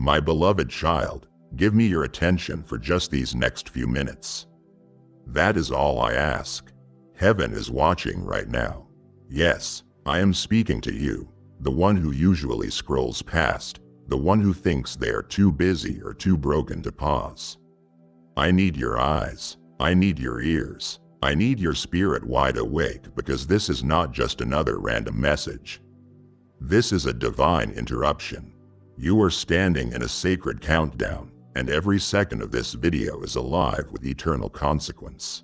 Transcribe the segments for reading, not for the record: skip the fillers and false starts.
My beloved child, give me your attention for just these next few minutes. That is all I ask. Heaven is watching right now. Yes, I am speaking to you, the one who usually scrolls past, the one who thinks they are too busy or too broken to pause. I need your eyes. I need your ears. I need your spirit wide awake, because this is not just another random message. This is a divine interruption. You are standing in a sacred countdown, and every second of this video is alive with eternal consequence.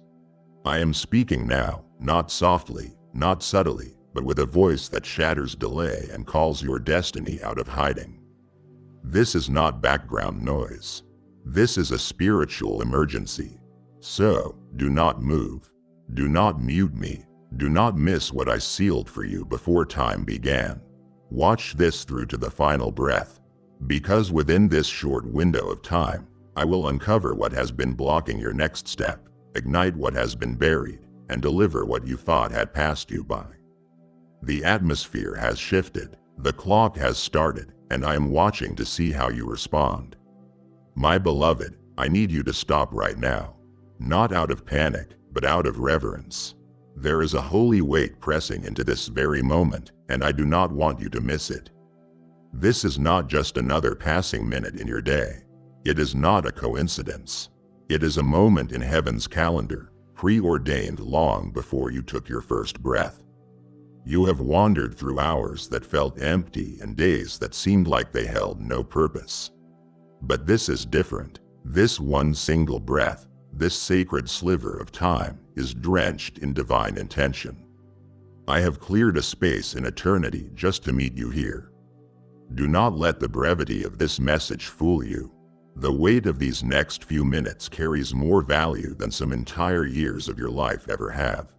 I am speaking now, not softly, not subtly, but with a voice that shatters delay and calls your destiny out of hiding. This is not background noise. This is a spiritual emergency. So, do not move. Do not mute me. Do not miss what I sealed for you before time began. Watch this through to the final breath. Because within this short window of time, I will uncover what has been blocking your next step, ignite what has been buried, and deliver what you thought had passed you by. The atmosphere has shifted, the clock has started, and I am watching to see how you respond. My beloved, I need you to stop right now. Not out of panic, but out of reverence. There is a holy weight pressing into this very moment, and I do not want you to miss it. This is not just another passing minute in your day. It is not a coincidence. It is a moment in heaven's calendar, preordained long before you took your first breath. You have wandered through hours that felt empty and days that seemed like they held no purpose. But this is different. This one single breath, this sacred sliver of time, is drenched in divine intention. I have cleared a space in eternity just to meet you here. Do not let the brevity of this message fool you. The weight of these next few minutes carries more value than some entire years of your life ever have.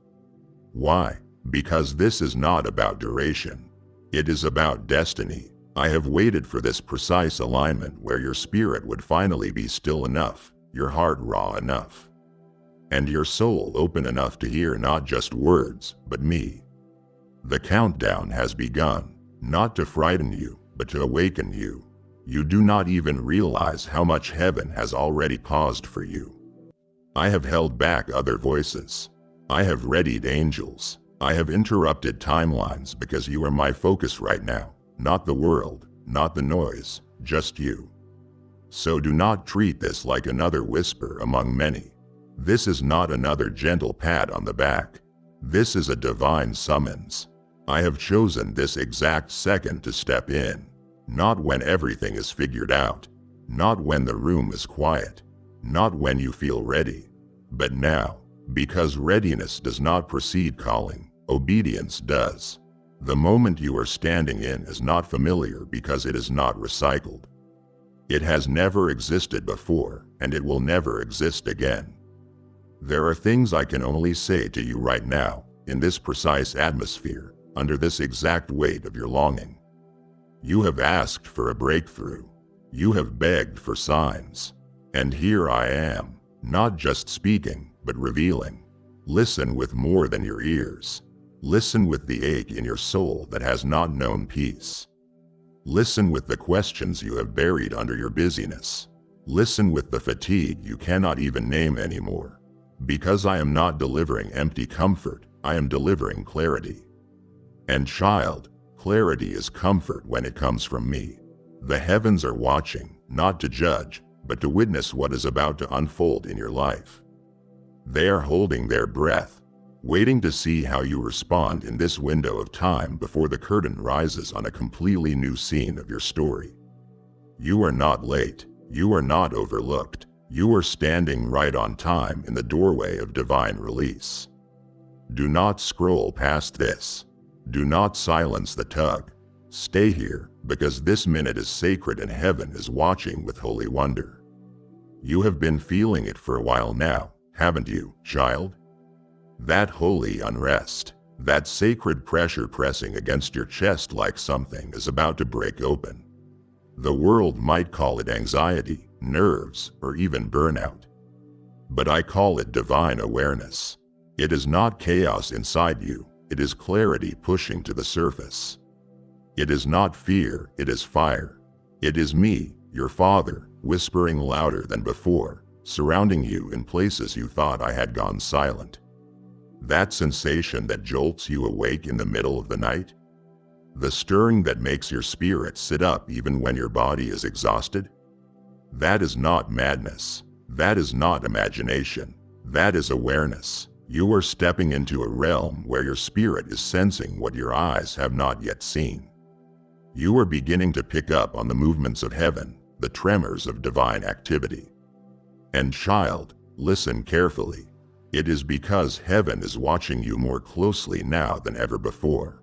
Why? Because this is not about duration. It is about destiny. I have waited for this precise alignment where your spirit would finally be still enough, your heart raw enough, and your soul open enough to hear not just words, but me. The countdown has begun, not to frighten you, but to awaken you. You do not even realize how much heaven has already paused for you. I have held back other voices. I have readied angels. I have interrupted timelines because you are my focus right now, not the world, not the noise, just you. So do not treat this like another whisper among many. This is not another gentle pat on the back. This is a divine summons. I have chosen this exact second to step in, not when everything is figured out, not when the room is quiet, not when you feel ready, but now, because readiness does not precede calling, obedience does. The moment you are standing in is not familiar because it is not recycled. It has never existed before, and it will never exist again. There are things I can only say to you right now, in this precise atmosphere, under this exact weight of your longing. You have asked for a breakthrough. You have begged for signs. And here I am, not just speaking, but revealing. Listen with more than your ears. Listen with the ache in your soul that has not known peace. Listen with the questions you have buried under your busyness. Listen with the fatigue you cannot even name anymore. Because I am not delivering empty comfort, I am delivering clarity. And child, clarity is comfort when it comes from me. The heavens are watching, not to judge, but to witness what is about to unfold in your life. They are holding their breath, waiting to see how you respond in this window of time before the curtain rises on a completely new scene of your story. You are not late. You are not overlooked. You are standing right on time in the doorway of divine release. Do not scroll past this. Do not silence the tug. Stay here, because this minute is sacred and heaven is watching with holy wonder. You have been feeling it for a while now, haven't you, child? That holy unrest, that sacred pressure pressing against your chest like something is about to break open. The world might call it anxiety, nerves, or even burnout. But I call it divine awareness. It is not chaos inside you, it is clarity pushing to the surface. It is not fear, it is fire. It is me, your Father, whispering louder than before, surrounding you in places you thought I had gone silent. That sensation that jolts you awake in the middle of the night? The stirring that makes your spirit sit up even when your body is exhausted? That is not madness. That is not imagination. That is awareness. You are stepping into a realm where your spirit is sensing what your eyes have not yet seen. You are beginning to pick up on the movements of heaven, the tremors of divine activity. And child, listen carefully. It is because heaven is watching you more closely now than ever before.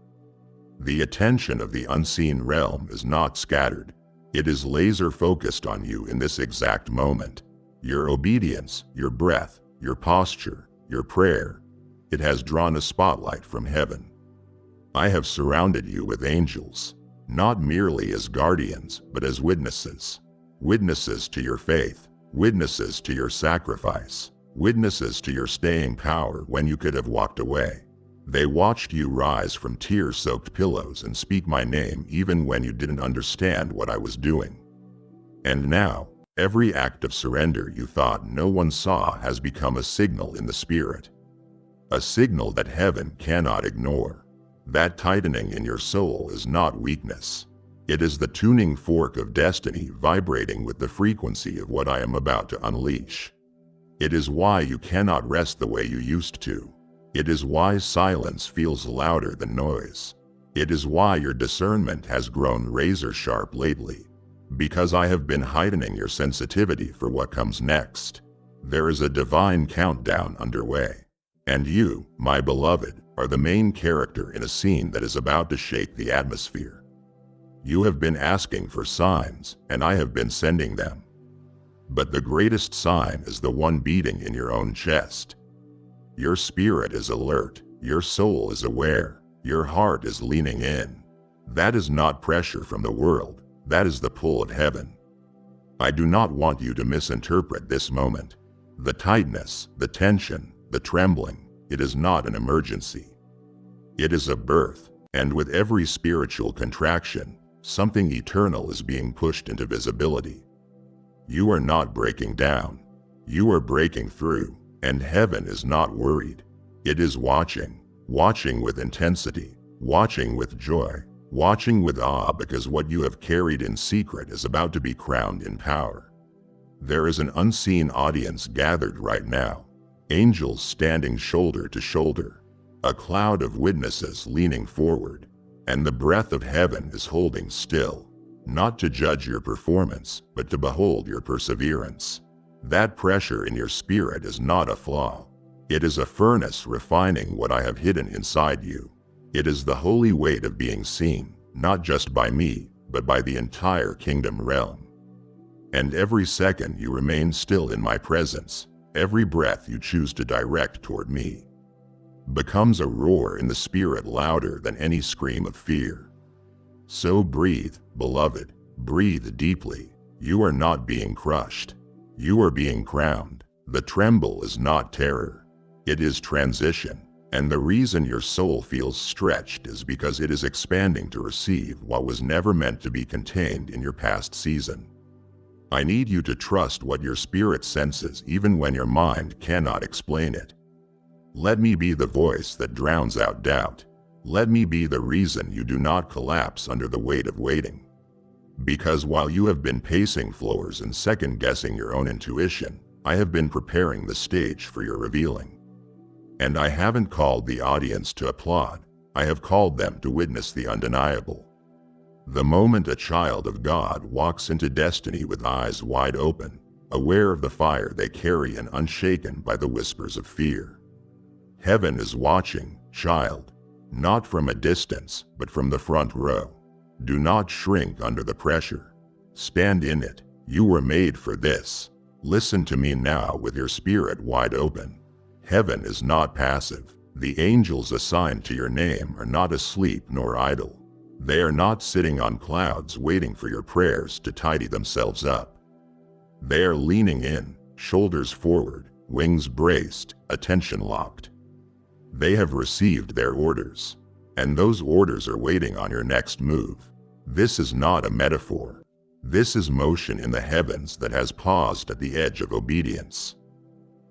The attention of the unseen realm is not scattered. It is laser focused on you in this exact moment. Your obedience, your breath, your posture, your prayer, it has drawn a spotlight from heaven. I have surrounded you with angels, not merely as guardians, but as witnesses. Witnesses to your faith, witnesses to your sacrifice, witnesses to your staying power when you could have walked away. They watched you rise from tear-soaked pillows and speak my name even when you didn't understand what I was doing. And now, every act of surrender you thought no one saw has become a signal in the spirit. A signal that heaven cannot ignore. That tightening in your soul is not weakness. It is the tuning fork of destiny vibrating with the frequency of what I am about to unleash. It is why you cannot rest the way you used to. It is why silence feels louder than noise. It is why your discernment has grown razor sharp lately. Because I have been heightening your sensitivity for what comes next. There is a divine countdown underway. And you, my beloved, are the main character in a scene that is about to shake the atmosphere. You have been asking for signs, and I have been sending them. But the greatest sign is the one beating in your own chest. Your spirit is alert, your soul is aware, your heart is leaning in. That is not pressure from the world, that is the pull of heaven. I do not want you to misinterpret this moment. The tightness, the tension, the trembling, it is not an emergency. It is a birth, and with every spiritual contraction, something eternal is being pushed into visibility. You are not breaking down. You are breaking through, and heaven is not worried. It is watching with intensity, watching with joy, watching with awe because what you have carried in secret is about to be crowned in power. There is an unseen audience gathered right now, angels standing shoulder to shoulder, a cloud of witnesses leaning forward, and the breath of heaven is holding still, not to judge your performance, but to behold your perseverance. That pressure in your spirit is not a flaw. It is a furnace refining what I have hidden inside you. It is the holy weight of being seen, not just by me, but by the entire kingdom realm. And every second you remain still in my presence, every breath you choose to direct toward me, becomes a roar in the spirit louder than any scream of fear. So breathe, beloved, breathe deeply. You are not being crushed. You are being crowned. The tremble is not terror. It is transition. And the reason your soul feels stretched is because it is expanding to receive what was never meant to be contained in your past season. I need you to trust what your spirit senses even when your mind cannot explain it. Let me be the voice that drowns out doubt. Let me be the reason you do not collapse under the weight of waiting. Because while you have been pacing floors and second-guessing your own intuition, I have been preparing the stage for your revealing. And I haven't called the audience to applaud, I have called them to witness the undeniable. The moment a child of God walks into destiny with eyes wide open, aware of the fire they carry and unshaken by the whispers of fear. Heaven is watching, child, not from a distance, but from the front row. Do not shrink under the pressure. Stand in it. You were made for this. Listen to me now with your spirit wide open. Heaven is not passive. The angels assigned to your name are not asleep nor idle. They are not sitting on clouds waiting for your prayers to tidy themselves up. They are leaning in, shoulders forward, wings braced, attention locked. They have received their orders, and those orders are waiting on your next move. This is not a metaphor. This is motion in the heavens that has paused at the edge of obedience.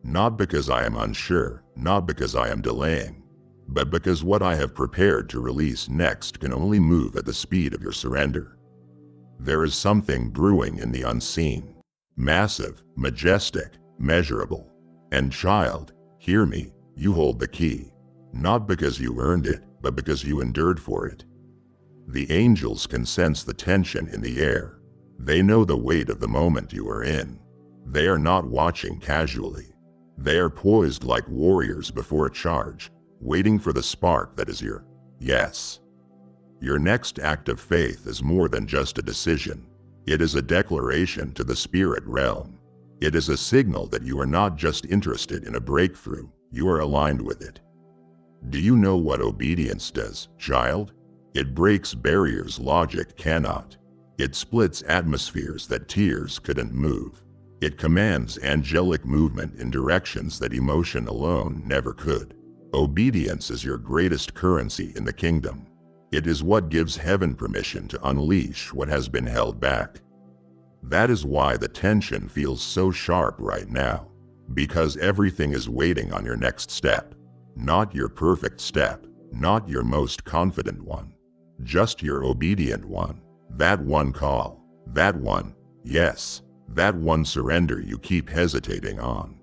Not because I am unsure, not because I am delaying, but because what I have prepared to release next can only move at the speed of your surrender. There is something brewing in the unseen, massive, majestic, measurable. And child, hear me, you hold the key, not because you earned it, but because you endured for it. The angels can sense the tension in the air. They know the weight of the moment you are in. They are not watching casually. They are poised like warriors before a charge, waiting for the spark that is your yes. Your next act of faith is more than just a decision. It is a declaration to the spirit realm. It is a signal that you are not just interested in a breakthrough, you are aligned with it. Do you know what obedience does, child? It breaks barriers logic cannot. It splits atmospheres that tears couldn't move. It commands angelic movement in directions that emotion alone never could. Obedience is your greatest currency in the kingdom. It is what gives heaven permission to unleash what has been held back. That is why the tension feels so sharp right now, because everything is waiting on your next step. Not your perfect step, not your most confident one, just your obedient one. That one call, that one yes, that one surrender you keep hesitating on.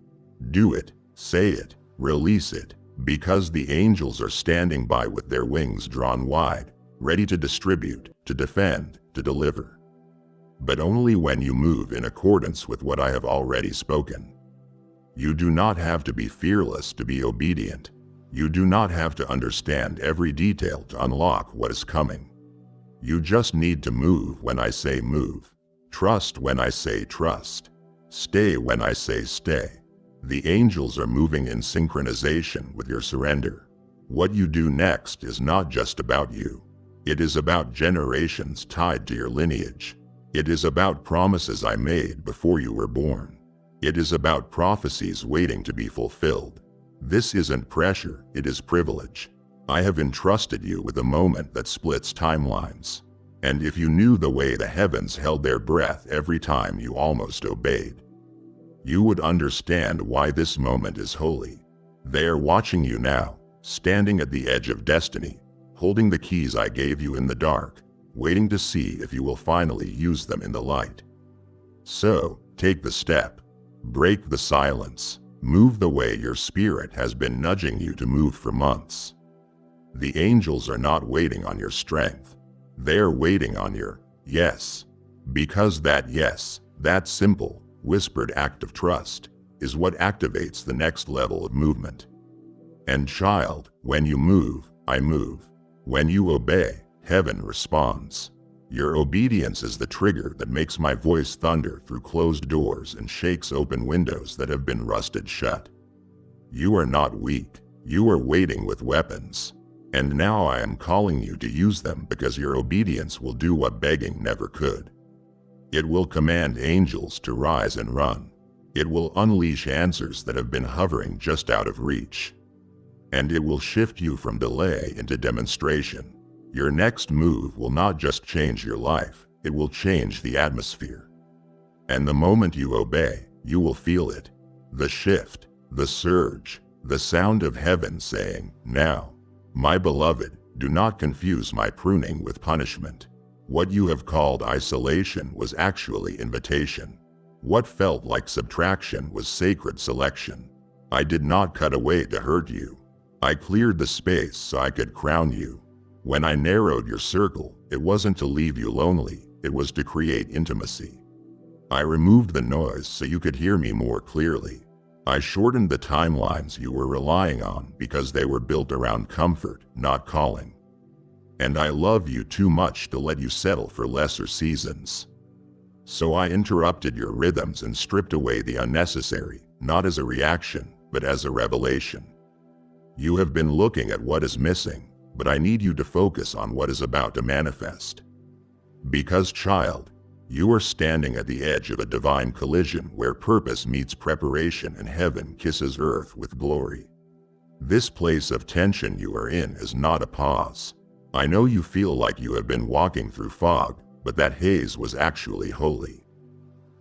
Do it, say it, release it, because the angels are standing by with their wings drawn wide, ready to distribute, to defend, to deliver. But only when you move in accordance with what I have already spoken. You do not have to be fearless to be obedient. You do not have to understand every detail to unlock what is coming. You just need to move when I say move. Trust when I say trust. Stay when I say stay. The angels are moving in synchronization with your surrender. What you do next is not just about you. It is about generations tied to your lineage. It is about promises I made before you were born. It is about prophecies waiting to be fulfilled. This isn't pressure, it is privilege. I have entrusted you with a moment that splits timelines. And if you knew the way the heavens held their breath every time you almost obeyed, you would understand why this moment is holy. They are watching you now, standing at the edge of destiny, holding the keys I gave you in the dark, waiting to see if you will finally use them in the light. So, take the step. Break the silence. Move the way your spirit has been nudging you to move for months. The angels are not waiting on your strength. They are waiting on your yes. Because that yes, that simple, whispered act of trust, is what activates the next level of movement. And child, when you move, I move. When you obey, heaven responds. Your obedience is the trigger that makes my voice thunder through closed doors and shakes open windows that have been rusted shut. You are not weak. You are waiting with weapons. And now I am calling you to use them because your obedience will do what begging never could. It will command angels to rise and run. It will unleash answers that have been hovering just out of reach. And it will shift you from delay into demonstration. Your next move will not just change your life, it will change the atmosphere. And the moment you obey, you will feel it. The shift, the surge, the sound of heaven saying, "Now, my beloved, do not confuse my pruning with punishment. What you have called isolation was actually invitation. What felt like subtraction was sacred selection. I did not cut away to hurt you. I cleared the space so I could crown you. When I narrowed your circle, it wasn't to leave you lonely, it was to create intimacy. I removed the noise so you could hear me more clearly. I shortened the timelines you were relying on because they were built around comfort, not calling. And I love you too much to let you settle for lesser seasons. So I interrupted your rhythms and stripped away the unnecessary, not as a reaction, but as a revelation. You have been looking at what is missing, but I need you to focus on what is about to manifest. Because, child, you are standing at the edge of a divine collision where purpose meets preparation and heaven kisses earth with glory. This place of tension you are in is not a pause. I know you feel like you have been walking through fog, but that haze was actually holy.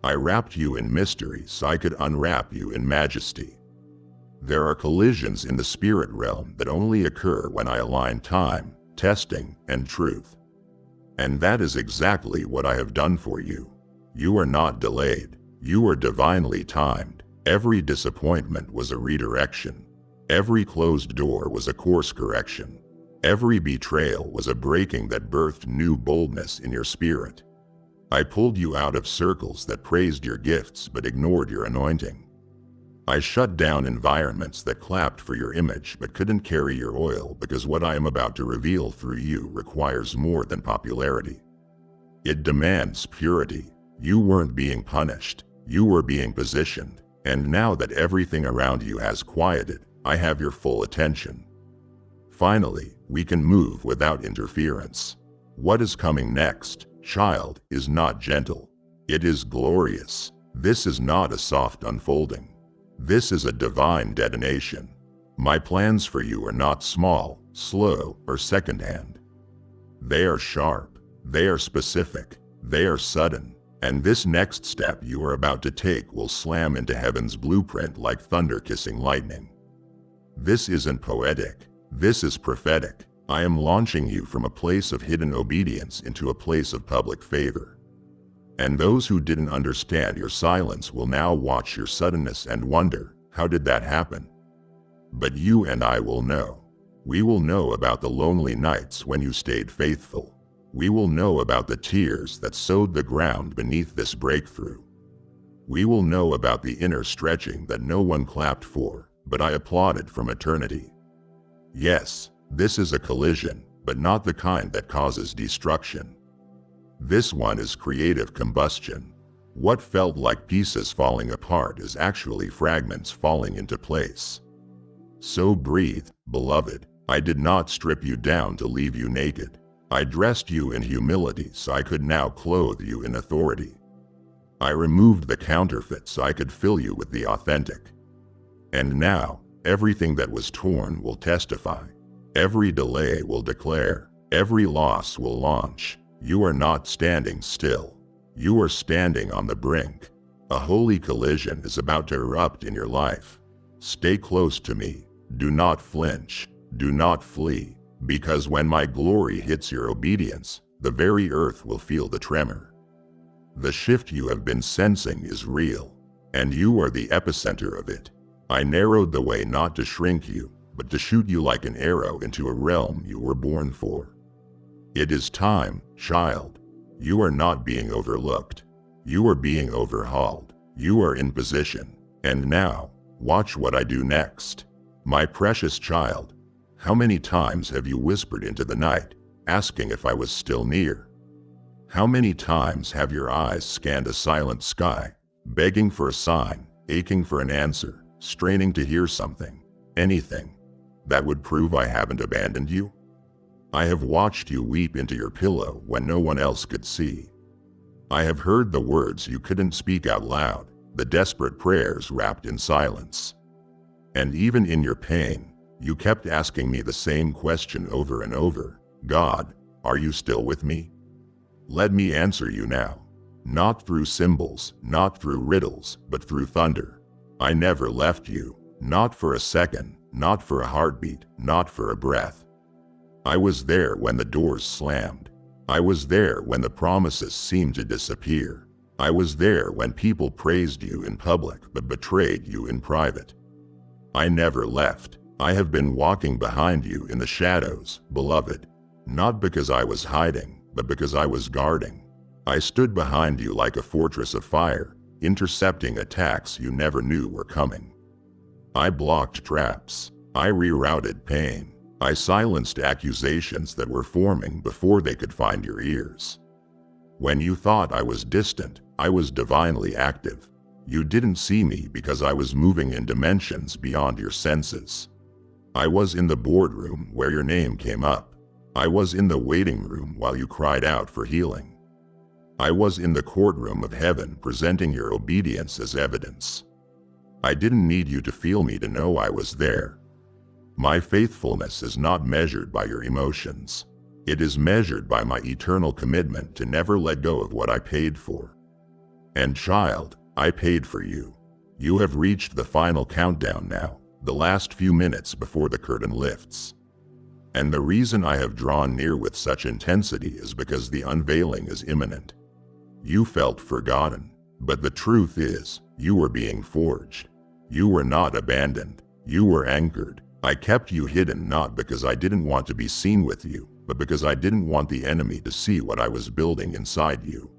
I wrapped you in mystery so I could unwrap you in majesty. There are collisions in the spirit realm that only occur when I align time, testing, and truth. And that is exactly what I have done for you. You are not delayed. You are divinely timed. Every disappointment was a redirection. Every closed door was a course correction. Every betrayal was a breaking that birthed new boldness in your spirit. I pulled you out of circles that praised your gifts but ignored your anointing. I shut down environments that clapped for your image but couldn't carry your oil, because what I am about to reveal through you requires more than popularity. It demands purity. You weren't being punished. You were being positioned. And now that everything around you has quieted, I have your full attention. Finally, we can move without interference. What is coming next, child, is not gentle. It is glorious. This is not a soft unfolding. This is a divine detonation. My plans for you are not small, slow, or secondhand. They are sharp. They are specific. They are sudden. And this next step you are about to take will slam into heaven's blueprint like thunder kissing lightning. This isn't poetic. This is prophetic. I am launching you from a place of hidden obedience into a place of public favor. And those who didn't understand your silence will now watch your suddenness and wonder, how did that happen? But you and I will know. We will know about the lonely nights when you stayed faithful. We will know about the tears that sowed the ground beneath this breakthrough. We will know about the inner stretching that no one clapped for, but I applauded from eternity. Yes, this is a collision, but not the kind that causes destruction. This one is creative combustion. What felt like pieces falling apart is actually fragments falling into place. So breathe, beloved. I did not strip you down to leave you naked. I dressed you in humility so I could now clothe you in authority. I removed the counterfeit so I could fill you with the authentic. And now, everything that was torn will testify. Every delay will declare. Every loss will launch. You are not standing still. You are standing on the brink. A holy collision is about to erupt in your life. Stay close to me. Do not flinch. Do not flee. Because when my glory hits your obedience, the very earth will feel the tremor. The shift you have been sensing is real, and you are the epicenter of it. I narrowed the way not to shrink you, but to shoot you like an arrow into a realm you were born for. It is time, child. You are not being overlooked. You are being overhauled. You are in position. And now, watch what I do next. My precious child, how many times have you whispered into the night, asking if I was still near? How many times have your eyes scanned a silent sky, begging for a sign, aching for an answer, straining to hear something, anything, that would prove I haven't abandoned you? I have watched you weep into your pillow when no one else could see. I have heard the words you couldn't speak out loud, the desperate prayers wrapped in silence. And even in your pain, you kept asking me the same question over and over. God, are you still with me? Let me answer you now. Not through symbols, not through riddles, but through thunder. I never left you, not for a second, not for a heartbeat, not for a breath. I was there when the doors slammed. I was there when the promises seemed to disappear. I was there when people praised you in public but betrayed you in private. I never left. I have been walking behind you in the shadows, beloved, not because I was hiding, but because I was guarding. I stood behind you like a fortress of fire, intercepting attacks you never knew were coming. I blocked traps. I rerouted pain. I silenced accusations that were forming before they could find your ears. When you thought I was distant, I was divinely active. You didn't see me because I was moving in dimensions beyond your senses. I was in the boardroom where your name came up. I was in the waiting room while you cried out for healing. I was in the courtroom of heaven presenting your obedience as evidence. I didn't need you to feel me to know I was there. My faithfulness is not measured by your emotions. It is measured by my eternal commitment to never let go of what I paid for. And child, I paid for you. You have reached the final countdown now, the last few minutes before the curtain lifts. And the reason I have drawn near with such intensity is because the unveiling is imminent. You felt forgotten, but the truth is, you were being forged. You were not abandoned. You were anchored. I kept you hidden not because I didn't want to be seen with you, but because I didn't want the enemy to see what I was building inside you.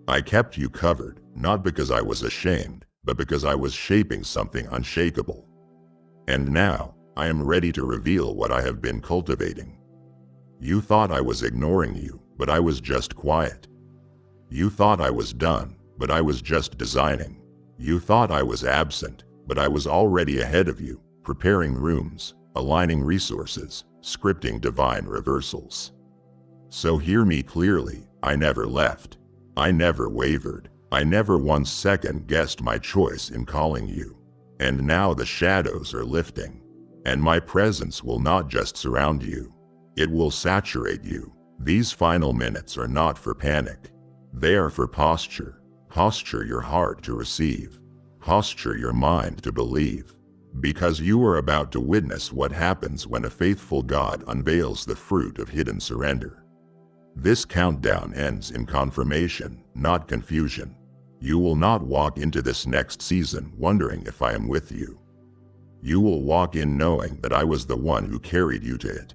I kept you covered, not because I was ashamed, but because I was shaping something unshakable. And now, I am ready to reveal what I have been cultivating. You thought I was ignoring you, but I was just quiet. You thought I was done, but I was just designing. You thought I was absent, but I was already ahead of you, preparing rooms, aligning resources, scripting divine reversals. So hear me clearly, I never left. I never wavered. I never once second-guessed my choice in calling you. And now the shadows are lifting. And my presence will not just surround you. It will saturate you. These final minutes are not for panic. They are for posture. Posture your heart to receive. Posture your mind to believe. Because you are about to witness what happens when a faithful God unveils the fruit of hidden surrender. This countdown ends in confirmation, not confusion. You will not walk into this next season wondering if I am with you. You will walk in knowing that I was the one who carried you to it.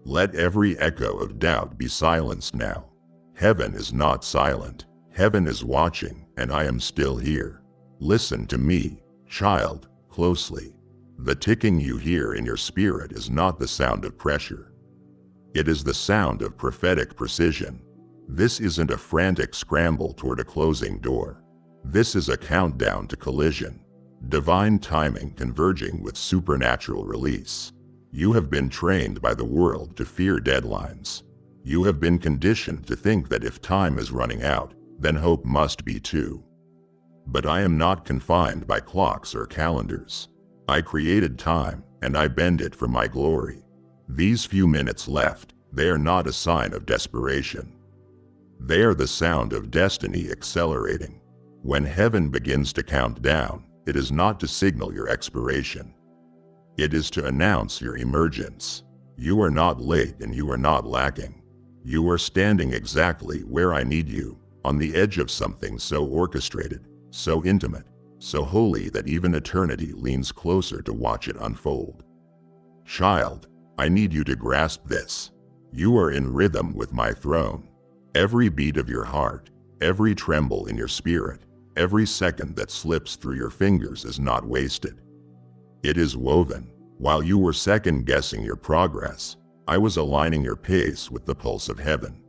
Let every echo of doubt be silenced now. Heaven is not silent. Heaven is watching, and I am still here. Listen to me, child, closely. The ticking you hear in your spirit is not the sound of pressure. It is the sound of prophetic precision. This isn't a frantic scramble toward a closing door. This is a countdown to collision. Divine timing converging with supernatural release. You have been trained by the world to fear deadlines. You have been conditioned to think that if time is running out, then hope must be too. But I am not confined by clocks or calendars. I created time, and I bend it for my glory. These few minutes left, they are not a sign of desperation. They are the sound of destiny accelerating. When heaven begins to count down, it is not to signal your expiration. It is to announce your emergence. You are not late and you are not lacking. You are standing exactly where I need you, on the edge of something so orchestrated, so intimate, so holy that even eternity leans closer to watch it unfold. Child, I need you to grasp this. You are in rhythm with my throne. Every beat of your heart, every tremble in your spirit, every second that slips through your fingers is not wasted. It is woven. While you were second-guessing your progress, I was aligning your pace with the pulse of heaven.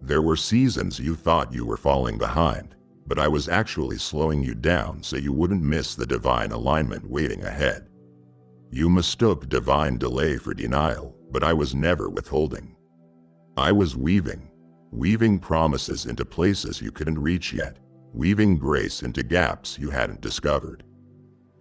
There were seasons you thought you were falling behind, but I was actually slowing you down so you wouldn't miss the divine alignment waiting ahead. You mistook divine delay for denial, but I was never withholding. I was weaving promises into places you couldn't reach yet, weaving grace into gaps you hadn't discovered.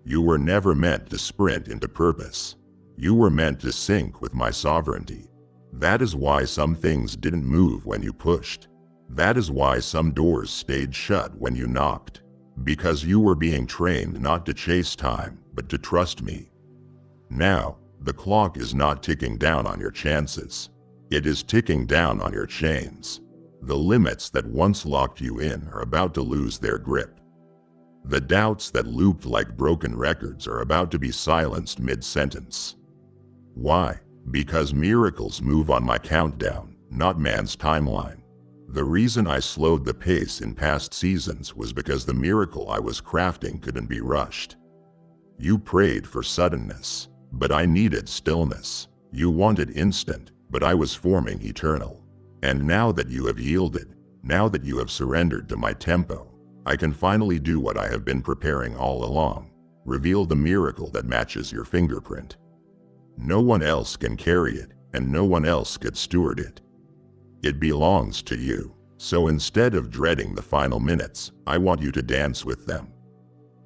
You were never meant to sprint into purpose. You were meant to sync with my sovereignty. That is why some things didn't move when you pushed. That is why some doors stayed shut when you knocked. Because you were being trained not to chase time, but to trust me. Now, the clock is not ticking down on your chances. It is ticking down on your chains. The limits that once locked you in are about to lose their grip. The doubts that looped like broken records are about to be silenced mid-sentence. Why? Because miracles move on my countdown, not man's timeline. The reason I slowed the pace in past seasons was because the miracle I was crafting couldn't be rushed. You prayed for suddenness, but I needed stillness. You wanted instant, but I was forming eternal. And now that you have yielded, now that you have surrendered to my tempo, I can finally do what I have been preparing all along, reveal the miracle that matches your fingerprint. No one else can carry it, and no one else could steward it. It belongs to you, so instead of dreading the final minutes, I want you to dance with them.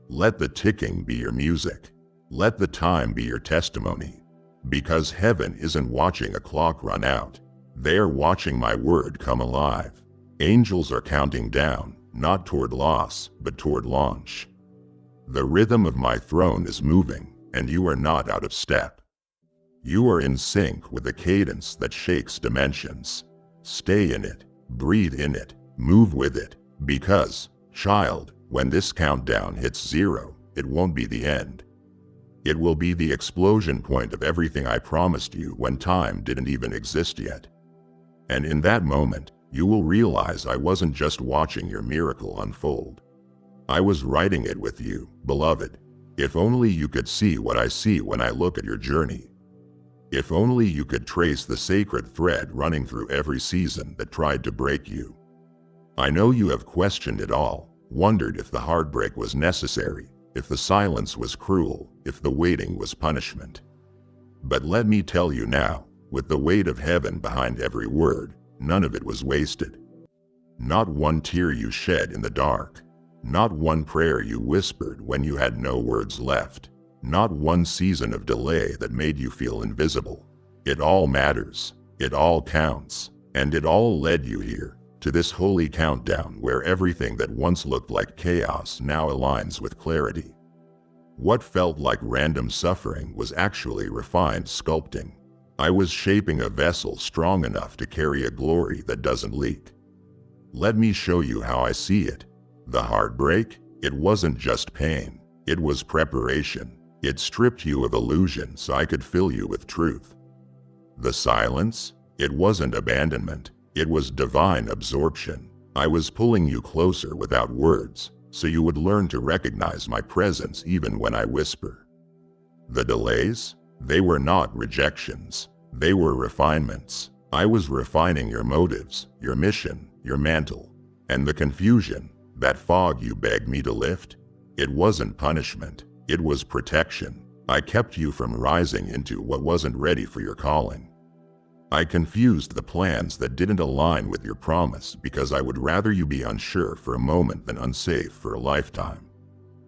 Let the ticking be your music. Let the time be your testimony. Because heaven isn't watching a clock run out. They are watching my word come alive. Angels are counting down, not toward loss, but toward launch. The rhythm of my throne is moving, and you are not out of step. You are in sync with a cadence that shakes dimensions. Stay in it, breathe in it, move with it, because, child, when this countdown hits 0, it won't be the end. It will be the explosion point of everything I promised you when time didn't even exist yet. And in that moment, you will realize I wasn't just watching your miracle unfold. I was writing it with you, beloved. If only you could see what I see when I look at your journey. If only you could trace the sacred thread running through every season that tried to break you. I know you have questioned it all, wondered if the heartbreak was necessary, if the silence was cruel, if the waiting was punishment. But let me tell you now, with the weight of heaven behind every word, none of it was wasted. Not one tear you shed in the dark. Not one prayer you whispered when you had no words left. Not one season of delay that made you feel invisible. It all matters. It all counts. And it all led you here, to this holy countdown where everything that once looked like chaos now aligns with clarity. What felt like random suffering was actually refined sculpting. I was shaping a vessel strong enough to carry a glory that doesn't leak. Let me show you how I see it. The heartbreak, it wasn't just pain. It was preparation. It stripped you of illusion so I could fill you with truth. The silence, it wasn't abandonment. It was divine absorption. I was pulling you closer without words, so you would learn to recognize my presence even when I whisper. The delays, they were not rejections. They were refinements. I was refining your motives, your mission, your mantle. And the confusion, that fog you begged me to lift, it wasn't punishment. It was protection. I kept you from rising into what wasn't ready for your calling. I confused the plans that didn't align with your promise because I would rather you be unsure for a moment than unsafe for a lifetime.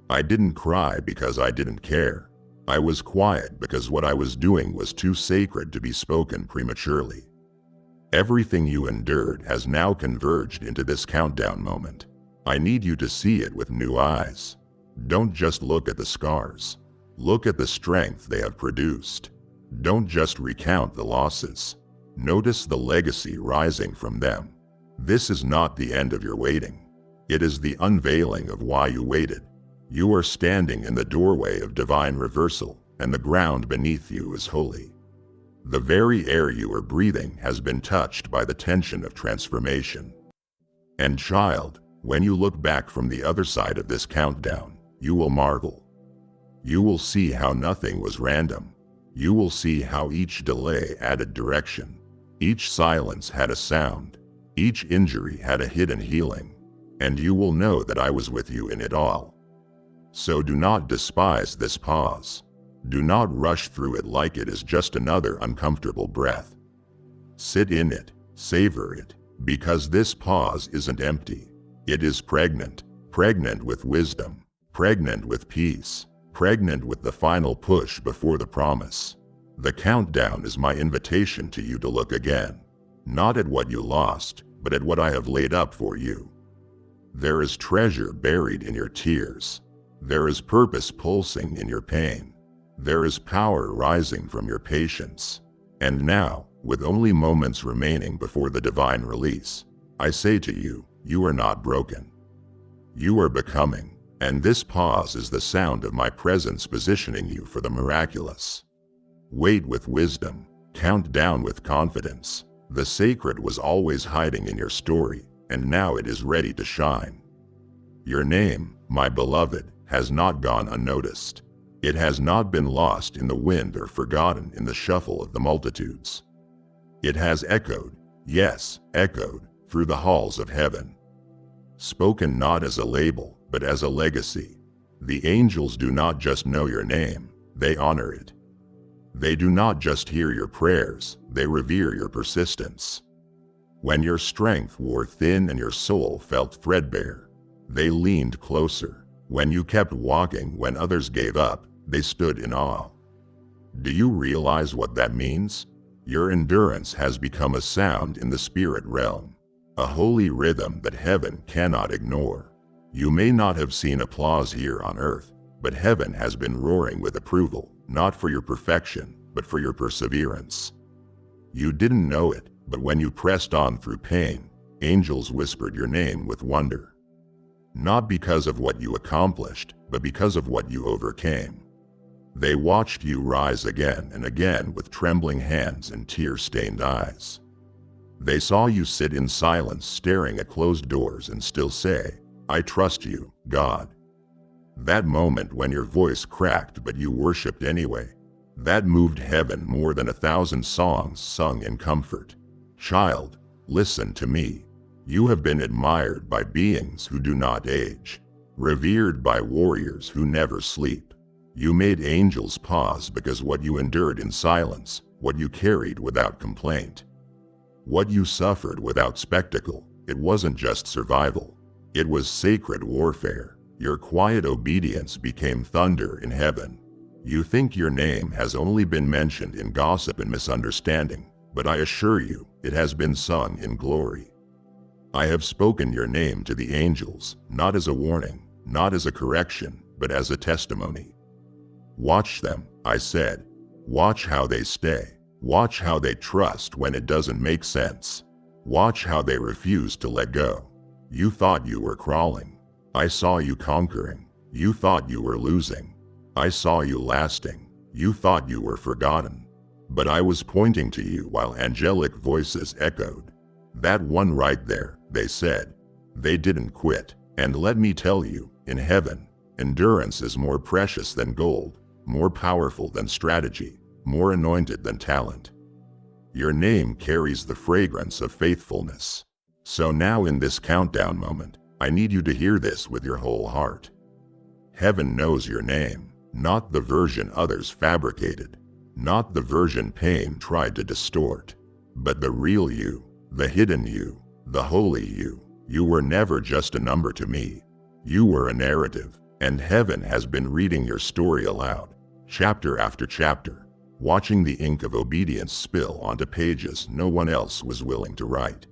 I didn't cry because I didn't care. I was quiet because what I was doing was too sacred to be spoken prematurely. Everything you endured has now converged into this countdown moment. I need you to see it with new eyes. Don't just look at the scars. Look at the strength they have produced. Don't just recount the losses. Notice the legacy rising from them. This is not the end of your waiting. It is the unveiling of why you waited. You are standing in the doorway of divine reversal, and the ground beneath you is holy. The very air you are breathing has been touched by the tension of transformation. And child, when you look back from the other side of this countdown, you will marvel. You will see how nothing was random. You will see how each delay added direction. Each silence had a sound. Each injury had a hidden healing. And you will know that I was with you in it all. So do not despise this pause. Do not rush through it like it is just another uncomfortable breath. Sit in it, savor it, because this pause isn't empty. It is pregnant, pregnant with wisdom, pregnant with peace, pregnant with the final push before the promise. The countdown is my invitation to you to look again, not at what you lost, but at what I have laid up for you. There is treasure buried in your tears. There is purpose pulsing in your pain. There is power rising from your patience. And now, with only moments remaining before the divine release, I say to you, you are not broken. You are becoming, and this pause is the sound of my presence positioning you for the miraculous. Wait with wisdom, count down with confidence. The sacred was always hiding in your story, and now it is ready to shine. Your name, my beloved, has not gone unnoticed. It has not been lost in the wind or forgotten in the shuffle of the multitudes. It has echoed, yes, echoed, through the halls of heaven. Spoken not as a label, but as a legacy. The angels do not just know your name, they honor it. They do not just hear your prayers, they revere your persistence. When your strength wore thin and your soul felt threadbare, they leaned closer. When you kept walking when others gave up, they stood in awe. Do you realize what that means? Your endurance has become a sound in the spirit realm, a holy rhythm that heaven cannot ignore. You may not have seen applause here on earth, but heaven has been roaring with approval, not for your perfection, but for your perseverance. You didn't know it, but when you pressed on through pain, angels whispered your name with wonder. Not because of what you accomplished, but because of what you overcame. They watched you rise again and again with trembling hands and tear-stained eyes. They saw you sit in silence staring at closed doors and still say, "I trust you, God." That moment when your voice cracked but you worshipped anyway, that moved heaven more than 1,000 songs sung in comfort. Child, listen to me. You have been admired by beings who do not age, revered by warriors who never sleep. You made angels pause because what you endured in silence, what you carried without complaint, what you suffered without spectacle, it wasn't just survival. It was sacred warfare. Your quiet obedience became thunder in heaven. You think your name has only been mentioned in gossip and misunderstanding, but I assure you, it has been sung in glory. I have spoken your name to the angels, not as a warning, not as a correction, but as a testimony. Watch them, I said. Watch how they stay. Watch how they trust when it doesn't make sense. Watch how they refuse to let go. You thought you were crawling. I saw you conquering. You thought you were losing. I saw you lasting. You thought you were forgotten. But I was pointing to you while angelic voices echoed. That one right there, they said. They didn't quit. And let me tell you, in heaven, endurance is more precious than gold, more powerful than strategy, more anointed than talent. Your name carries the fragrance of faithfulness. So now in this countdown moment, I need you to hear this with your whole heart. Heaven knows your name, not the version others fabricated, not the version pain tried to distort, but the real you, the hidden you, the holy you. You were never just a number to me. You were a narrative, and heaven has been reading your story aloud, chapter after chapter, watching the ink of obedience spill onto pages no one else was willing to write.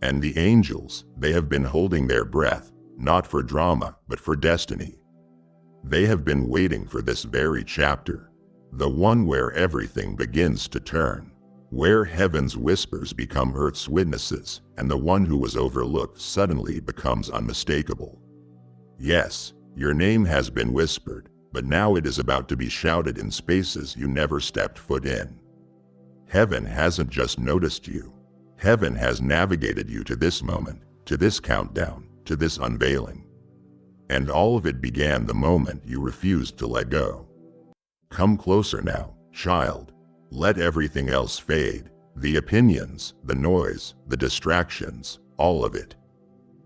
And the angels, they have been holding their breath, not for drama, but for destiny. They have been waiting for this very chapter, the one where everything begins to turn, where heaven's whispers become earth's witnesses, and the one who was overlooked suddenly becomes unmistakable. Yes, your name has been whispered, but now it is about to be shouted in spaces you never stepped foot in. Heaven hasn't just noticed you. Heaven has navigated you to this moment, to this countdown, to this unveiling. And all of it began the moment you refused to let go. Come closer now, child. Let everything else fade. The opinions, the noise, the distractions, all of it.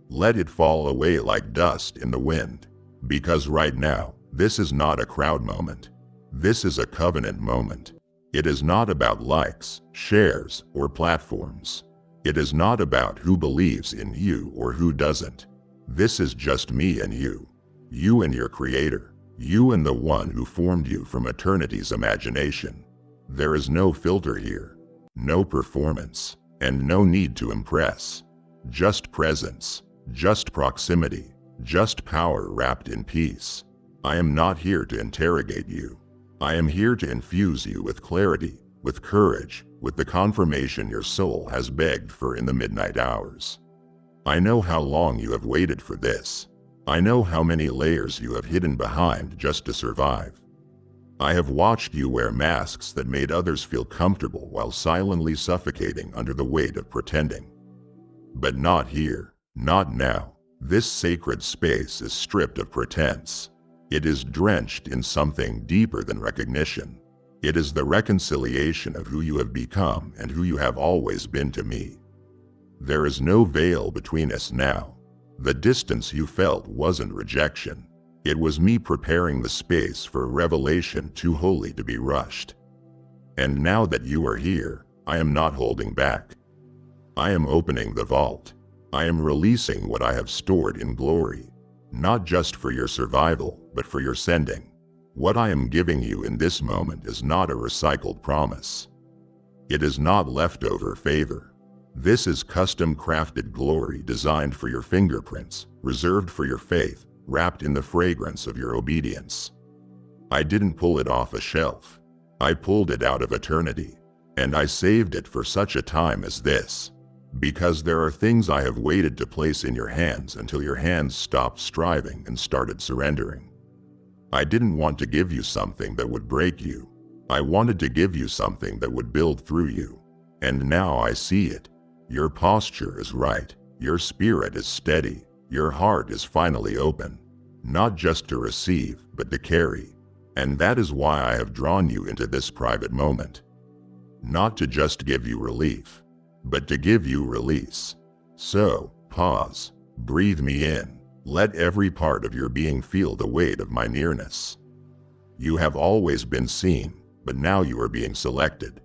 Let it fall away like dust in the wind. Because right now, this is not a crowd moment. This is a covenant moment. It is not about likes, shares, or platforms. It is not about who believes in you or who doesn't. This is just me and you. You and your Creator. You and the one who formed you from eternity's imagination. There is no filter here, no performance, and no need to impress. Just presence, just proximity, just power wrapped in peace. I am not here to interrogate you. I am here to infuse you with clarity, with courage, with the confirmation your soul has begged for in the midnight hours. I know how long you have waited for this. I know how many layers you have hidden behind just to survive. I have watched you wear masks that made others feel comfortable while silently suffocating under the weight of pretending. But not here, not now. This sacred space is stripped of pretense. It is drenched in something deeper than recognition. It is the reconciliation of who you have become and who you have always been to me. There is no veil between us now. The distance you felt wasn't rejection. It was me preparing the space for a revelation too holy to be rushed. And now that you are here, I am not holding back. I am opening the vault. I am releasing what I have stored in glory, not just for your survival, but for your sending. What I am giving you in this moment is not a recycled promise. It is not leftover favor. This is custom-crafted glory designed for your fingerprints, reserved for your faith, wrapped in the fragrance of your obedience. I didn't pull it off a shelf. I pulled it out of eternity, and I saved it for such a time as this. Because there are things I have waited to place in your hands until your hands stopped striving and started surrendering. I didn't want to give you something that would break you. I wanted to give you something that would build through you. And now I see it. Your posture is right. Your spirit is steady. Your heart is finally open. Not just to receive, but to carry. And that is why I have drawn you into this private moment. Not to just give you relief, but to give you release. So, pause, breathe me in, let every part of your being feel the weight of my nearness. You have always been seen, but now you are being selected.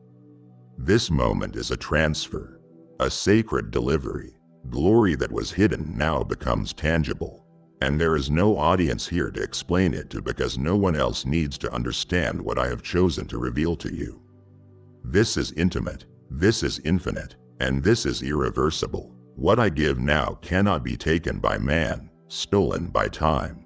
This moment is a transfer, a sacred delivery. Glory that was hidden now becomes tangible, and there is no audience here to explain it to because no one else needs to understand what I have chosen to reveal to you. This is intimate, this is infinite, and this is irreversible. What I give now cannot be taken by man, stolen by time,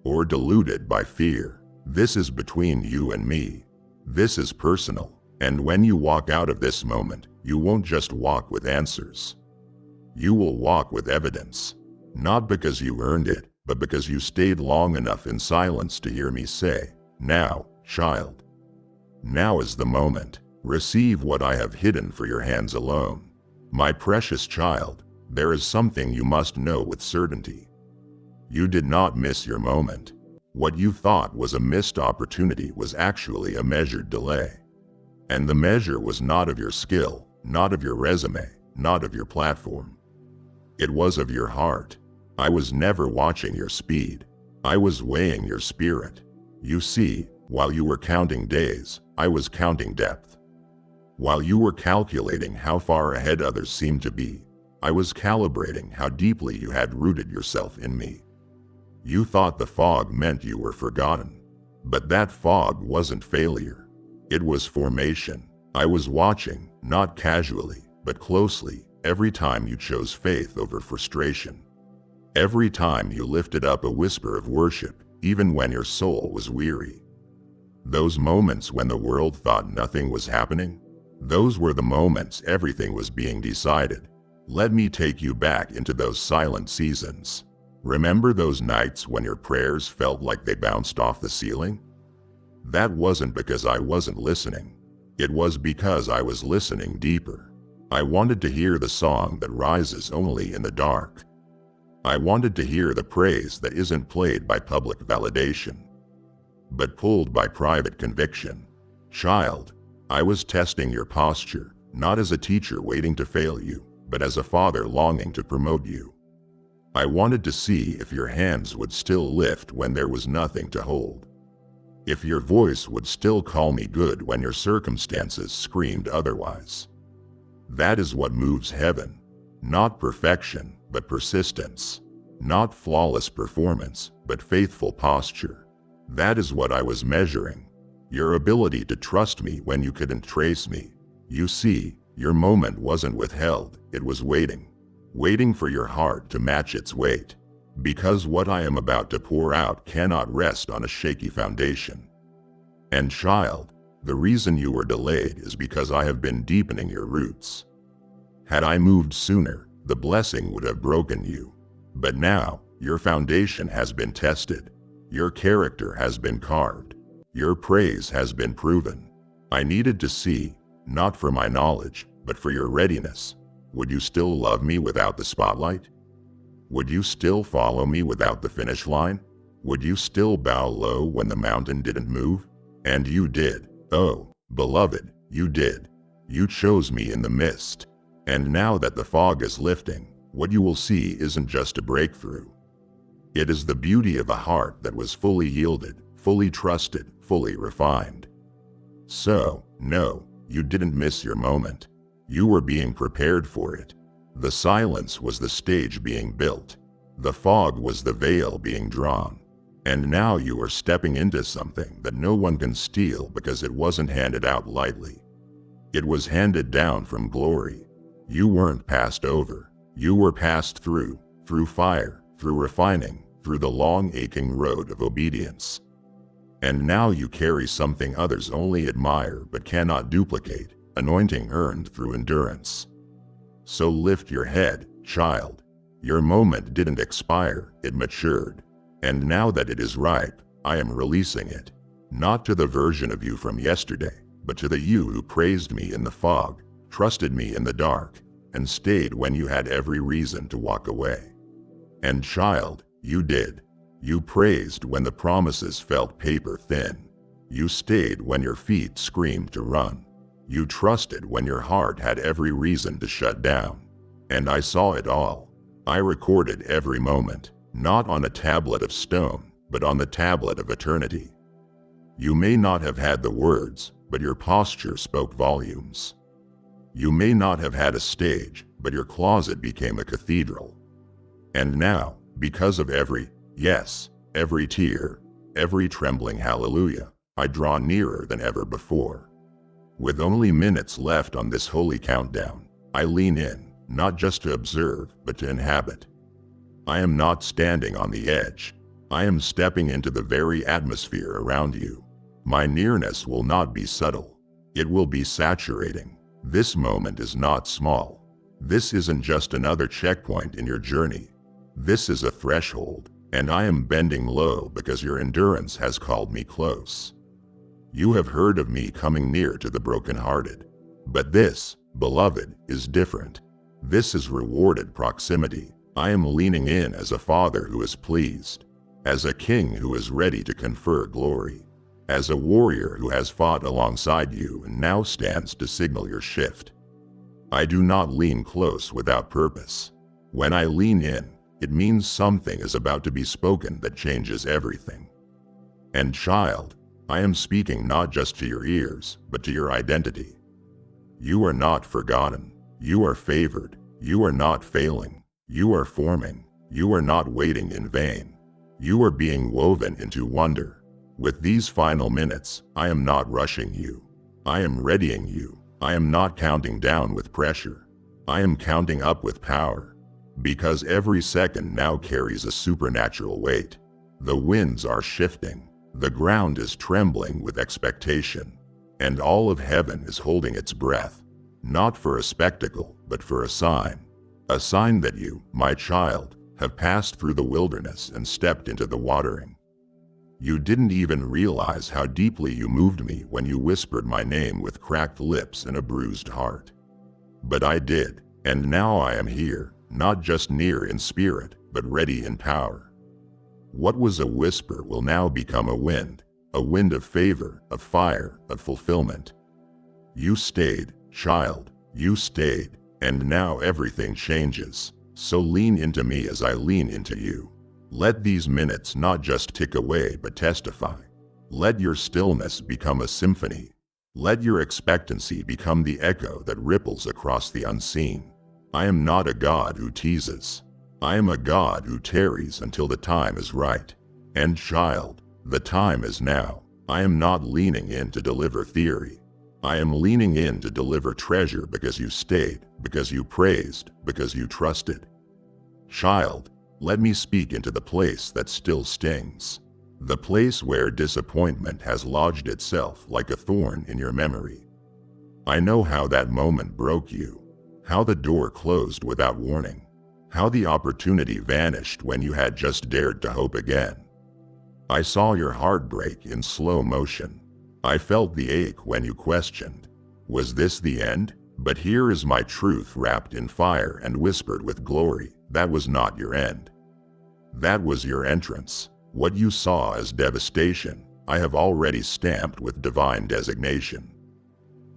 or diluted by fear. This is between you and me. This is personal, and when you walk out of this moment, you won't just walk with answers. You will walk with evidence, not because you earned it, but because you stayed long enough in silence to hear me say, "Now, child. Now is the moment. Receive what I have hidden for your hands alone. My precious child, there is something you must know with certainty. You did not miss your moment. What you thought was a missed opportunity was actually a measured delay. And the measure was not of your skill, not of your resume, not of your platform. It was of your heart. I was never watching your speed. I was weighing your spirit. You see, while you were counting days, I was counting depth. While you were calculating how far ahead others seemed to be, I was calibrating how deeply you had rooted yourself in me. You thought the fog meant you were forgotten, but that fog wasn't failure. It was formation. I was watching, not casually, but closely, every time you chose faith over frustration. Every time you lifted up a whisper of worship, even when your soul was weary. Those moments when the world thought nothing was happening, those were the moments everything was being decided. Let me take you back into those silent seasons. Remember those nights when your prayers felt like they bounced off the ceiling? That wasn't because I wasn't listening. It was because I was listening deeper. I wanted to hear the song that rises only in the dark. I wanted to hear the praise that isn't played by public validation, but pulled by private conviction. Child, I was testing your posture, not as a teacher waiting to fail you, but as a father longing to promote you. I wanted to see if your hands would still lift when there was nothing to hold. If your voice would still call me good when your circumstances screamed otherwise. That is what moves heaven. Not perfection, but persistence. Not flawless performance, but faithful posture. That is what I was measuring. Your ability to trust me when you couldn't trace me. You see, your moment wasn't withheld, it was waiting. Waiting for your heart to match its weight. Because what I am about to pour out cannot rest on a shaky foundation. And child, the reason you were delayed is because I have been deepening your roots. Had I moved sooner, the blessing would have broken you. But now, your foundation has been tested. Your character has been carved. Your praise has been proven. I needed to see, not for my knowledge, but for your readiness. Would you still love me without the spotlight? Would you still follow me without the finish line? Would you still bow low when the mountain didn't move? And you did. Oh, beloved, you did. You chose me in the mist. And now that the fog is lifting, what you will see isn't just a breakthrough. It is the beauty of a heart that was fully yielded, fully trusted, fully refined. So, no, you didn't miss your moment. You were being prepared for it. The silence was the stage being built. The fog was the veil being drawn. And now you are stepping into something that no one can steal because it wasn't handed out lightly. It was handed down from glory. You weren't passed over. You were passed through fire, through refining, through the long aching road of obedience. And now you carry something others only admire but cannot duplicate, anointing earned through endurance. So lift your head, child. Your moment didn't expire, it matured. And now that it is ripe, I am releasing it. Not to the version of you from yesterday, but to the you who praised me in the fog, trusted me in the dark, and stayed when you had every reason to walk away. And child, you did. You praised when the promises felt paper thin. You stayed when your feet screamed to run. You trusted when your heart had every reason to shut down. And I saw it all. I recorded every moment, not on a tablet of stone, but on the tablet of eternity. You may not have had the words, but your posture spoke volumes. You may not have had a stage, but your closet became a cathedral. And now, because of every yes, every tear, every trembling hallelujah, I draw nearer than ever before. With only minutes left on this holy countdown, I lean in, not just to observe, but to inhabit. I am not standing on the edge. I am stepping into the very atmosphere around you. My nearness will not be subtle. It will be saturating. This moment is not small. This isn't just another checkpoint in your journey. This is a threshold, and I am bending low because your endurance has called me close. You have heard of me coming near to the brokenhearted. But this, beloved, is different. This is rewarded proximity. I am leaning in as a father who is pleased, as a king who is ready to confer glory, as a warrior who has fought alongside you and now stands to signal your shift. I do not lean close without purpose. When I lean in, it means something is about to be spoken that changes everything. And child, I am speaking not just to your ears, but to your identity. You are not forgotten. You are favored. You are not failing. You are forming. You are not waiting in vain. You are being woven into wonder. With these final minutes, I am not rushing you. I am readying you. I am not counting down with pressure. I am counting up with power. Because every second now carries a supernatural weight. The winds are shifting. The ground is trembling with expectation. And all of heaven is holding its breath. Not for a spectacle, but for a sign. A sign that you, my child, have passed through the wilderness and stepped into the watering. You didn't even realize how deeply you moved me when you whispered my name with cracked lips and a bruised heart. But I did, and now I am here, not just near in spirit, but ready in power. What was a whisper will now become a wind of favor, of fire, of fulfillment. You stayed, child, you stayed, and now everything changes. So lean into me as I lean into you. Let these minutes not just tick away but testify. Let your stillness become a symphony. Let your expectancy become the echo that ripples across the unseen. I am not a God who teases. I am a God who tarries until the time is right. And child, the time is now. I am not leaning in to deliver theory. I am leaning in to deliver treasure because you stayed, because you praised, because you trusted. Child, let me speak into the place that still stings. The place where disappointment has lodged itself like a thorn in your memory. I know how that moment broke you, how the door closed without warning, how the opportunity vanished when you had just dared to hope again. I saw your heart break in slow motion. I felt the ache when you questioned, was this the end? But here is my truth wrapped in fire and whispered with glory. That was not your end. That was your entrance. What you saw as devastation, I have already stamped with divine designation.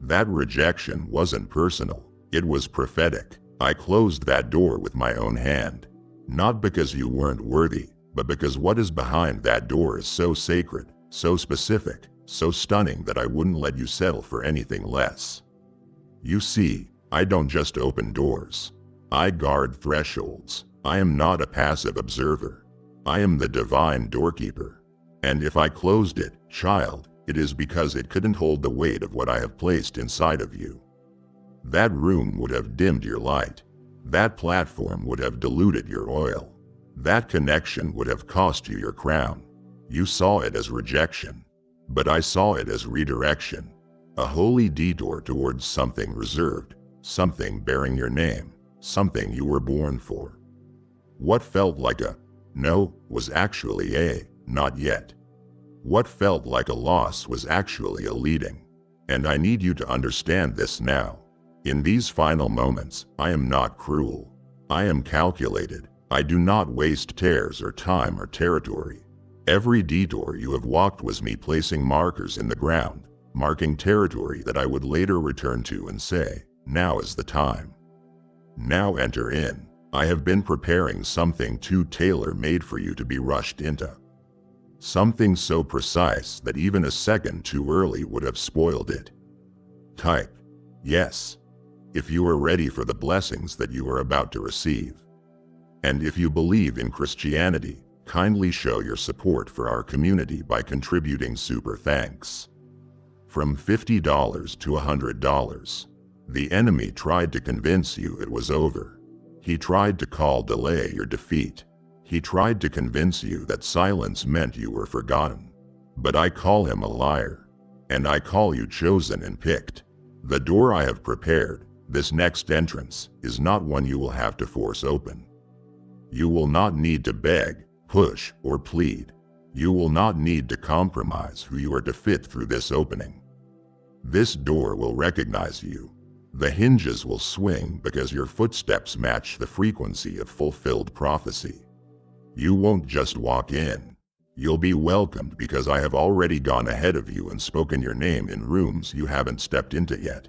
That rejection wasn't personal, it was prophetic. I closed that door with my own hand. Not because you weren't worthy, but because what is behind that door is so sacred, so specific, so stunning that I wouldn't let you settle for anything less. You see, I don't just open doors. I guard thresholds. I am not a passive observer. I am the divine doorkeeper. And if I closed it, child, it is because it couldn't hold the weight of what I have placed inside of you. That room would have dimmed your light. That platform would have diluted your oil. That connection would have cost you your crown. You saw it as rejection, but I saw it as redirection, a holy detour towards something reserved, something bearing your name, something you were born for. What felt like a no was actually a not yet. What felt like a loss was actually a leading. And I need you to understand this now. In these final moments, I am not cruel. I am calculated. I do not waste tears or time or territory. Every detour you have walked was me placing markers in the ground, marking territory that I would later return to and say, now is the time. Now enter in. I have been preparing something too tailor-made for you to be rushed into. Something so precise that even a second too early would have spoiled it. Type yes if you are ready for the blessings that you are about to receive. And if you believe in Christianity, kindly show your support for our community by contributing super thanks. From $50 to $100. The enemy tried to convince you it was over. He tried to call delay your defeat. He tried to convince you that silence meant you were forgotten. But I call him a liar. And I call you chosen and picked. The door I have prepared, this next entrance, is not one you will have to force open. You will not need to beg, push, or plead. You will not need to compromise who you are to fit through this opening. This door will recognize you. The hinges will swing because your footsteps match the frequency of fulfilled prophecy. You won't just walk in. You'll be welcomed because I have already gone ahead of you and spoken your name in rooms you haven't stepped into yet.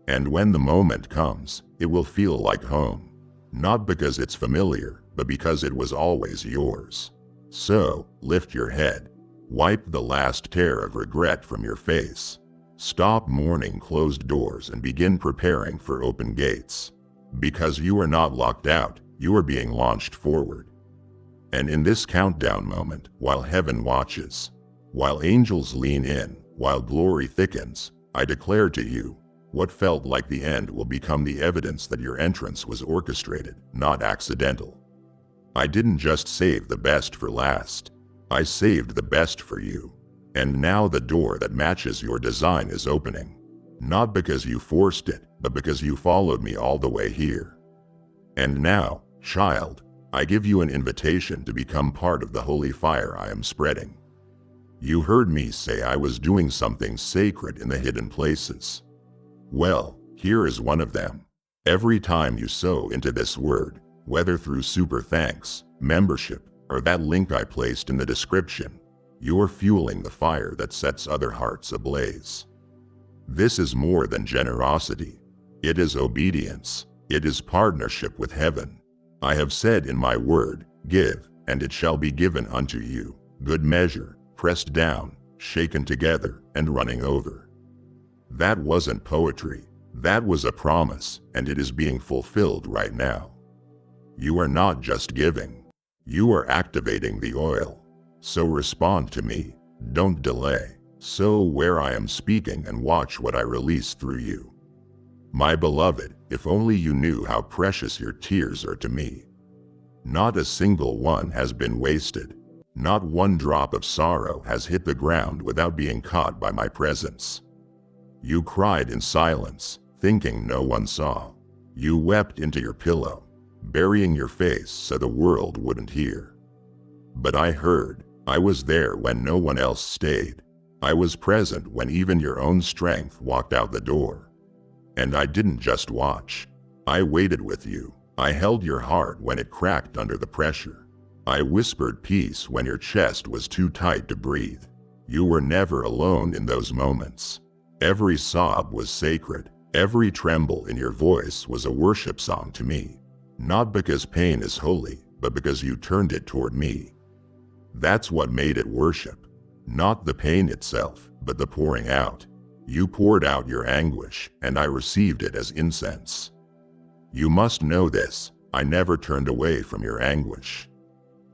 And when the moment comes, it will feel like home. Not because it's familiar, but because it was always yours. So, lift your head. Wipe the last tear of regret from your face. Stop mourning closed doors and begin preparing for open gates. Because you are not locked out, you are being launched forward. And in this countdown moment, while heaven watches, while angels lean in, while glory thickens, I declare to you, what felt like the end will become the evidence that your entrance was orchestrated, not accidental. I didn't just save the best for last. I saved the best for you. And now the door that matches your design is opening. Not because you forced it, but because you followed me all the way here. And now, child, I give you an invitation to become part of the holy fire I am spreading. You heard me say I was doing something sacred in the hidden places. Well, here is one of them. Every time you sow into this word, whether through super thanks, membership, or that link I placed in the description, you are fueling the fire that sets other hearts ablaze. This is more than generosity. It is obedience. It is partnership with heaven. I have said in my word, give, and it shall be given unto you, good measure, pressed down, shaken together, and running over. That wasn't poetry. That was a promise, and it is being fulfilled right now. You are not just giving. You are activating the oil. So respond to me. Don't delay. Sow where I am speaking and watch what I release through you. My beloved, if only you knew how precious your tears are to me. Not a single one has been wasted. Not one drop of sorrow has hit the ground without being caught by my presence. You cried in silence, thinking no one saw. You wept into your pillow, burying your face so the world wouldn't hear. But I heard. I was there when no one else stayed. I was present when even your own strength walked out the door. And I didn't just watch. I waited with you. I held your heart when it cracked under the pressure. I whispered peace when your chest was too tight to breathe. You were never alone in those moments. Every sob was sacred. Every tremble in your voice was a worship song to me. Not because pain is holy, but because you turned it toward me. That's what made it worship. Not the pain itself, but the pouring out. You poured out your anguish, and I received it as incense. You must know this. I never turned away from your anguish.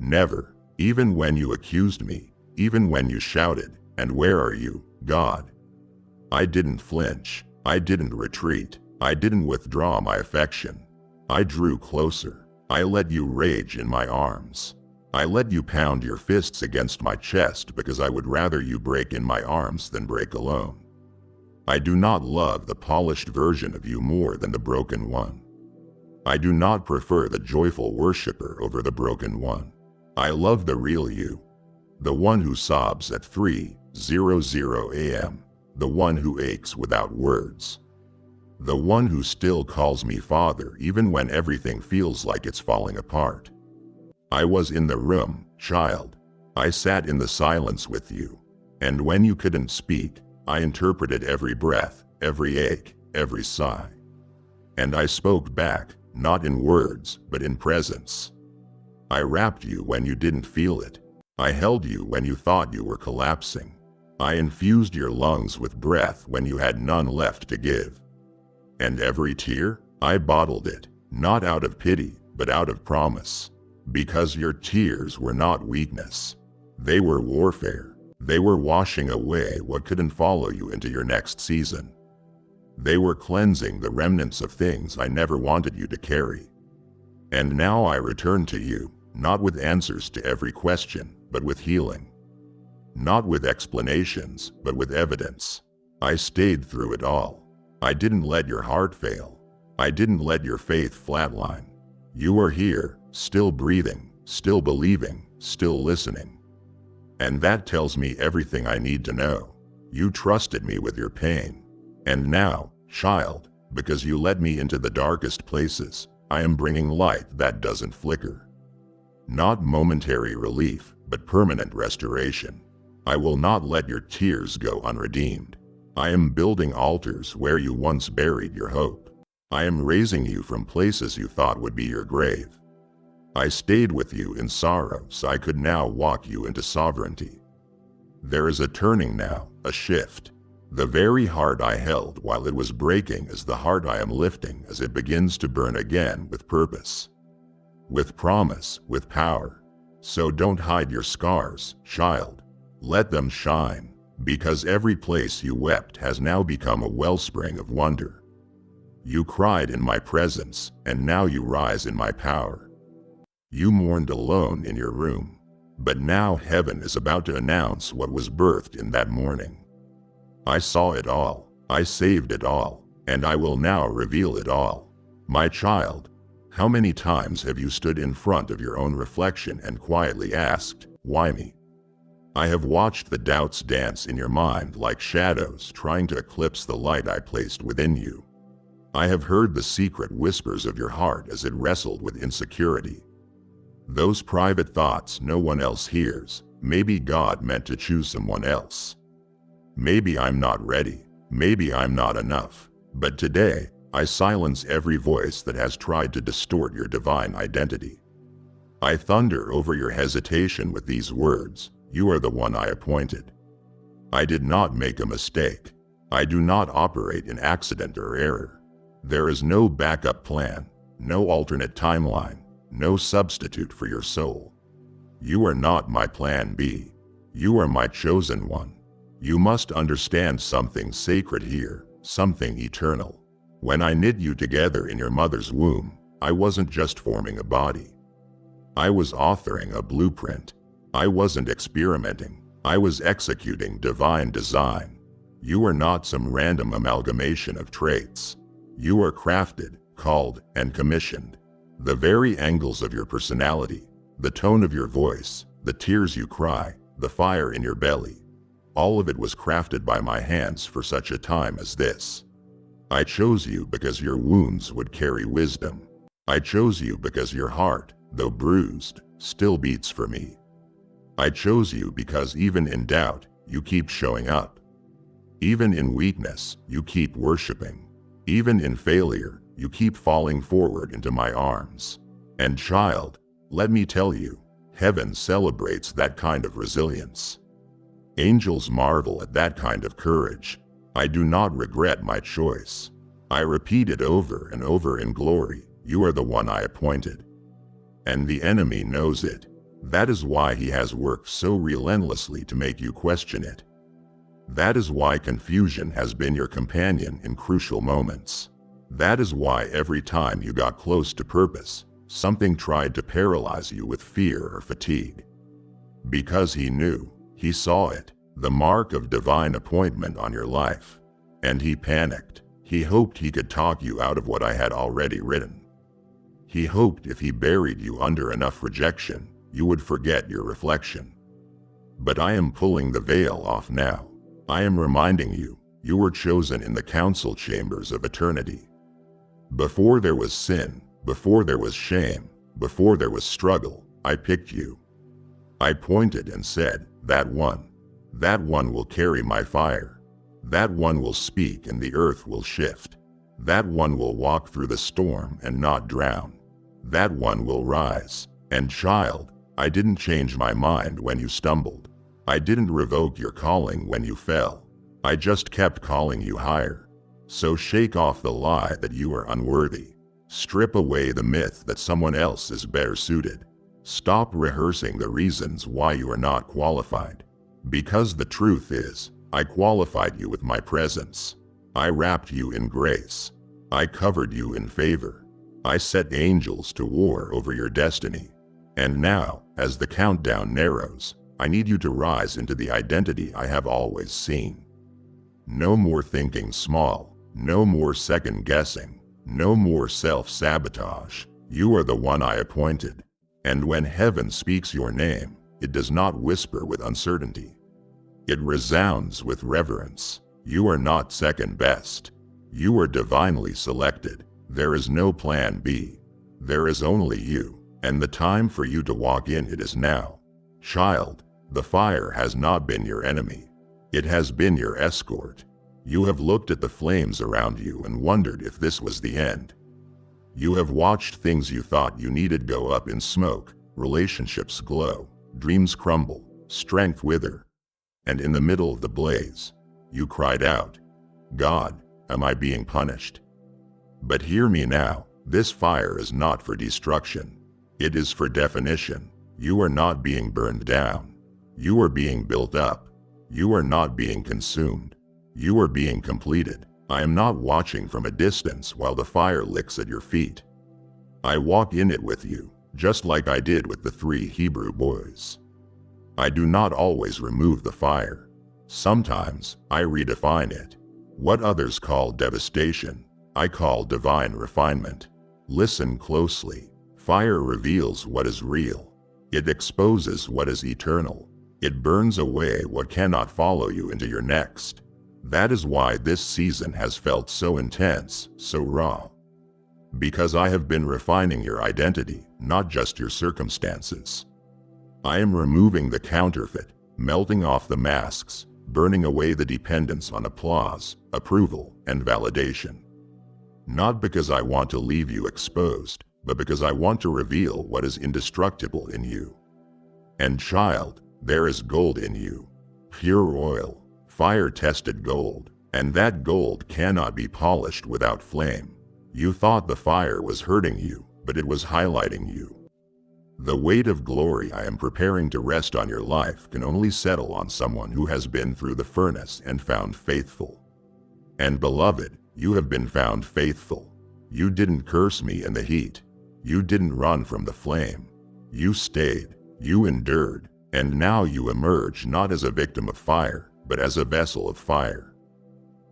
Never. Even when you accused me. Even when you shouted, "And where are you, God?" I didn't flinch. I didn't retreat. I didn't withdraw my affection. I drew closer. I let you rage in my arms. I let you pound your fists against my chest because I would rather you break in my arms than break alone. I do not love the polished version of you more than the broken one. I do not prefer the joyful worshiper over the broken one. I love the real you, the one who sobs at 3:00 a.m., the one who aches without words, the one who still calls me father even when everything feels like it's falling apart. I was in the room, child. I sat in the silence with you, and when you couldn't speak, I interpreted every breath, every ache, every sigh. And I spoke back, not in words, but in presence. I wrapped you when you didn't feel it. I held you when you thought you were collapsing. I infused your lungs with breath when you had none left to give. And every tear, I bottled it, not out of pity, but out of promise. Because your tears were not weakness. They were warfare. They were washing away what couldn't follow you into your next season. They were cleansing the remnants of things I never wanted you to carry. And now I return to you, not with answers to every question, but with healing. Not with explanations, but with evidence. I stayed through it all. I didn't let your heart fail. I didn't let your faith flatline. You are here, still breathing, still believing, still listening. And that tells me everything I need to know. You trusted me with your pain. And now, child, because you led me into the darkest places, I am bringing light that doesn't flicker. Not momentary relief, but permanent restoration. I will not let your tears go unredeemed. I am building altars where you once buried your hope. I am raising you from places you thought would be your grave. I stayed with you in sorrow so I could now walk you into sovereignty. There is a turning now, a shift. The very heart I held while it was breaking is the heart I am lifting as it begins to burn again with purpose, with promise, with power. So don't hide your scars, child. Let them shine, because every place you wept has now become a wellspring of wonder. You cried in my presence, and now you rise in my power. You mourned alone in your room, but now heaven is about to announce what was birthed in that morning. I saw it all, I saved it all, and I will now reveal it all. My child, how many times have you stood in front of your own reflection and quietly asked, "Why me?" I have watched the doubts dance in your mind like shadows trying to eclipse the light I placed within you. I have heard the secret whispers of your heart as it wrestled with insecurity. Those private thoughts no one else hears. Maybe God meant to choose someone else. Maybe I'm not ready. Maybe I'm not enough. But today, I silence every voice that has tried to distort your divine identity. I thunder over your hesitation with these words: you are the one I appointed. I did not make a mistake. I do not operate in accident or error. There is no backup plan, no alternate timeline, no substitute for your soul. You are not my plan B. You are my chosen one. You must understand something sacred here, something eternal. When I knit you together in your mother's womb, I wasn't just forming a body. I was authoring a blueprint. I wasn't experimenting. I was executing divine design. You are not some random amalgamation of traits. You are crafted, called, and commissioned. The very angles of your personality, the tone of your voice, the tears you cry, the fire in your belly, all of it was crafted by my hands for such a time as this. I chose you because your wounds would carry wisdom. I chose you because your heart, though bruised, still beats for me. I chose you because even in doubt, you keep showing up. Even in weakness, you keep worshiping. Even in failure, you keep falling forward into my arms. And child, let me tell you, heaven celebrates that kind of resilience. Angels marvel at that kind of courage. I do not regret my choice. I repeat it over and over in glory: you are the one I appointed. And the enemy knows it. That is why he has worked so relentlessly to make you question it. That is why confusion has been your companion in crucial moments. That is why every time you got close to purpose, something tried to paralyze you with fear or fatigue. Because he knew, he saw it, the mark of divine appointment on your life. And he panicked. He hoped he could talk you out of what I had already written. He hoped if he buried you under enough rejection, you would forget your reflection. But I am pulling the veil off now. I am reminding you, you were chosen in the council chambers of eternity. Before there was sin, before there was shame, before there was struggle, I picked you. I pointed and said, that one will carry my fire. That one will speak and the earth will shift. That one will walk through the storm and not drown. That one will rise. And child, I didn't change my mind when you stumbled. I didn't revoke your calling when you fell. I just kept calling you higher. So shake off the lie that you are unworthy. Strip away the myth that someone else is better suited. Stop rehearsing the reasons why you are not qualified. Because the truth is, I qualified you with my presence. I wrapped you in grace. I covered you in favor. I set angels to war over your destiny. And now, as the countdown narrows, I need you to rise into the identity I have always seen. No more thinking small. No more second guessing. No more self-sabotage. You are the one I appointed. And when heaven speaks your name, it does not whisper with uncertainty. It resounds with reverence. You are not second best. You are divinely selected. There is no plan B. There is only you, and the time for you to walk in it is now. Child, the fire has not been your enemy. It has been your escort. You have looked at the flames around you and wondered if this was the end. You have watched things you thought you needed go up in smoke, relationships glow, dreams crumble, strength wither. And in the middle of the blaze, you cried out, God, am I being punished? But hear me now, this fire is not for destruction. It is for definition. You are not being burned down. You are being built up. You are not being consumed. You are being completed. I am not watching from a distance while the fire licks at your feet. I walk in it with you, just like I did with the 3 Hebrew boys. I do not always remove the fire. Sometimes I redefine it. What others call devastation, I call divine refinement. Listen closely. Fire reveals what is real. It exposes what is eternal. It burns away what cannot follow you into your next. That is why this season has felt so intense, so raw. Because I have been refining your identity, not just your circumstances. I am removing the counterfeit, melting off the masks, burning away the dependence on applause, approval, and validation. Not because I want to leave you exposed, but because I want to reveal what is indestructible in you. And child, there is gold in you. Pure oil. Fire-tested gold, and that gold cannot be polished without flame. You thought the fire was hurting you, but it was highlighting you. The weight of glory I am preparing to rest on your life can only settle on someone who has been through the furnace and found faithful. And beloved, you have been found faithful. You didn't curse me in the heat. You didn't run from the flame. You stayed, you endured, and now you emerge not as a victim of fire, but as a vessel of fire.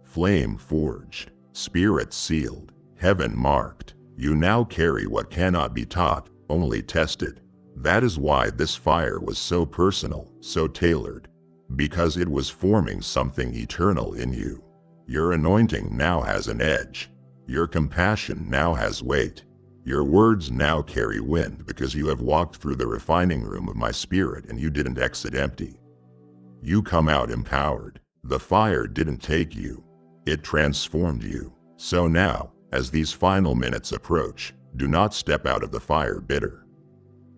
Flame forged, spirit sealed, heaven marked. You now carry what cannot be taught, only tested. That is why this fire was so personal, so tailored. Because it was forming something eternal in you. Your anointing now has an edge. Your compassion now has weight. Your words now carry wind because you have walked through the refining room of my spirit and you didn't exit empty. You come out empowered. The fire didn't take you. It transformed you. So now, as these final minutes approach, do not step out of the fire bitter.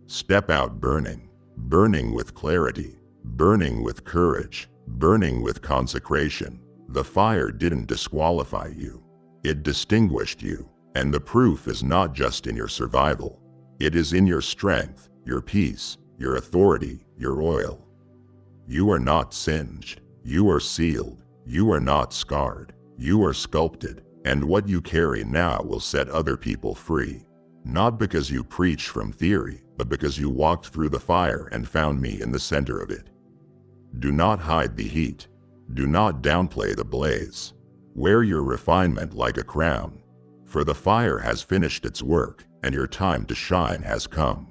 Step out burning. Burning with clarity. Burning with courage. Burning with consecration. The fire didn't disqualify you. It distinguished you. And the proof is not just in your survival. It is in your strength, your peace, your authority, your oil. You are not singed. You are sealed. You are not scarred. You are sculpted. And what you carry now will set other people free. Not because you preach from theory, but because you walked through the fire and found me in the center of it. Do not hide the heat. Do not downplay the blaze. Wear your refinement like a crown, for the fire has finished its work and your time to shine has come.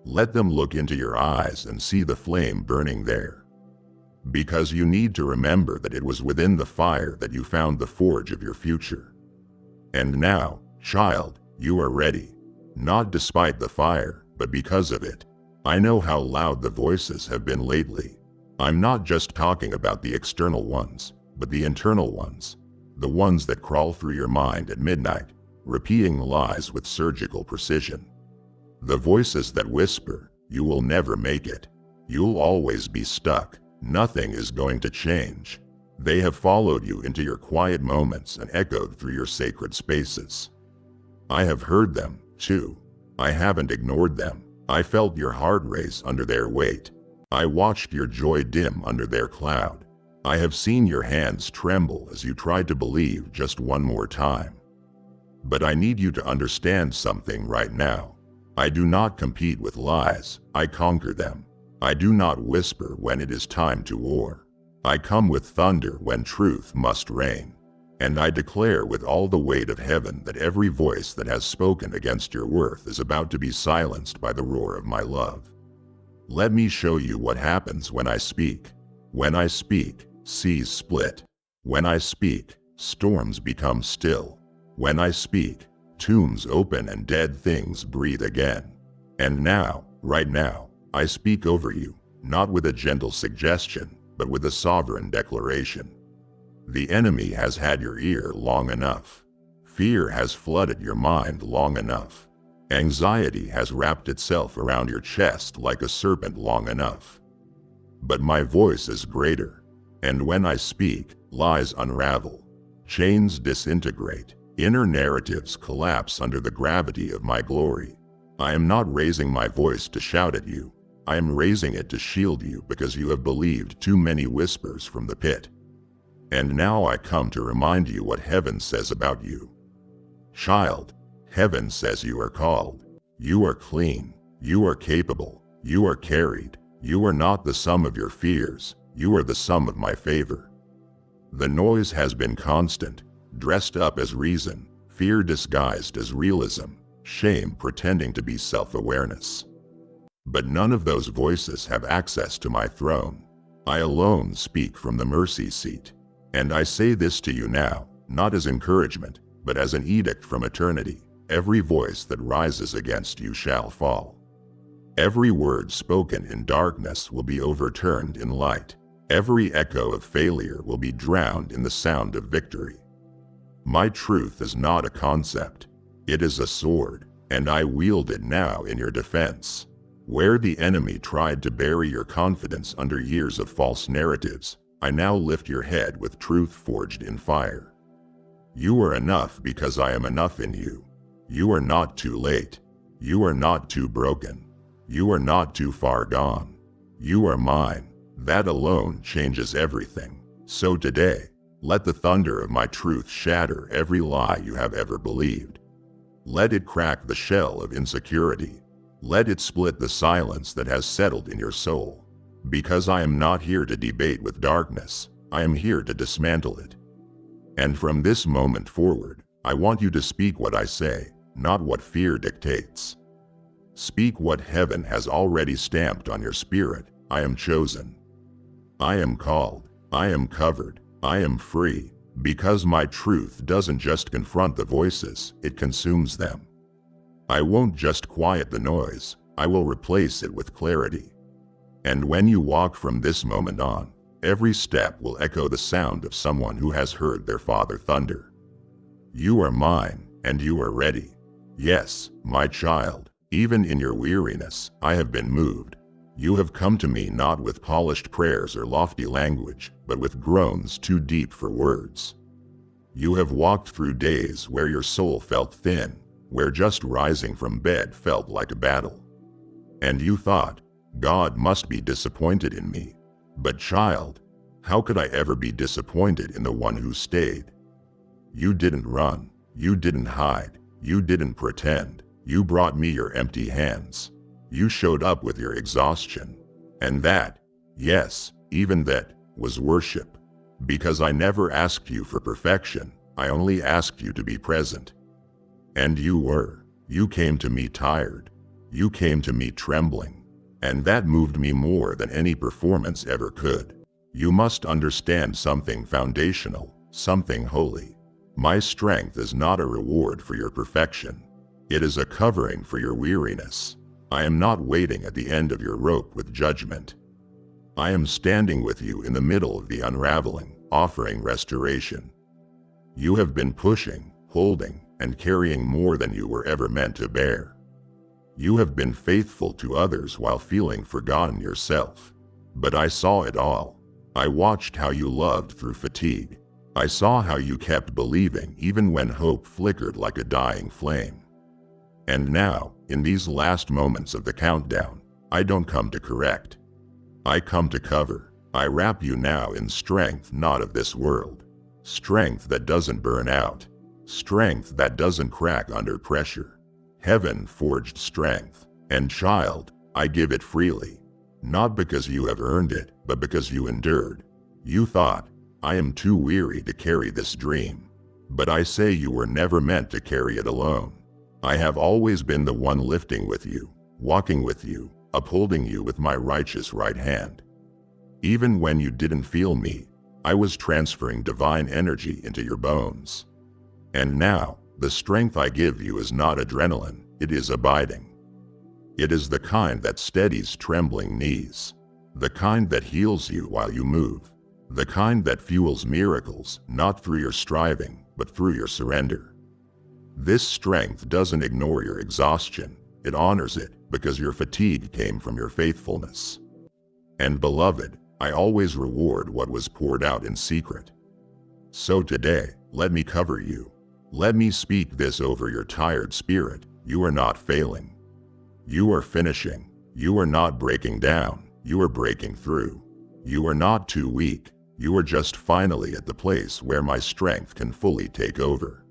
Let them look into your eyes and see the flame burning there. Because you need to remember that it was within the fire that you found the forge of your future. And now, child, you are ready. Not despite the fire, but because of it. I know how loud the voices have been lately. I'm not just talking about the external ones, but the internal ones. The ones that crawl through your mind at midnight, repeating lies with surgical precision. The voices that whisper, you will never make it. You'll always be stuck. Nothing is going to change. They have followed you into your quiet moments and echoed through your sacred spaces. I have heard them, too. I haven't ignored them. I felt your heart race under their weight. I watched your joy dim under their cloud. I have seen your hands tremble as you tried to believe just one more time. But I need you to understand something right now. I do not compete with lies, I conquer them. I do not whisper when it is time to war. I come with thunder when truth must reign. And I declare with all the weight of heaven that every voice that has spoken against your worth is about to be silenced by the roar of my love. Let me show you what happens when I speak. When I speak, seas split. When I speak, storms become still. When I speak, tombs open and dead things breathe again. And now, right now, I speak over you, not with a gentle suggestion, but with a sovereign declaration. The enemy has had your ear long enough. Fear has flooded your mind long enough. Anxiety has wrapped itself around your chest like a serpent long enough. But my voice is greater, and when I speak, lies unravel, chains disintegrate, inner narratives collapse under the gravity of my glory. I am not raising my voice to shout at you. I am raising it to shield you because you have believed too many whispers from the pit. And now I come to remind you what heaven says about you. Child, heaven says you are called. You are clean. You are capable. You are carried. You are not the sum of your fears. You are the sum of my favor. The noise has been constant, dressed up as reason, fear disguised as realism, shame pretending to be self-awareness. But none of those voices have access to my throne. I alone speak from the mercy seat. And I say this to you now, not as encouragement, but as an edict from eternity. Every voice that rises against you shall fall. Every word spoken in darkness will be overturned in light. Every echo of failure will be drowned in the sound of victory. My truth is not a concept. It is a sword, and I wield it now in your defense. Where the enemy tried to bury your confidence under years of false narratives, I now lift your head with truth forged in fire. You are enough because I am enough in you. You are not too late. You are not too broken. You are not too far gone. You are mine. That alone changes everything. So today, let the thunder of my truth shatter every lie you have ever believed. Let it crack the shell of insecurity. Let it split the silence that has settled in your soul. Because I am not here to debate with darkness, I am here to dismantle it. And from this moment forward, I want you to speak what I say, not what fear dictates. Speak what heaven has already stamped on your spirit. I am chosen. I am called. I am covered. I am free. Because my truth doesn't just confront the voices, it consumes them. I won't just quiet the noise, I will replace it with clarity. And when you walk from this moment on, every step will echo the sound of someone who has heard their Father thunder. You are mine, and you are ready. Yes, my child, even in your weariness, I have been moved. You have come to me not with polished prayers or lofty language, but with groans too deep for words. You have walked through days where your soul felt thin, where just rising from bed felt like a battle. And you thought, God must be disappointed in me. But child, how could I ever be disappointed in the one who stayed? You didn't run. You didn't hide. You didn't pretend. You brought me your empty hands. You showed up with your exhaustion. And that, yes, even that, was worship. Because I never asked you for perfection. I only asked you to be present. And you were. You came to me tired. You came to me trembling. And that moved me more than any performance ever could. You must understand something foundational, something holy. My strength is not a reward for your perfection. It is a covering for your weariness. I am not waiting at the end of your rope with judgment. I am standing with you in the middle of the unraveling, offering restoration. You have been pushing, holding, and carrying more than you were ever meant to bear. You have been faithful to others while feeling forgotten yourself. But I saw it all. I watched how you loved through fatigue. I saw how you kept believing even when hope flickered like a dying flame. And now, in these last moments of the countdown, I don't come to correct. I come to cover. I wrap you now in strength not of this world. Strength that doesn't burn out. Strength that doesn't crack under pressure. Heaven-forged strength. And child, I give it freely. Not because you have earned it, but because you endured. You thought, I am too weary to carry this dream. But I say you were never meant to carry it alone. I have always been the one lifting with you, walking with you, upholding you with my righteous right hand. Even when you didn't feel me, I was transferring divine energy into your bones. And now, the strength I give you is not adrenaline, it is abiding. It is the kind that steadies trembling knees, the kind that heals you while you move, the kind that fuels miracles not through your striving, but through your surrender. This strength doesn't ignore your exhaustion, it honors it because your fatigue came from your faithfulness. And beloved, I always reward what was poured out in secret. So today, let me cover you. Let me speak this over your tired spirit. You are not failing. You are finishing. You are not breaking down. You are breaking through. You are not too weak. You are just finally at the place where my strength can fully take over.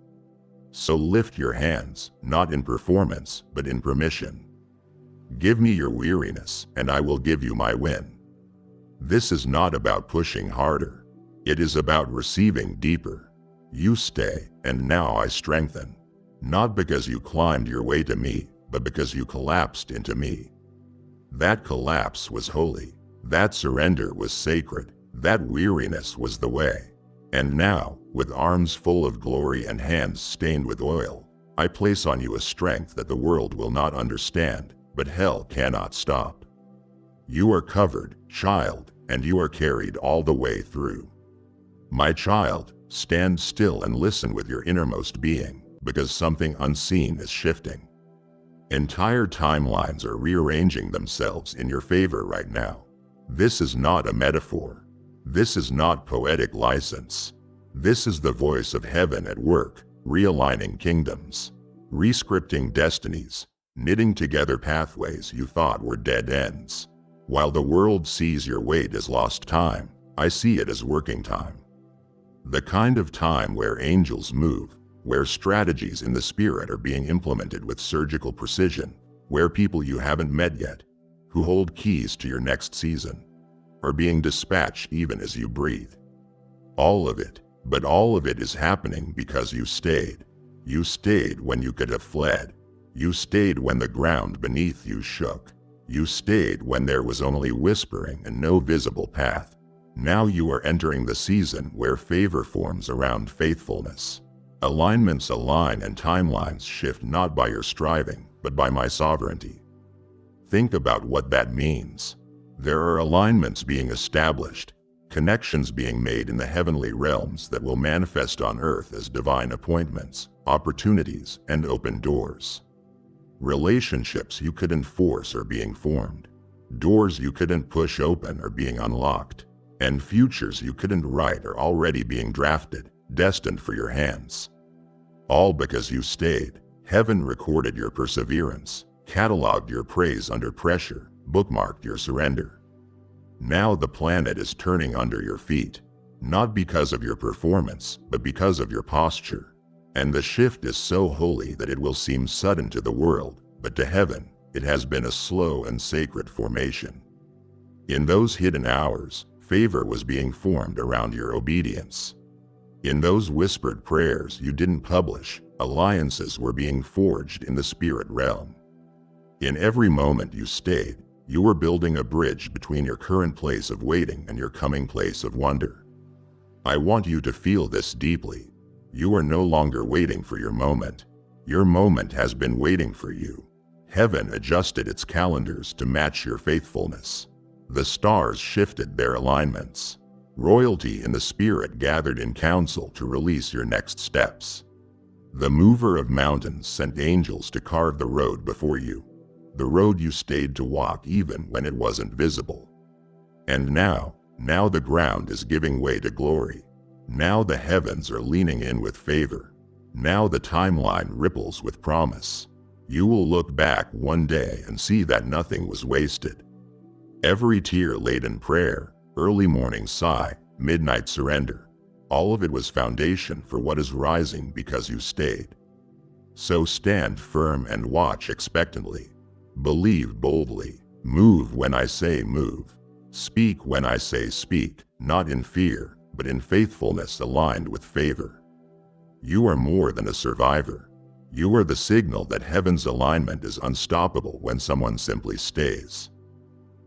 So lift your hands, not in performance, but in permission. Give me your weariness, and I will give you my win. This is not about pushing harder. It is about receiving deeper. You stay, and now I strengthen. Not because you climbed your way to me, but because you collapsed into me. That collapse was holy. That surrender was sacred. That weariness was the way. And now, with arms full of glory and hands stained with oil, I place on you a strength that the world will not understand, but hell cannot stop. You are covered, child, and you are carried all the way through. My child, stand still and listen with your innermost being, because something unseen is shifting. Entire timelines are rearranging themselves in your favor right now. This is not a metaphor. This is not poetic license. This is the voice of heaven at work, realigning kingdoms, rescripting destinies, knitting together pathways you thought were dead ends. While the world sees your wait as lost time, I see it as working time. The kind of time where angels move, where strategies in the spirit are being implemented with surgical precision, where people you haven't met yet, who hold keys to your next season, are being dispatched even as you breathe. All of it, but all of it is happening because you stayed. You stayed when you could have fled. You stayed when the ground beneath you shook. You stayed when there was only whispering and no visible path. Now you are entering the season where favor forms around faithfulness. Alignments align and timelines shift not by your striving, but by my sovereignty. Think about what that means. There are alignments being established, connections being made in the heavenly realms that will manifest on earth as divine appointments, opportunities, and open doors. Relationships you couldn't force are being formed. Doors you couldn't push open are being unlocked. And futures you couldn't write are already being drafted, destined for your hands. All because you stayed. Heaven recorded your perseverance, cataloged your praise under pressure, bookmarked your surrender. Now the planet is turning under your feet. Not because of your performance, but because of your posture. And the shift is so holy that it will seem sudden to the world, but to heaven, it has been a slow and sacred formation. In those hidden hours, favor was being formed around your obedience. In those whispered prayers you didn't publish, alliances were being forged in the spirit realm. In every moment you stayed, you were building a bridge between your current place of waiting and your coming place of wonder. I want you to feel this deeply. You are no longer waiting for your moment. Your moment has been waiting for you. Heaven adjusted its calendars to match your faithfulness. The stars shifted their alignments. Royalty in the spirit gathered in council to release your next steps. The mover of mountains sent angels to carve the road before you. The road you stayed to walk even when it wasn't visible. And now the ground is giving way to glory. Now the heavens are leaning in with favor. Now the timeline ripples with promise. You will look back one day and see that nothing was wasted. Every tear-laden prayer, early morning sigh, midnight surrender, all of it was foundation for what is rising because you stayed. So stand firm and watch expectantly. Believe boldly. Move when I say move. Speak when I say speak, not in fear, but in faithfulness aligned with favor. You are more than a survivor. You are the signal that heaven's alignment is unstoppable when someone simply stays.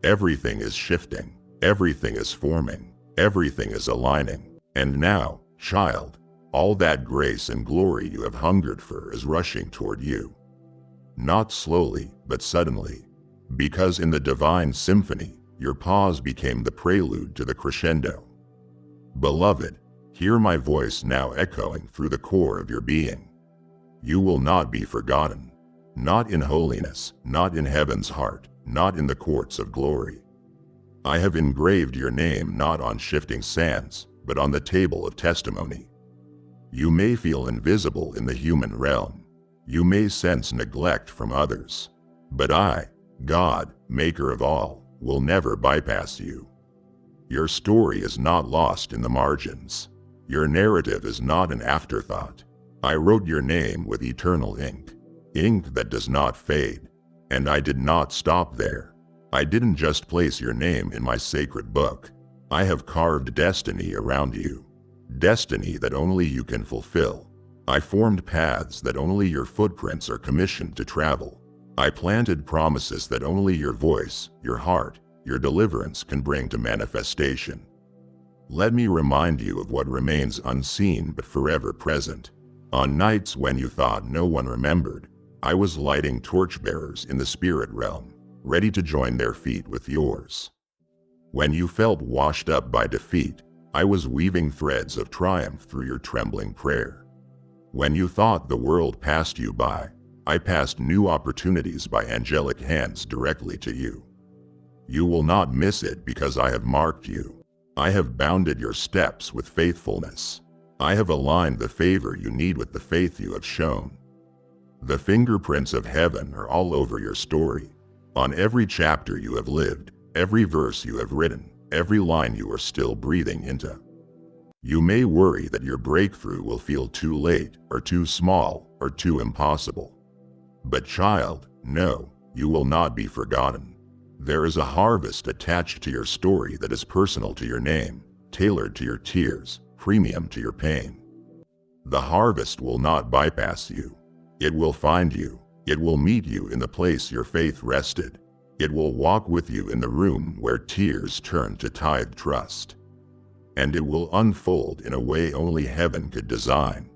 Everything is shifting. Everything is forming. Everything is aligning. And now, child, all that grace and glory you have hungered for is rushing toward you. Not slowly, but suddenly. Because in the divine symphony, your pause became the prelude to the crescendo. Beloved, hear my voice now echoing through the core of your being. You will not be forgotten. Not in holiness, not in heaven's heart, not in the courts of glory. I have engraved your name not on shifting sands, but on the table of testimony. You may feel invisible in the human realm. You may sense neglect from others. But I, God, maker of all, will never bypass you. Your story is not lost in the margins. Your narrative is not an afterthought. I wrote your name with eternal ink, ink that does not fade. And I did not stop there. I didn't just place your name in my sacred book. I have carved destiny around you. Destiny that only you can fulfill. I formed paths that only your footprints are commissioned to travel. I planted promises that only your voice, your heart, your deliverance can bring to manifestation. Let me remind you of what remains unseen but forever present. On nights when you thought no one remembered, I was lighting torchbearers in the spirit realm, ready to join their feet with yours. When you felt washed up by defeat, I was weaving threads of triumph through your trembling prayer. When you thought the world passed you by, I passed new opportunities by angelic hands directly to you. You will not miss it because I have marked you. I have bounded your steps with faithfulness. I have aligned the favor you need with the faith you have shown. The fingerprints of heaven are all over your story. On every chapter you have lived, every verse you have written, every line you are still breathing into. You may worry that your breakthrough will feel too late, or too small, or too impossible. But child, no, you will not be forgotten. There is a harvest attached to your story that is personal to your name, tailored to your tears, premium to your pain. The harvest will not bypass you. It will find you. It will meet you in the place your faith rested. It will walk with you in the room where tears turned to tithe trust. And it will unfold in a way only heaven could design.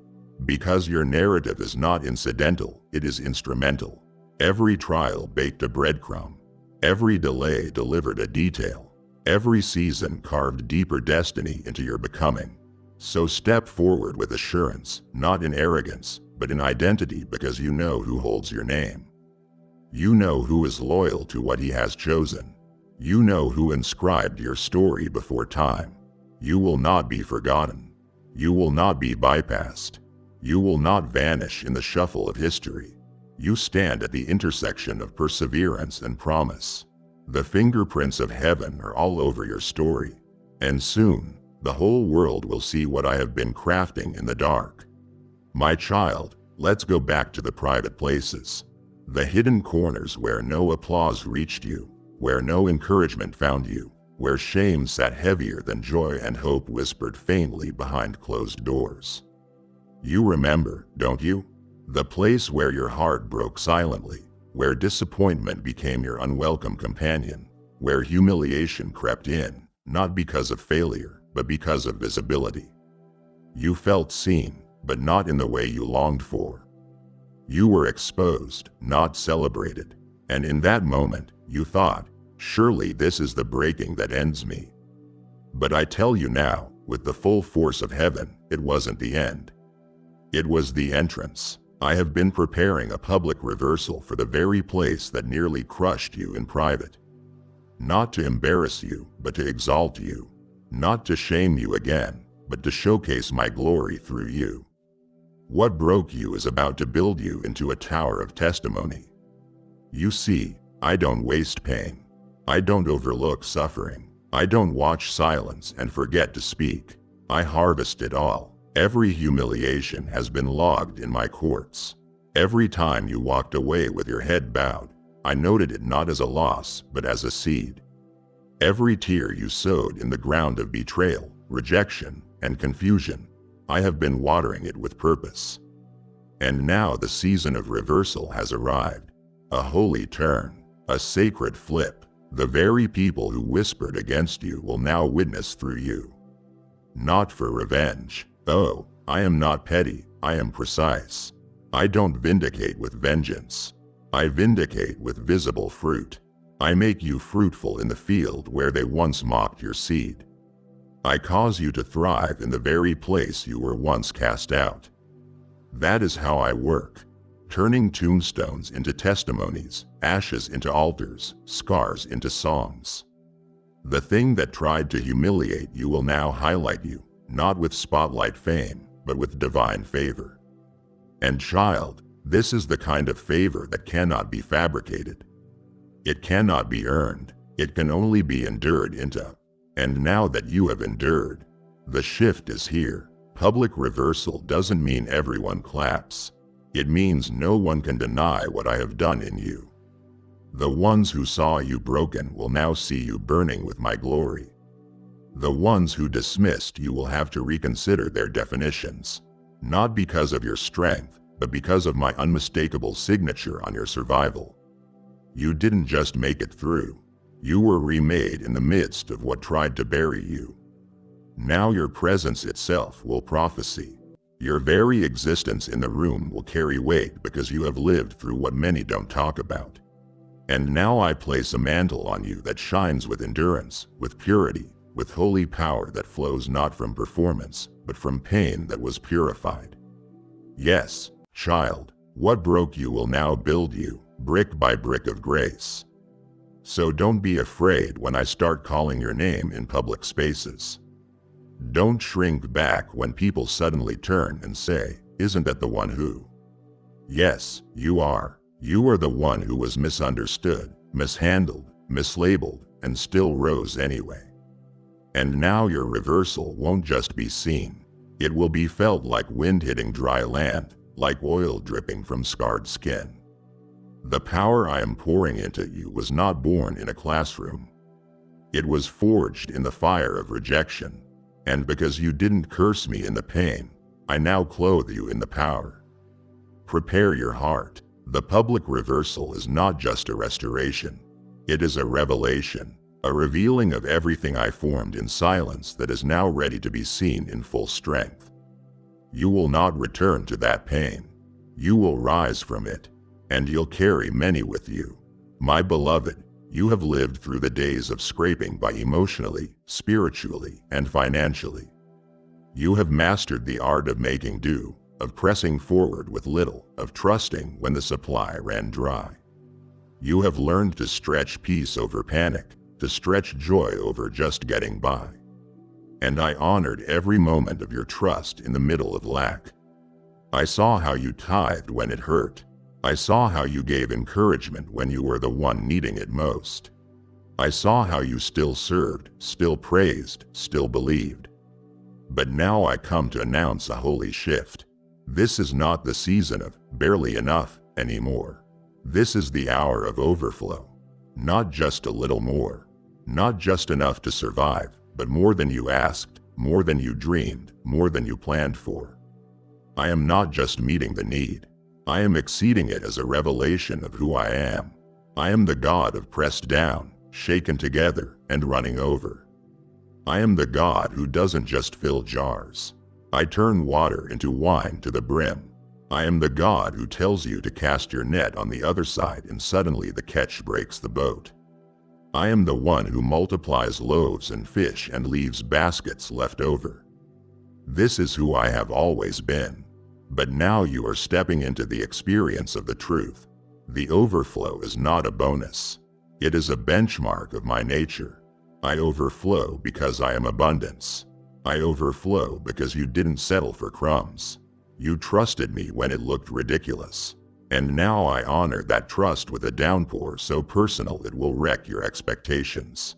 Because your narrative is not incidental, it is instrumental. Every trial baked a breadcrumb. Every delay delivered a detail. Every season carved deeper destiny into your becoming. So step forward with assurance, not in arrogance, but in identity, because you know who holds your name. You know who is loyal to what he has chosen. You know who inscribed your story before time. You will not be forgotten. You will not be bypassed. You will not vanish in the shuffle of history. You stand at the intersection of perseverance and promise. The fingerprints of heaven are all over your story. And soon, The whole world will see what I have been crafting in the dark. My child, let's go back to the private places. The hidden corners where no applause reached you, where no encouragement found you, where shame sat heavier than joy and hope whispered faintly behind closed doors. You remember, don't you? The place where your heart broke silently, where disappointment became your unwelcome companion, where humiliation crept in, not because of failure, but because of visibility. You felt seen, but not in the way you longed for. You were exposed, not celebrated, and in that moment, you thought, surely this is the breaking that ends me. But I tell you now, with the full force of heaven, it wasn't the end. It was the entrance. I have been preparing a public reversal for the very place that nearly crushed you in private. Not to embarrass you, but to exalt you. Not to shame you again, but to showcase my glory through you. What broke you is about to build you into a tower of testimony. You see, I don't waste pain. I don't overlook suffering. I don't watch silence and forget to speak. I harvest it all. Every humiliation has been logged in my courts. Every time you walked away with your head bowed, I noted it not as a loss, but as a seed. Every tear you sowed in the ground of betrayal, rejection, and confusion, I have been watering it with purpose. And now the season of reversal has arrived. A holy turn, a sacred flip. The very people who whispered against you will now witness through you. Not for revenge. Oh, I am not petty, I am precise. I don't vindicate with vengeance. I vindicate with visible fruit. I make you fruitful in the field where they once mocked your seed. I cause you to thrive in the very place you were once cast out. That is how I work, turning tombstones into testimonies, ashes into altars, scars into songs. The thing that tried to humiliate you will now highlight you, not with spotlight fame, but with divine favor. And child, this is the kind of favor that cannot be fabricated. It cannot be earned, it can only be endured into. And now that you have endured, the shift is here. Public reversal doesn't mean everyone claps. It means no one can deny what I have done in you. The ones who saw you broken will now see you burning with my glory. The ones who dismissed you will have to reconsider their definitions, not because of your strength, but because of my unmistakable signature on your survival. You didn't just make it through. You were remade in the midst of what tried to bury you. Now your presence itself will prophesy. Your very existence in the room will carry weight because you have lived through what many don't talk about. And now I place a mantle on you that shines with endurance, with purity, with holy power that flows not from performance, but from pain that was purified. Yes, child, what broke you will now build you, brick by brick of grace. So don't be afraid when I start calling your name in public spaces. Don't shrink back when people suddenly turn and say, "Isn't that the one who?" Yes, you are. You are the one who was misunderstood, mishandled, mislabeled, and still rose anyway. And now your reversal won't just be seen. It will be felt like wind hitting dry land, like oil dripping from scarred skin. The power I am pouring into you was not born in a classroom. It was forged in the fire of rejection. And because you didn't curse me in the pain, I now clothe you in the power. Prepare your heart. The public reversal is not just a restoration. It is a revelation, a revealing of everything I formed in silence that is now ready to be seen in full strength. You will not return to that pain. You will rise from it, and you'll carry many with you. My beloved, you have lived through the days of scraping by emotionally, spiritually, and financially. You have mastered the art of making do, of pressing forward with little, of trusting when the supply ran dry. You have learned to stretch peace over panic, to stretch joy over just getting by. And I honored every moment of your trust in the middle of lack. I saw how you tithed when it hurt. I saw how you gave encouragement when you were the one needing it most. I saw how you still served, still praised, still believed. But now I come to announce a holy shift. This is not the season of barely enough anymore. This is the hour of overflow. Not just a little more. Not just enough to survive, but more than you asked, more than you dreamed, more than you planned for. I am not just meeting the need. I am exceeding it as a revelation of who I am. I am the God of pressed down, shaken together, and running over. I am the God who doesn't just fill jars. I turn water into wine to the brim. I am the God who tells you to cast your net on the other side and suddenly the catch breaks the boat. I am the one who multiplies loaves and fish and leaves baskets left over. This is who I have always been. But now you are stepping into the experience of the truth. The overflow is not a bonus. It is a benchmark of my nature. I overflow because I am abundance. I overflow because you didn't settle for crumbs. You trusted me when it looked ridiculous. And now I honor that trust with a downpour so personal it will wreck your expectations.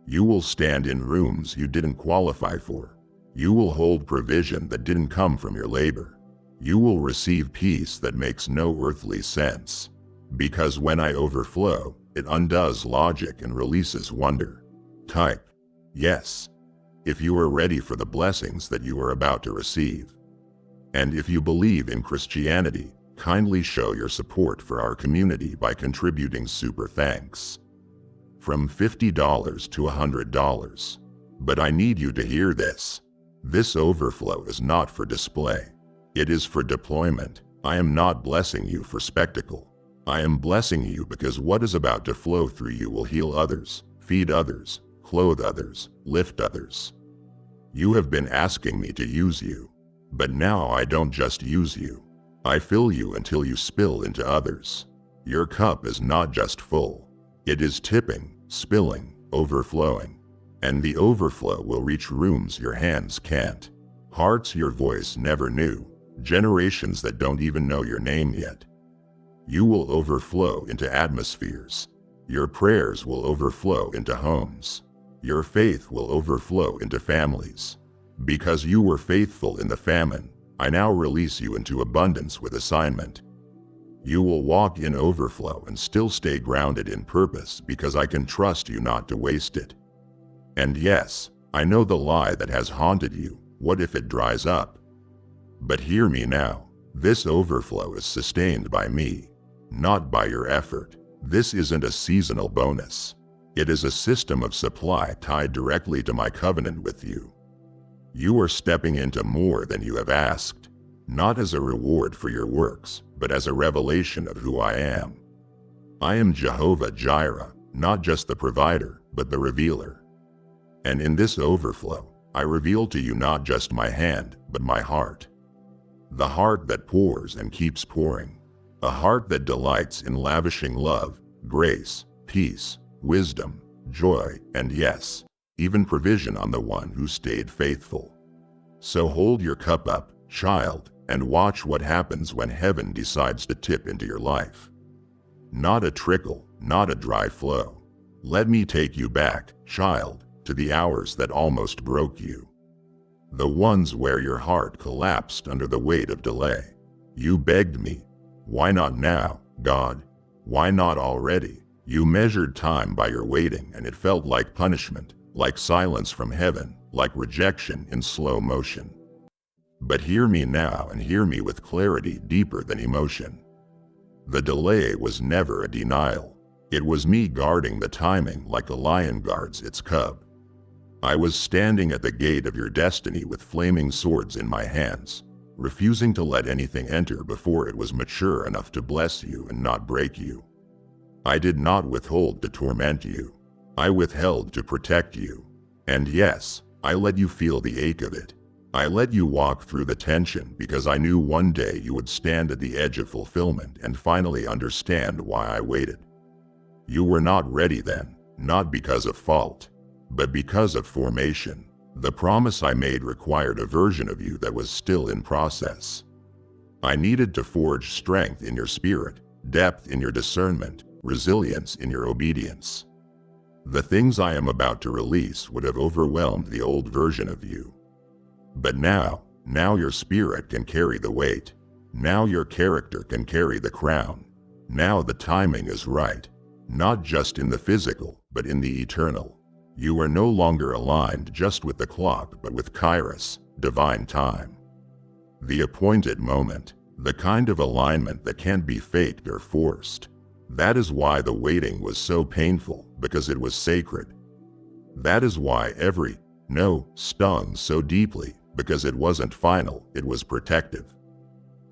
You will stand in rooms you didn't qualify for. You will hold provision that didn't come from your labor. You will receive peace that makes no earthly sense. Because when I overflow, it undoes logic and releases wonder. Type yes if you are ready for the blessings that you are about to receive. And if you believe in Christianity, kindly show your support for our community by contributing super thanks. From $50 to $100. But I need you to hear this. This overflow is not for display. It is for deployment. I am not blessing you for spectacle. I am blessing you because what is about to flow through you will heal others, feed others, clothe others, lift others. You have been asking me to use you. But now I don't just use you. I fill you until you spill into others. Your cup is not just full. It is tipping, spilling, overflowing. And the overflow will reach rooms your hands can't. Hearts your voice never knew. Generations that don't even know your name yet. You will overflow into atmospheres. Your prayers will overflow into homes. Your faith will overflow into families. Because you were faithful in the famine, I now release you into abundance with assignment. You will walk in overflow and still stay grounded in purpose because I can trust you not to waste it. And yes, I know the lie that has haunted you. What if it dries up? But hear me now. This overflow is sustained by me, not by your effort. This isn't a seasonal bonus. It is a system of supply tied directly to my covenant with you. You are stepping into more than you have asked, not as a reward for your works, but as a revelation of who I am. I am Jehovah Jireh, not just the provider, but the revealer. And in this overflow, I reveal to you not just my hand, but my heart. The heart that pours and keeps pouring. A heart that delights in lavishing love, grace, peace, wisdom, joy, and yes, even provision on the one who stayed faithful. So hold your cup up, child, and watch what happens when heaven decides to tip into your life. Not a trickle, not a dry flow. Let me take you back, child, to the hours that almost broke you. The ones where your heart collapsed under the weight of delay. You begged me, why not now, God? Why not already? You measured time by your waiting and it felt like punishment, like silence from heaven, like rejection in slow motion. But hear me now and hear me with clarity deeper than emotion. The delay was never a denial. It was me guarding the timing like a lion guards its cub. I was standing at the gate of your destiny with flaming swords in my hands, refusing to let anything enter before it was mature enough to bless you and not break you. I did not withhold to torment you. I withheld to protect you. And yes, I let you feel the ache of it. I let you walk through the tension because I knew one day you would stand at the edge of fulfillment and finally understand why I waited. You were not ready then, not because of fault, but because of formation. The promise I made required a version of you that was still in process. I needed to forge strength in your spirit, depth in your discernment, resilience in your obedience. The things I am about to release would have overwhelmed the old version of you. But now your spirit can carry the weight. Now your character can carry the crown. Now the timing is right, not just in the physical, but in the eternal. You are no longer aligned just with the clock, but with Kairos, divine time. The appointed moment, the kind of alignment that can't be faked or forced. That is why the waiting was so painful, because it was sacred. That is why every no stung so deeply, because it wasn't final, it was protective.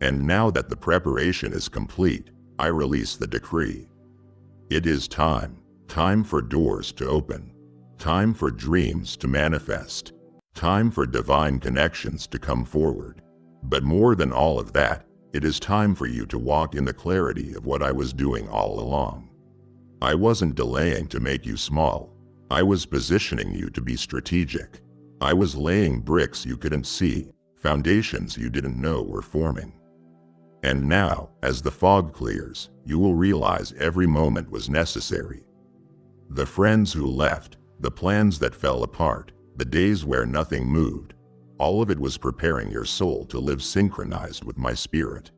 And now that the preparation is complete, I release the decree. It is time for doors to open, time for dreams to manifest, time for divine connections to come forward. But more than all of that, it is time for you to walk in the clarity of what I was doing all along. I wasn't delaying to make you small. I was positioning you to be strategic. I was laying bricks you couldn't see, foundations you didn't know were forming. And now, as the fog clears, you will realize every moment was necessary. The friends who left, the plans that fell apart, the days where nothing moved, all of it was preparing your soul to live synchronized with my spirit.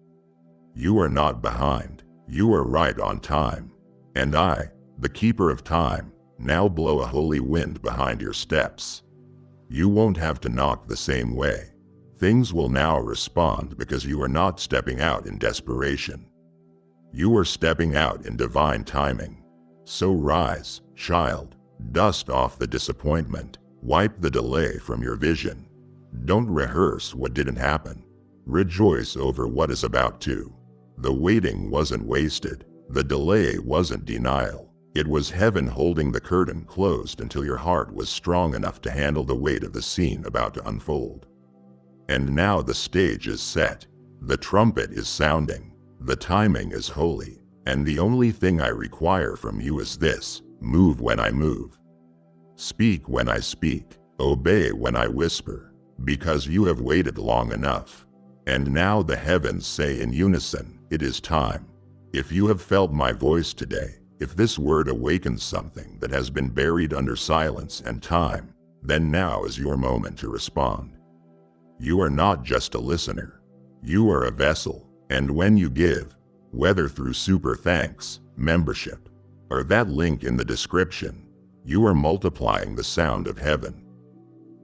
You are not behind. You are right on time. And I, the keeper of time, now blow a holy wind behind your steps. You won't have to knock the same way. Things will now respond because you are not stepping out in desperation. You are stepping out in divine timing. So rise, child, dust off the disappointment, wipe the delay from your vision. Don't rehearse what didn't happen. Rejoice over what is about to. The waiting wasn't wasted. The delay wasn't denial. It was heaven holding the curtain closed until your heart was strong enough to handle the weight of the scene about to unfold. And now the stage is set. The trumpet is sounding. The timing is holy. And the only thing I require from you is this: move when I move. Speak when I speak. Obey when I whisper. Because you have waited long enough. And now the heavens say in unison, it is time. If you have felt my voice today, if this word awakens something that has been buried under silence and time, then now is your moment to respond. You are not just a listener. You are a vessel, and when you give, whether through super thanks, membership, or that link in the description, you are multiplying the sound of heaven.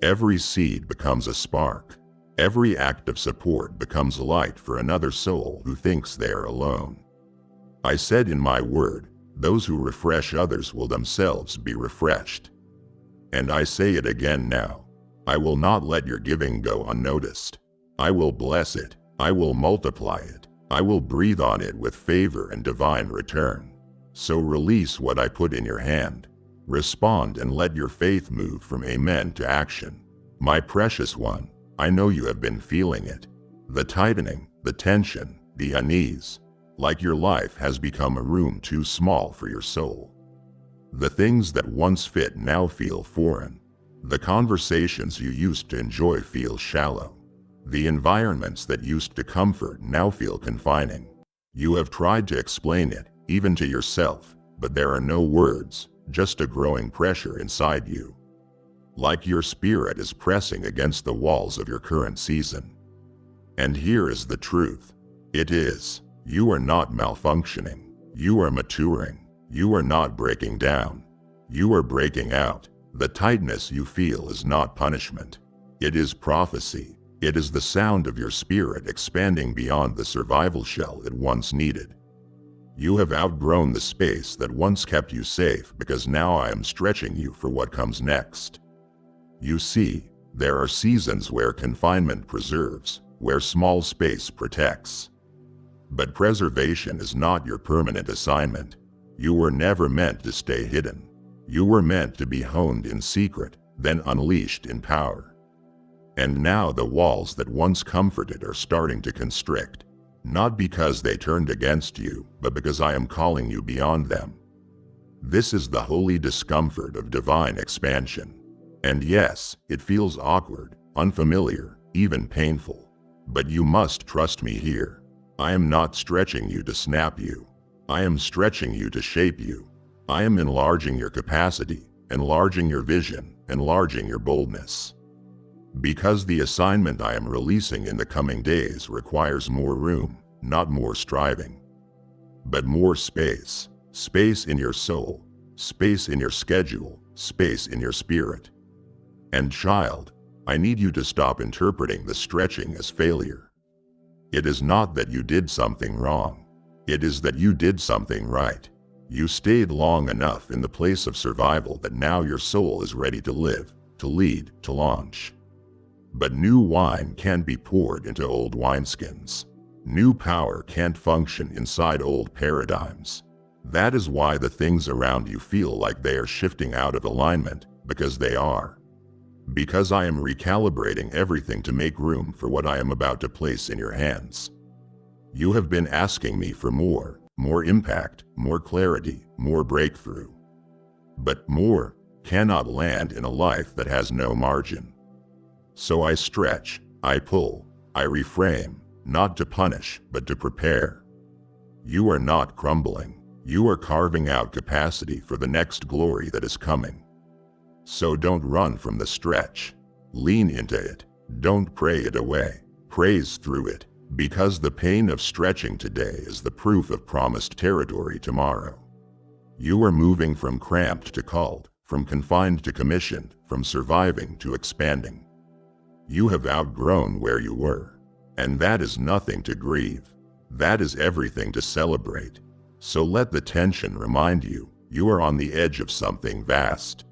Every seed becomes a spark. Every act of support becomes light for another soul who thinks they are alone. I said in my word, those who refresh others will themselves be refreshed. And I say it again now. I will not let your giving go unnoticed. I will bless it. I will multiply it. I will breathe on it with favor and divine return. So release what I put in your hand. Respond and let your faith move from amen to action. My precious one, I know you have been feeling it. The tightening, the tension, the unease, like your life has become a room too small for your soul. The things that once fit now feel foreign. The conversations you used to enjoy feel shallow. The environments that used to comfort now feel confining. You have tried to explain it, even to yourself, but there are no words, just a growing pressure inside you. Like your spirit is pressing against the walls of your current season. And here is the truth. It is, you are not malfunctioning. You are maturing. You are not breaking down. You are breaking out. The tightness you feel is not punishment. It is prophecy. It is the sound of your spirit expanding beyond the survival shell it once needed. You have outgrown the space that once kept you safe because now I am stretching you for what comes next. You see, there are seasons where confinement preserves, where small space protects. But preservation is not your permanent assignment. You were never meant to stay hidden. You were meant to be honed in secret, then unleashed in power. And now the walls that once comforted are starting to constrict, not because they turned against you, but because I am calling you beyond them. This is the holy discomfort of divine expansion. And yes, it feels awkward, unfamiliar, even painful. But you must trust me here. I am not stretching you to snap you. I am stretching you to shape you. I am enlarging your capacity, enlarging your vision, enlarging your boldness. Because the assignment I am releasing in the coming days requires more room, not more striving, but more space. Space in your soul, space in your schedule, space in your spirit. And child, I need you to stop interpreting the stretching as failure. It is not that you did something wrong. It is that you did something right. You stayed long enough in the place of survival that now your soul is ready to live, to lead, to launch. But new wine can't be poured into old wineskins. New power can't function inside old paradigms. That is why the things around you feel like they are shifting out of alignment, because they are. Because I am recalibrating everything to make room for what I am about to place in your hands. You have been asking me for more impact, more clarity, more breakthrough. But more cannot land in a life that has no margin. So I stretch, I pull, I reframe, not to punish, but to prepare. You are not crumbling. You are carving out capacity for the next glory that is coming. So don't run from the stretch. Lean into it. Don't pray it away. Praise through it, because the pain of stretching today is the proof of promised territory tomorrow. You are moving from cramped to called, from confined to commissioned, from surviving to expanding. You have outgrown where you were, and that is nothing to grieve. That is everything to celebrate. So let the tension remind you, you are on the edge of something vast.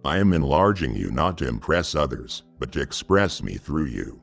I am enlarging you not to impress others, but to express me through you.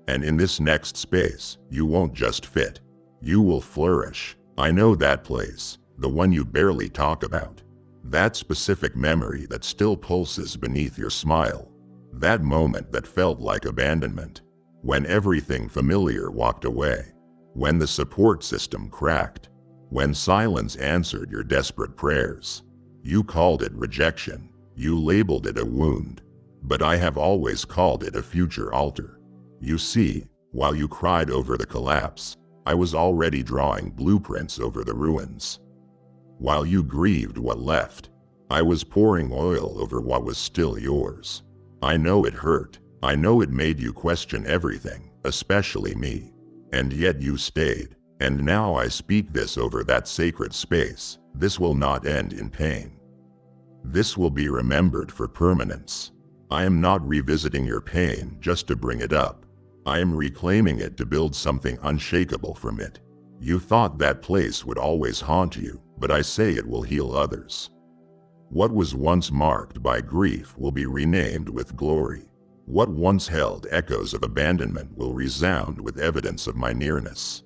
And in this next space, you won't just fit. You will flourish. I know that place, the one you barely talk about. That specific memory that still pulses beneath your smile. That moment that felt like abandonment. When everything familiar walked away. When the support system cracked. When silence answered your desperate prayers. You called it rejection. You labeled it a wound. But I have always called it a future altar. You see, while you cried over the collapse, I was already drawing blueprints over the ruins. While you grieved what left, I was pouring oil over what was still yours. I know it hurt. I know it made you question everything, especially me. And yet you stayed. And now I speak this over that sacred space. This will not end in pain. This will be remembered for permanence. I am not revisiting your pain just to bring it up. I am reclaiming it to build something unshakable from it. You thought that place would always haunt you, but I say it will heal others. What was once marked by grief will be renamed with glory. What once held echoes of abandonment will resound with evidence of my nearness.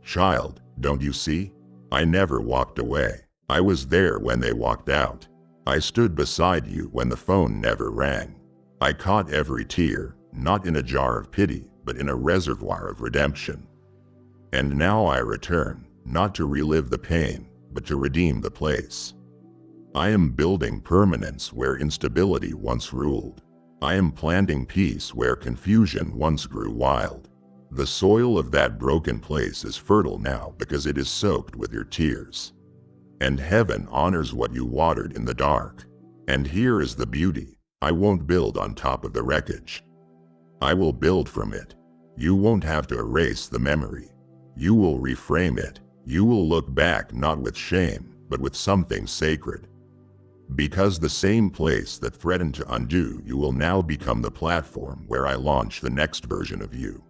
Child, don't you see? I never walked away. I was there when they walked out. I stood beside you when the phone never rang. I caught every tear, not in a jar of pity, but in a reservoir of redemption. And now I return, not to relive the pain, but to redeem the place. I am building permanence where instability once ruled. I am planting peace where confusion once grew wild. The soil of that broken place is fertile now because it is soaked with your tears. And heaven honors what you watered in the dark. And here is the beauty. I won't build on top of the wreckage. I will build from it. You won't have to erase the memory. You will reframe it. You will look back not with shame, but with something sacred. Because the same place that threatened to undo you will now become the platform where I launch the next version of you.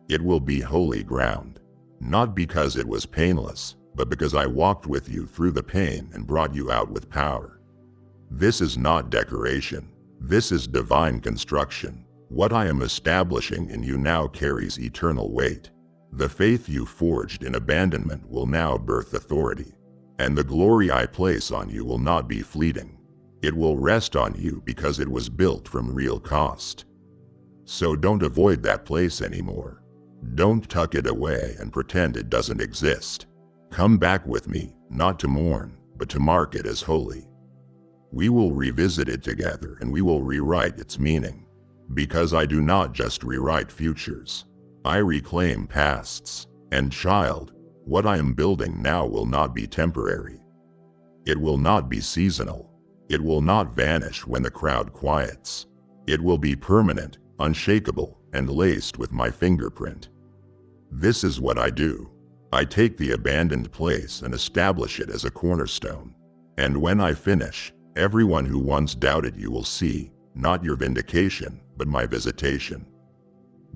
It will be holy ground. Not because it was painless, but because I walked with you through the pain and brought you out with power. This is not decoration. This is divine construction. What I am establishing in you now carries eternal weight. The faith you forged in abandonment will now birth authority. And the glory I place on you will not be fleeting. It will rest on you because it was built from real cost. So don't avoid that place anymore. Don't tuck it away and pretend it doesn't exist. Come back with me, not to mourn, but to mark it as holy. We will revisit it together and we will rewrite its meaning. Because I do not just rewrite futures. I reclaim pasts. And child, what I am building now will not be temporary. It will not be seasonal. It will not vanish when the crowd quiets. It will be permanent, unshakable, and laced with my fingerprint. This is what I do. I take the abandoned place and establish it as a cornerstone. And when I finish, everyone who once doubted you will see, not your vindication, but my visitation.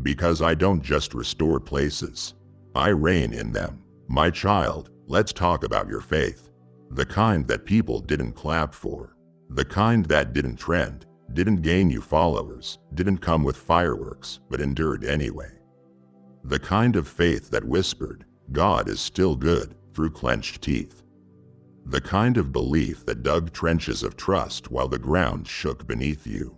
Because I don't just restore places, I reign in them. My child, let's talk about your faith. The kind that people didn't clap for. The kind that didn't trend, didn't gain you followers, didn't come with fireworks, but endured anyway. The kind of faith that whispered, God is still good, through clenched teeth. The kind of belief that dug trenches of trust while the ground shook beneath you.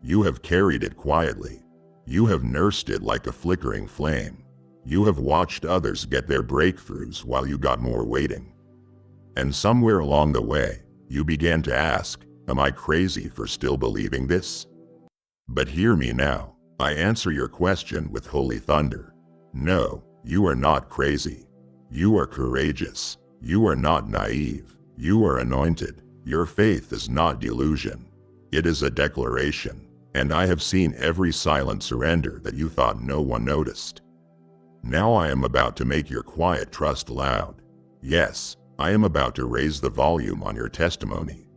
You have carried it quietly. You have nursed it like a flickering flame. You have watched others get their breakthroughs while you got more waiting. And somewhere along the way, you began to ask, am I crazy for still believing this? But hear me now. I answer your question with holy thunder. No, you are not crazy. You are courageous. You are not naive. You are anointed. Your faith is not delusion. It is a declaration. And I have seen every silent surrender that you thought no one noticed. Now I am about to make your quiet trust loud. Yes, I am about to raise the volume on your testimony.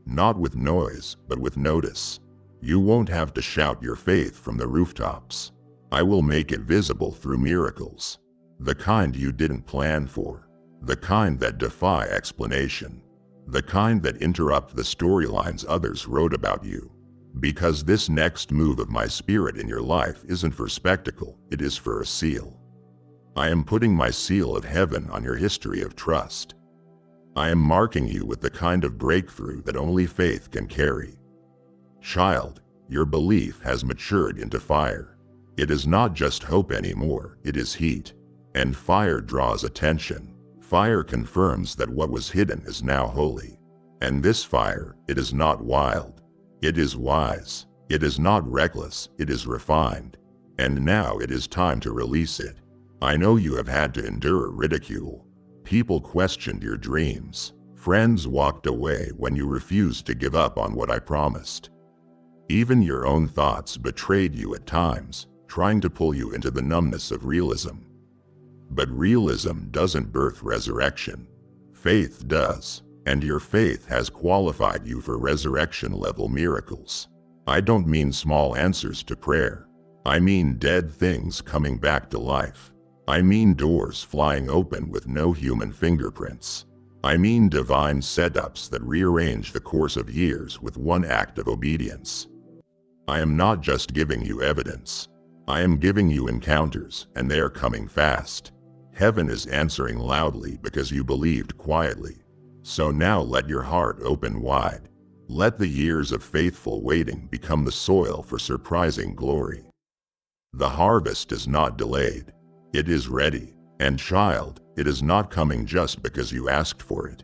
Not with noise, but with notice. You won't have to shout your faith from the rooftops. I will make it visible through miracles. The kind you didn't plan for. The kind that defy explanation. The kind that interrupt the storylines others wrote about you. Because this next move of my spirit in your life isn't for spectacle, it is for a seal. I am putting my seal of heaven on your history of trust. I am marking you with the kind of breakthrough that only faith can carry. Child, your belief has matured into fire. It is not just hope anymore, it is heat. And fire draws attention. Fire confirms that what was hidden is now holy. And this fire, it is not wild. It is wise. It is not reckless, it is refined. And now it is time to release it. I know you have had to endure ridicule. People questioned your dreams. Friends walked away when you refused to give up on what I promised. Even your own thoughts betrayed you at times, trying to pull you into the numbness of realism. But realism doesn't birth resurrection. Faith does. And your faith has qualified you for resurrection-level miracles. I don't mean small answers to prayer. I mean dead things coming back to life. I mean doors flying open with no human fingerprints. I mean divine setups that rearrange the course of years with one act of obedience. I am not just giving you evidence. I am giving you encounters, and they are coming fast. Heaven is answering loudly because you believed quietly. So now let your heart open wide. Let the years of faithful waiting become the soil for surprising glory. The harvest is not delayed. It is ready. And child, it is not coming just because you asked for it.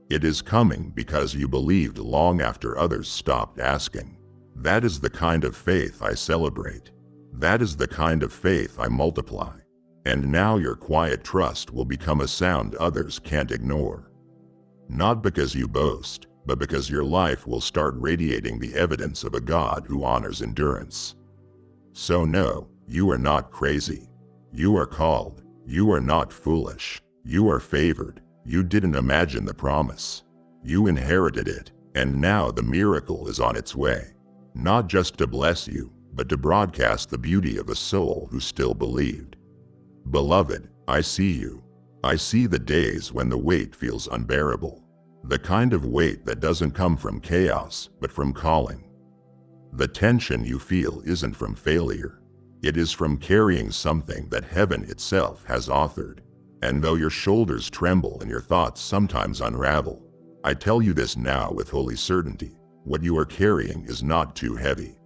It is coming because you believed long after others stopped asking. That is the kind of faith I celebrate. That is the kind of faith I multiply. And now your quiet trust will become a sound others can't ignore. Not because you boast, but because your life will start radiating the evidence of a God who honors endurance. So no, you are not crazy. You are called. You are not foolish. You are favored. You didn't imagine the promise. You inherited it, and now the miracle is on its way. Not just to bless you, but to broadcast the beauty of a soul who still believed. Beloved, I see you. I see the days when the weight feels unbearable. The kind of weight that doesn't come from chaos, but from calling. The tension you feel isn't from failure. It is from carrying something that heaven itself has authored. And though your shoulders tremble and your thoughts sometimes unravel, I tell you this now with holy certainty. What you are carrying is not too heavy.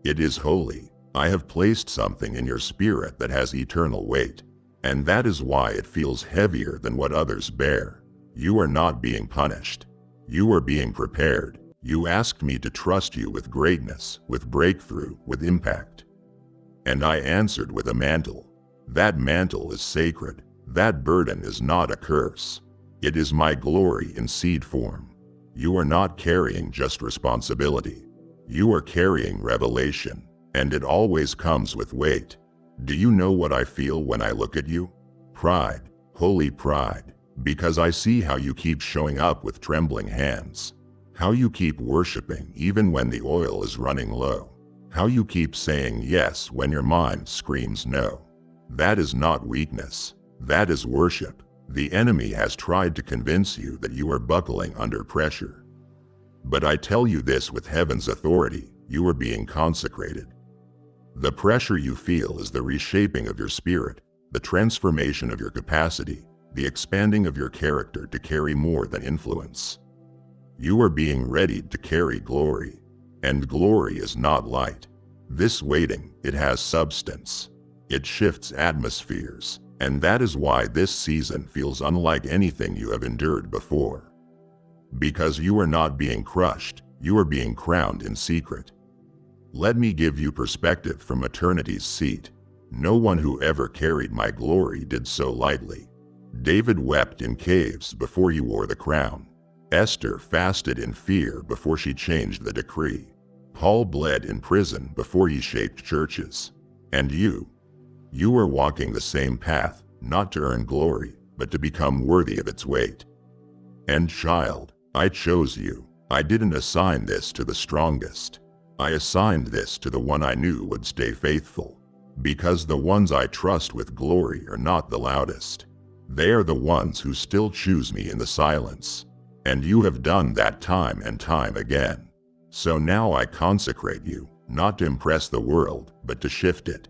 It is holy. I have placed something in your spirit that has eternal weight. And that is why it feels heavier than what others bear. You are not being punished. You are being prepared. You asked me to trust you with greatness, with breakthrough, with impact. And I answered with a mantle. That mantle is sacred. That burden is not a curse. It is my glory in seed form. You are not carrying just responsibility. You are carrying revelation, and it always comes with weight. Do you know what I feel when I look at you? Pride, holy pride, because I see how you keep showing up with trembling hands. How you keep worshiping even when the oil is running low. How you keep saying yes when your mind screams no. That is not weakness. That is worship. The enemy has tried to convince you that you are buckling under pressure. But I tell you this with heaven's authority, you are being consecrated. The pressure you feel is the reshaping of your spirit, the transformation of your capacity, the expanding of your character to carry more than influence. You are being readied to carry glory, and glory is not light. This waiting, it has substance. It shifts atmospheres, and that is why this season feels unlike anything you have endured before. Because you are not being crushed, you are being crowned in secret. Let me give you perspective from eternity's seat. No one who ever carried my glory did so lightly. David wept in caves before you wore the crown. Esther fasted in fear before she changed the decree. Paul bled in prison before he shaped churches. And you are walking the same path, not to earn glory, but to become worthy of its weight. And child, I chose you. I didn't assign this to the strongest. I assigned this to the one I knew would stay faithful. Because the ones I trust with glory are not the loudest. They are the ones who still choose me in the silence. And you have done that time and time again. So now I consecrate you, not to impress the world, but to shift it.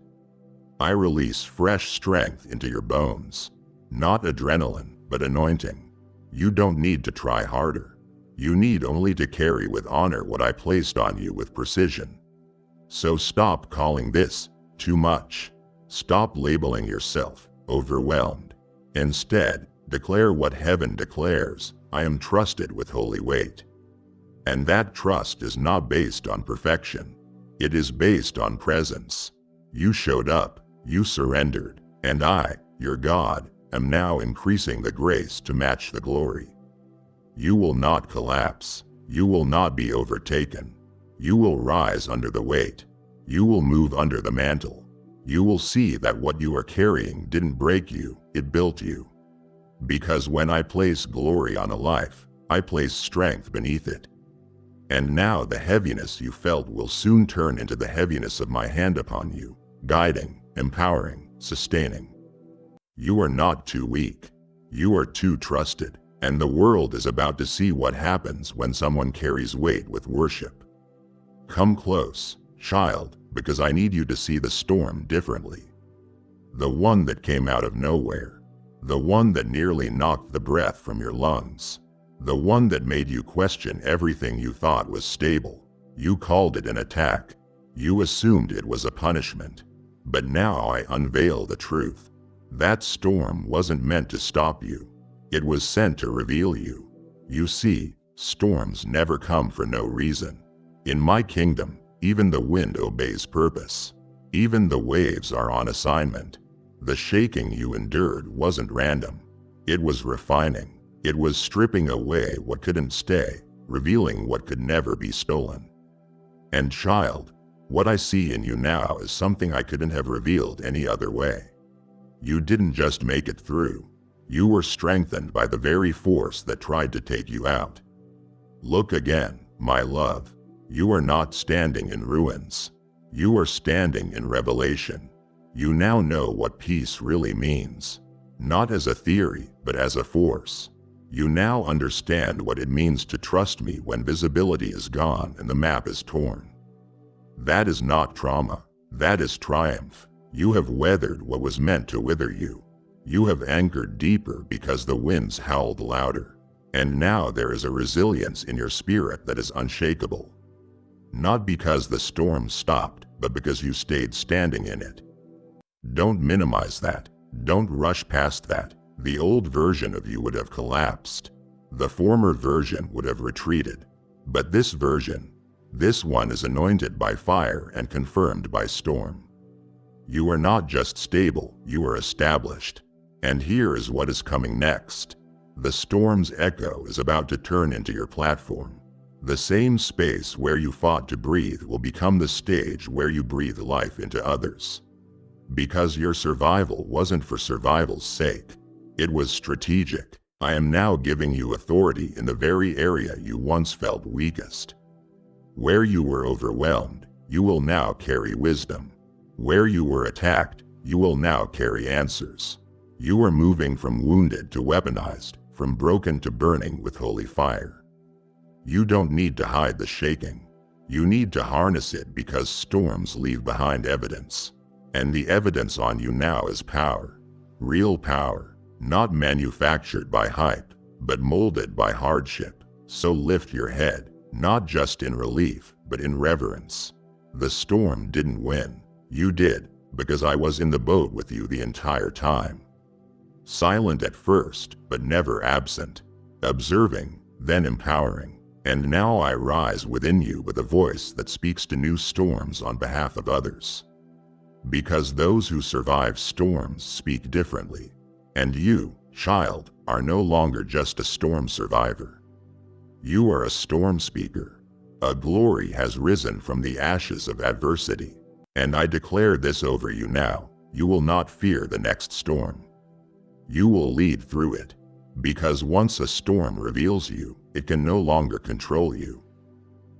I release fresh strength into your bones. Not adrenaline, but anointing. You don't need to try harder. You need only to carry with honor what I placed on you with precision. So stop calling this too much. Stop labeling yourself overwhelmed. Instead, declare what heaven declares: I am trusted with holy weight. And that trust is not based on perfection. It is based on presence. You showed up, you surrendered, and I, your God, am now increasing the grace to match the glory. You will not collapse. You will not be overtaken. You will rise under the weight. You will move under the mantle. You will see that what you are carrying didn't break you, it built you. Because when I place glory on a life, I place strength beneath it. And now the heaviness you felt will soon turn into the heaviness of my hand upon you, guiding, empowering, sustaining. You are not too weak. You are too trusted, and the world is about to see what happens when someone carries weight with worship. Come close, child, because I need you to see the storm differently. The one that came out of nowhere. The one that nearly knocked the breath from your lungs. The one that made you question everything you thought was stable. You called it an attack. You assumed it was a punishment. But now I unveil the truth. That storm wasn't meant to stop you. It was sent to reveal you. You see, storms never come for no reason. In my kingdom, even the wind obeys purpose. Even the waves are on assignment. The shaking you endured wasn't random. It was refining. It was stripping away what couldn't stay, revealing what could never be stolen. And child, what I see in you now is something I couldn't have revealed any other way. You didn't just make it through. You were strengthened by the very force that tried to take you out. Look again, my love. You are not standing in ruins. You are standing in revelation. You now know what peace really means. Not as a theory, but as a force. You now understand what it means to trust me when visibility is gone and the map is torn. That is not trauma. That is triumph. You have weathered what was meant to wither you. You have anchored deeper because the winds howled louder. And now there is a resilience in your spirit that is unshakable. Not because the storm stopped, but because you stayed standing in it. Don't minimize that. Don't rush past that. The old version of you would have collapsed. The former version would have retreated. But this version, this one is anointed by fire and confirmed by storm. You are not just stable, you are established. And here is what is coming next. The storm's echo is about to turn into your platform. The same space where you fought to breathe will become the stage where you breathe life into others. Because your survival wasn't for survival's sake. It was strategic. I am now giving you authority in the very area you once felt weakest. Where you were overwhelmed, you will now carry wisdom. Where you were attacked, you will now carry answers. You are moving from wounded to weaponized, from broken to burning with holy fire. You don't need to hide the shaking. You need to harness it because storms leave behind evidence. And the evidence on you now is power. Real power, not manufactured by hype, but molded by hardship. So lift your head, not just in relief, but in reverence. The storm didn't win. You did, because I was in the boat with you the entire time. Silent at first, but never absent. Observing, then empowering. And now I rise within you with a voice that speaks to new storms on behalf of others. Because those who survive storms speak differently. And you, child, are no longer just a storm survivor. You are a storm speaker. A glory has risen from the ashes of adversity. And I declare this over you now, you will not fear the next storm. You will lead through it. Because once a storm reveals you, it can no longer control you.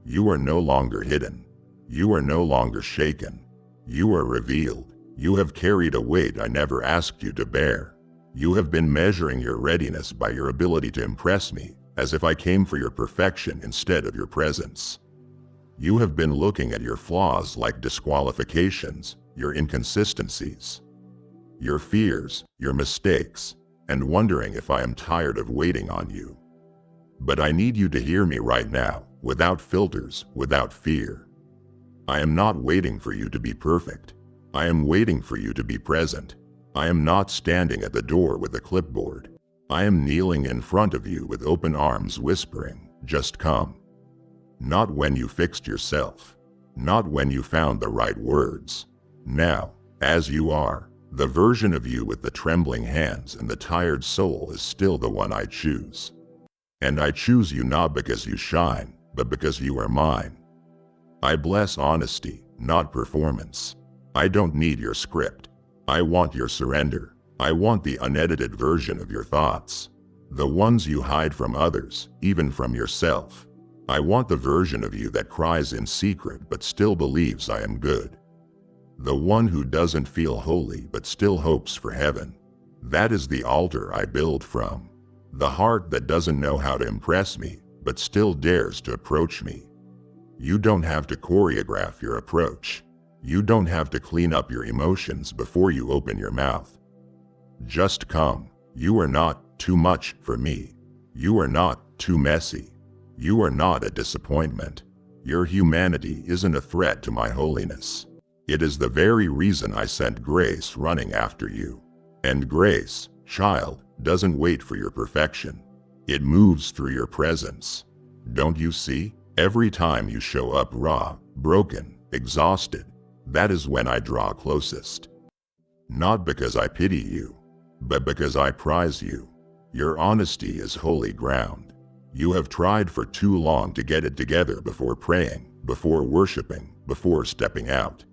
You are no longer hidden. You are no longer shaken. You are revealed. You have carried a weight I never asked you to bear. You have been measuring your readiness by your ability to impress me, as if I came for your perfection instead of your presence. You have been looking at your flaws like disqualifications, your inconsistencies, your fears, your mistakes, and wondering if I am tired of waiting on you. But I need you to hear me right now, without filters, without fear. I am not waiting for you to be perfect. I am waiting for you to be present. I am not standing at the door with a clipboard. I am kneeling in front of you with open arms whispering, just come. Not when you fixed yourself. Not when you found the right words. Now, as you are, the version of you with the trembling hands and the tired soul is still the one I choose. And I choose you not because you shine, but because you are mine. I bless honesty, not performance. I don't need your script. I want your surrender. I want the unedited version of your thoughts. The ones you hide from others, even from yourself. I want the version of you that cries in secret but still believes I am good. The one who doesn't feel holy but still hopes for heaven. That is the altar I build from. The heart that doesn't know how to impress me, but still dares to approach me. You don't have to choreograph your approach. You don't have to clean up your emotions before you open your mouth. Just come. You are not too much for me. You are not too messy. You are not a disappointment. Your humanity isn't a threat to my holiness. It is the very reason I sent grace running after you. And grace, child, doesn't wait for your perfection. It moves through your presence. Don't you see? Every time you show up raw, broken, exhausted, that is when I draw closest. Not because I pity you, but because I prize you. Your honesty is holy ground. You have tried for too long to get it together before praying, before worshiping, before stepping out.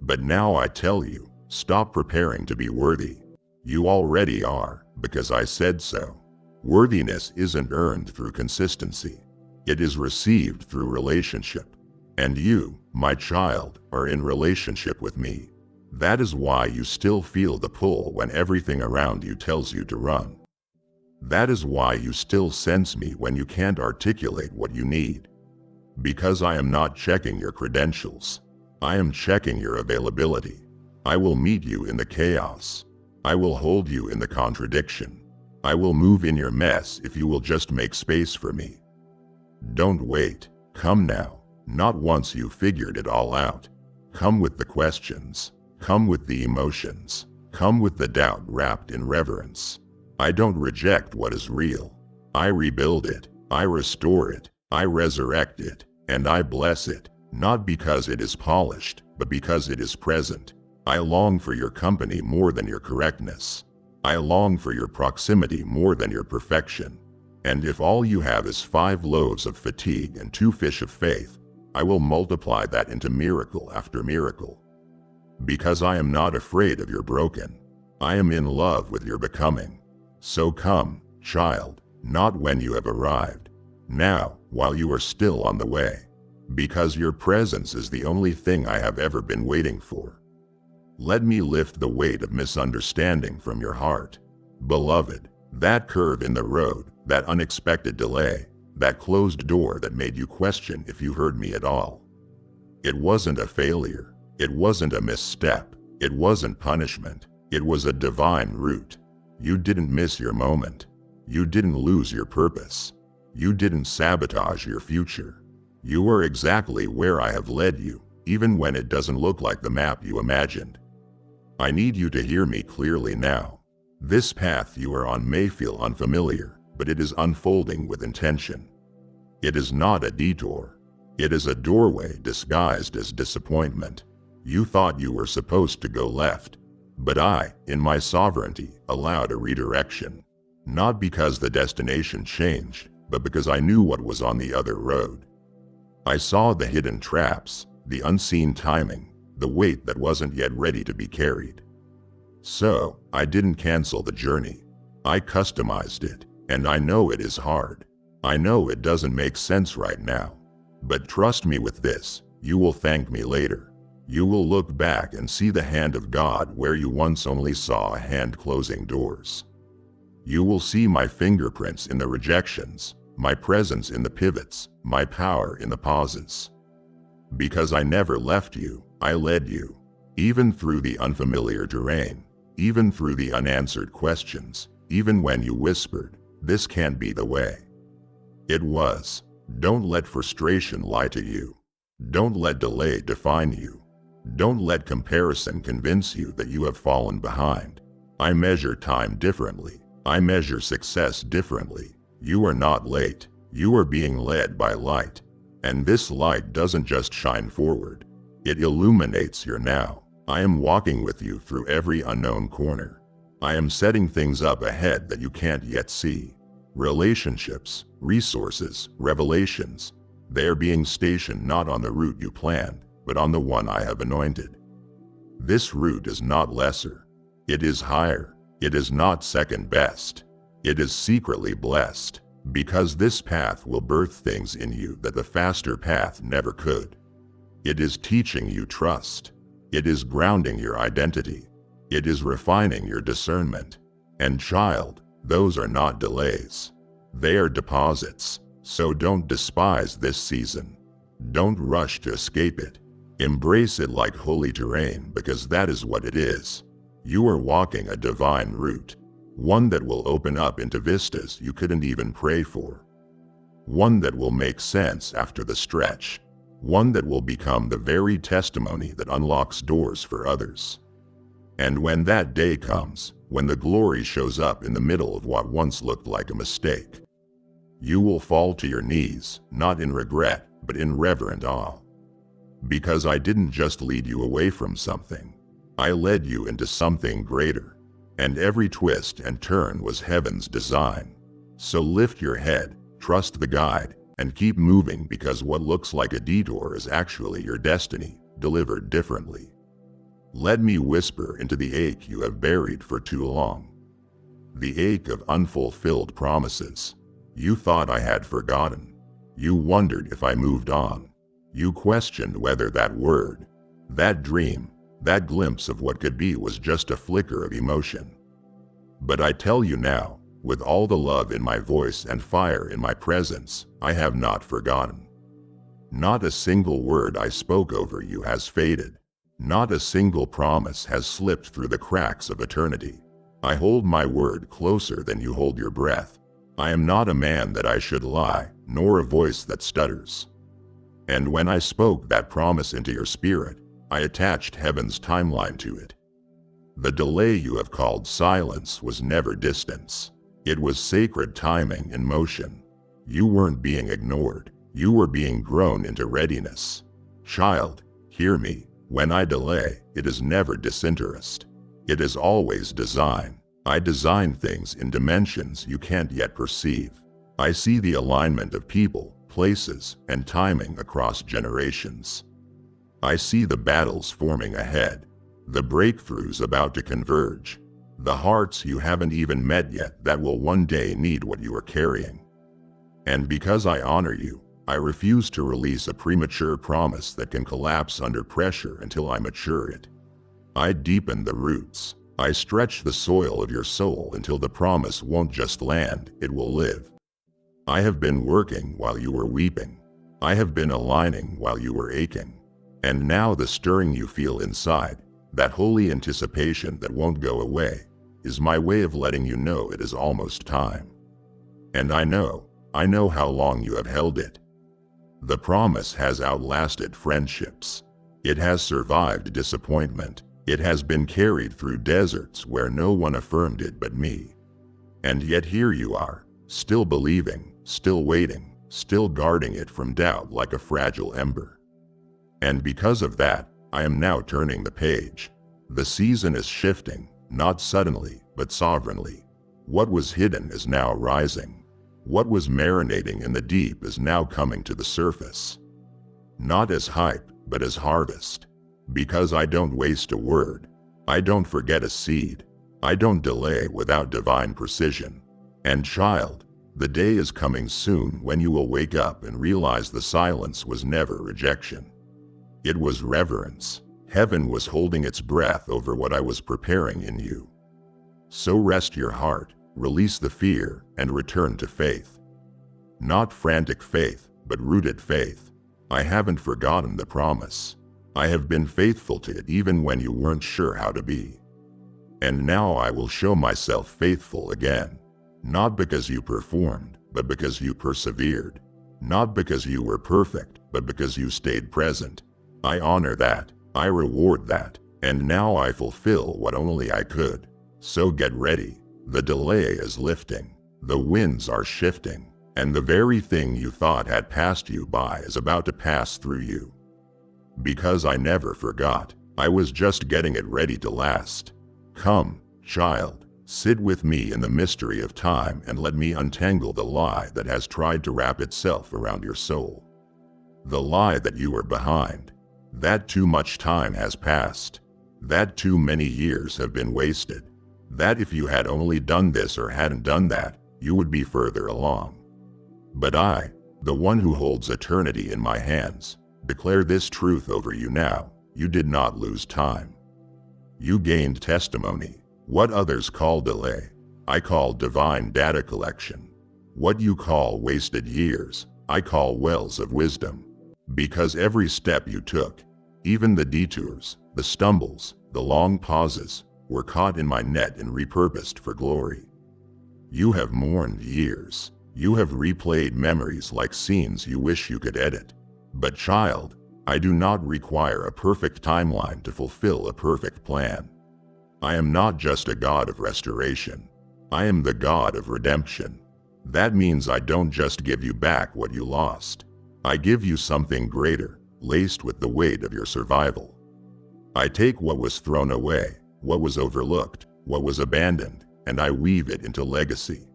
But now I tell you, stop preparing to be worthy. You already are, because I said so. Worthiness isn't earned through consistency. It is received through relationship. And you, my child, are in relationship with me. That is why you still feel the pull when everything around you tells you to run. That is why you still sense me when you can't articulate what you need. Because I am not checking your credentials. I am checking your availability. I will meet you in the chaos. I will hold you in the contradiction. I will move in your mess if you will just make space for me. Don't wait. Come now. Not once you've figured it all out. Come with the questions. Come with the emotions. Come with the doubt wrapped in reverence. I don't reject what is real. I rebuild it. I restore it. I resurrect it. And I bless it. Not because it is polished, but because it is present. I long for your company more than your correctness. I long for your proximity more than your perfection. And if all you have is 5 loaves of fatigue and 2 fish of faith, I will multiply that into miracle after miracle. Because I am not afraid of your broken. I am in love with your becoming. So come, child, not when you have arrived. Now, while you are still on the way. Because your presence is the only thing I have ever been waiting for. Let me lift the weight of misunderstanding from your heart. Beloved, that curve in the road, that unexpected delay, that closed door that made you question if you heard me at all. It wasn't a failure. It wasn't a misstep. It wasn't punishment. It was a divine route. You didn't miss your moment. You didn't lose your purpose. You didn't sabotage your future. You are exactly where I have led you, even when it doesn't look like the map you imagined. I need you to hear me clearly now. This path you are on may feel unfamiliar, but it is unfolding with intention. It is not a detour. It is a doorway disguised as disappointment. You thought you were supposed to go left, but I, in my sovereignty, allowed a redirection. Not because the destination changed, but because I knew what was on the other road. I saw the hidden traps, the unseen timing, the weight that wasn't yet ready to be carried. So, I didn't cancel the journey. I customized it, and I know it is hard. I know it doesn't make sense right now. But trust me with this, you will thank me later. You will look back and see the hand of God where you once only saw a hand closing doors. You will see my fingerprints in the rejections, my presence in the pivots, my power in the pauses. Because I never left you, I led you, even through the unfamiliar terrain, even through the unanswered questions, even when you whispered, "This can't be the way." It was. Don't let frustration lie to you. Don't let delay define you. Don't let comparison convince you that you have fallen behind. I measure time differently. I measure success differently. You are not late. You are being led by light. And this light doesn't just shine forward. It illuminates your now. I am walking with you through every unknown corner. I am setting things up ahead that you can't yet see. Relationships, resources, revelations. They are being stationed not on the route you planned, but on the one I have anointed. This route is not lesser. It is higher. It is not second best. It is secretly blessed, because this path will birth things in you that the faster path never could. It is teaching you trust. It is grounding your identity. It is refining your discernment. And child, those are not delays. They are deposits. So don't despise this season. Don't rush to escape it. Embrace it like holy terrain, because that is what it is. You are walking a divine route. One that will open up into vistas you couldn't even pray for. One that will make sense after the stretch. One that will become the very testimony that unlocks doors for others. And when that day comes, when the glory shows up in the middle of what once looked like a mistake, you will fall to your knees, not in regret, but in reverent awe. Because I didn't just lead you away from something. I led you into something greater. And every twist and turn was heaven's design. So lift your head, trust the guide, and keep moving, because what looks like a detour is actually your destiny, delivered differently. Let me whisper into the ache you have buried for too long. The ache of unfulfilled promises. You thought I had forgotten. You wondered if I moved on. You questioned whether that word, that dream, that glimpse of what could be was just a flicker of emotion. But I tell you now, with all the love in my voice and fire in my presence, I have not forgotten. Not a single word I spoke over you has faded. Not a single promise has slipped through the cracks of eternity. I hold my word closer than you hold your breath. I am not a man that I should lie, nor a voice that stutters. And when I spoke that promise into your spirit, I attached heaven's timeline to it. The delay you have called silence was never distance. It was sacred timing in motion. You weren't being ignored. You were being grown into readiness. Child, hear me. When I delay, it is never disinterest. It is always design. I design things in dimensions you can't yet perceive. I see the alignment of people, places, and timing across generations. I see the battles forming ahead, the breakthroughs about to converge, the hearts you haven't even met yet that will one day need what you are carrying. And because I honor you, I refuse to release a premature promise that can collapse under pressure until I mature it. I deepen the roots. I stretch the soil of your soul until the promise won't just land, it will live. I have been working while you were weeping. I have been aligning while you were aching. And now the stirring you feel inside, that holy anticipation that won't go away, is my way of letting you know it is almost time. And I know how long you have held it. The promise has outlasted friendships. It has survived disappointment. It has been carried through deserts where no one affirmed it but me. And yet here you are, still believing, still waiting, still guarding it from doubt like a fragile ember. And because of that, I am now turning the page. The season is shifting, not suddenly, but sovereignly. What was hidden is now rising. What was marinating in the deep is now coming to the surface. Not as hype, but as harvest. Because I don't waste a word. I don't forget a seed. I don't delay without divine precision. And child, the day is coming soon when you will wake up and realize the silence was never rejection. It was reverence. Heaven was holding its breath over what I was preparing in you. So rest your heart, release the fear, and return to faith. Not frantic faith, but rooted faith. I haven't forgotten the promise. I have been faithful to it even when you weren't sure how to be. And now I will show myself faithful again. Not because you performed, but because you persevered. Not because you were perfect, but because you stayed present. I honor that. I reward that. And now I fulfill what only I could. So get ready. The delay is lifting. The winds are shifting. And the very thing you thought had passed you by is about to pass through you. Because I never forgot. I was just getting it ready to last. Come, child, sit with me in the mystery of time and let me untangle the lie that has tried to wrap itself around your soul. The lie that you are behind. That too much time has passed. That too many years have been wasted. That if you had only done this or hadn't done that, you would be further along. But I, the one who holds eternity in my hands, declare this truth over you now. You did not lose time. You gained testimony. What others call delay, I call divine data collection. What you call wasted years, I call wells of wisdom. Because every step you took, even the detours, the stumbles, the long pauses, were caught in my net and repurposed for glory. You have mourned years. You have replayed memories like scenes you wish you could edit. But child, I do not require a perfect timeline to fulfill a perfect plan. I am not just a God of restoration. I am the God of redemption. That means I don't just give you back what you lost. I give you something greater, laced with the weight of your survival. I take what was thrown away, what was overlooked, what was abandoned, and I weave it into legacy.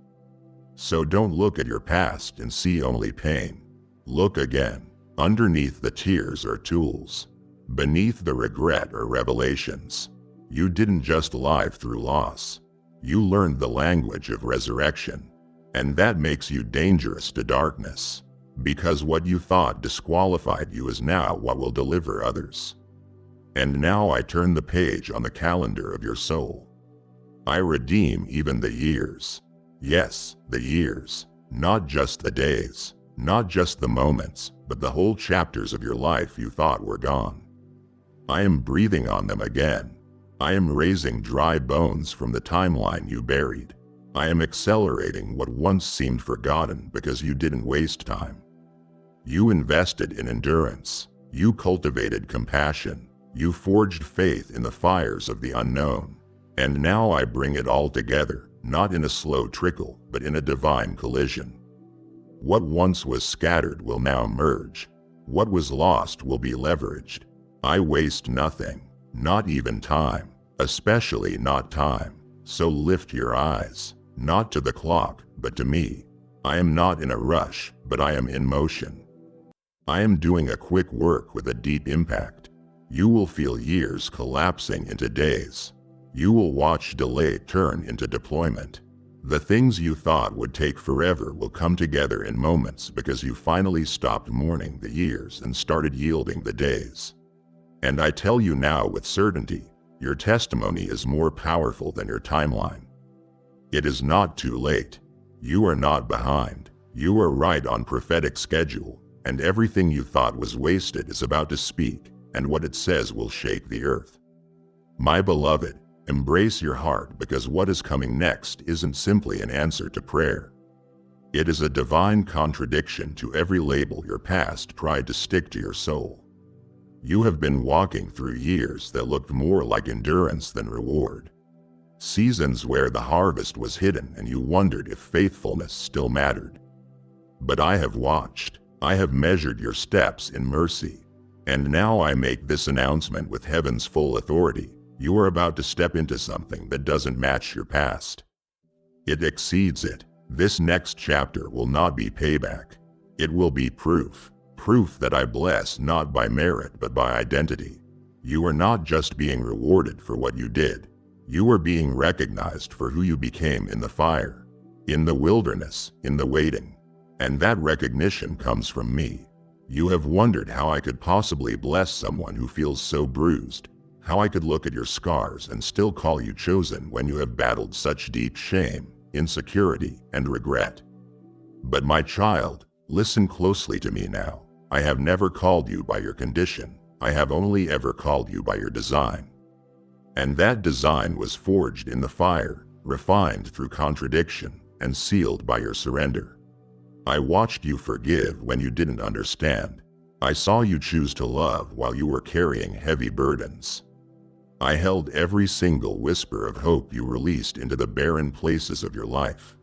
So don't look at your past and see only pain. Look again. Underneath the tears are tools. Beneath the regret are revelations. You didn't just live through loss. You learned the language of resurrection. And that makes you dangerous to darkness. Because what you thought disqualified you is now what will deliver others. And now I turn the page on the calendar of your soul. I redeem even the years. Yes, the years. Not just the days. Not just the moments, but the whole chapters of your life you thought were gone. I am breathing on them again. I am raising dry bones from the timeline you buried. I am accelerating what once seemed forgotten because you didn't waste time. You invested in endurance. You cultivated compassion. You forged faith in the fires of the unknown. And now I bring it all together, not in a slow trickle, but in a divine collision. What once was scattered will now merge. What was lost will be leveraged. I waste nothing, not even time, especially not time. So lift your eyes, not to the clock, but to me. I am not in a rush, but I am in motion. I am doing a quick work with a deep impact. You will feel years collapsing into days. You will watch delay turn into deployment. The things you thought would take forever will come together in moments because you finally stopped mourning the years and started yielding the days. And I tell you now with certainty, your testimony is more powerful than your timeline. It is not too late. You are not behind. You are right on prophetic schedule, and everything you thought was wasted is about to speak, and what it says will shake the earth. My beloved, embrace your heart, because what is coming next isn't simply an answer to prayer. It is a divine contradiction to every label your past tried to stick to your soul. You have been walking through years that looked more like endurance than reward. Seasons where the harvest was hidden and you wondered if faithfulness still mattered. But I have watched. I have measured your steps in mercy. And now I make this announcement with heaven's full authority. You are about to step into something that doesn't match your past. It exceeds it. This next chapter will not be payback. It will be proof. Proof that I bless not by merit but by identity. You are not just being rewarded for what you did. You are being recognized for who you became in the fire, in the wilderness, in the waiting. And that recognition comes from me. You have wondered how I could possibly bless someone who feels so bruised, how I could look at your scars and still call you chosen when you have battled such deep shame, insecurity, and regret. But my child, listen closely to me now. I have never called you by your condition. I have only ever called you by your design. And that design was forged in the fire, refined through contradiction, and sealed by your surrender. I watched you forgive when you didn't understand. I saw you choose to love while you were carrying heavy burdens. I held every single whisper of hope you released into the barren places of your life.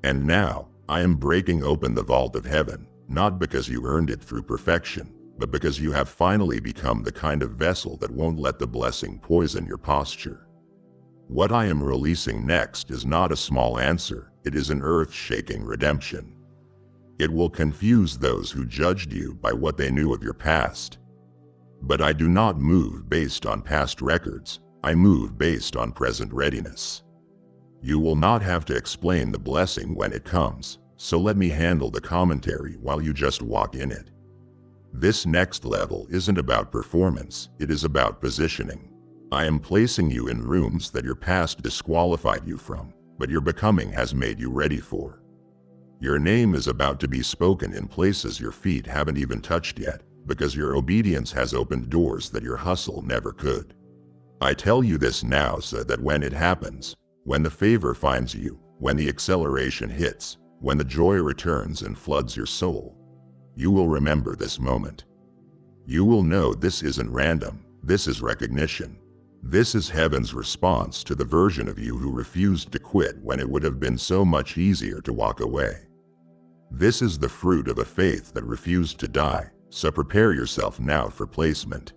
And now, I am breaking open the vault of heaven, not because you earned it through perfection, but because you have finally become the kind of vessel that won't let the blessing poison your posture. What I am releasing next is not a small answer, it is an earth-shaking redemption. It will confuse those who judged you by what they knew of your past. But I do not move based on past records, I move based on present readiness. You will not have to explain the blessing when it comes, so let me handle the commentary while you just walk in it. This next level isn't about performance, it is about positioning. I am placing you in rooms that your past disqualified you from, but your becoming has made you ready for. Your name is about to be spoken in places your feet haven't even touched yet, because your obedience has opened doors that your hustle never could. I tell you this now so that when it happens, when the favor finds you, when the acceleration hits, when the joy returns and floods your soul, you will remember this moment. You will know this isn't random, this is recognition. This is heaven's response to the version of you who refused to quit when it would have been so much easier to walk away. This is the fruit of a faith that refused to die, so prepare yourself now for placement.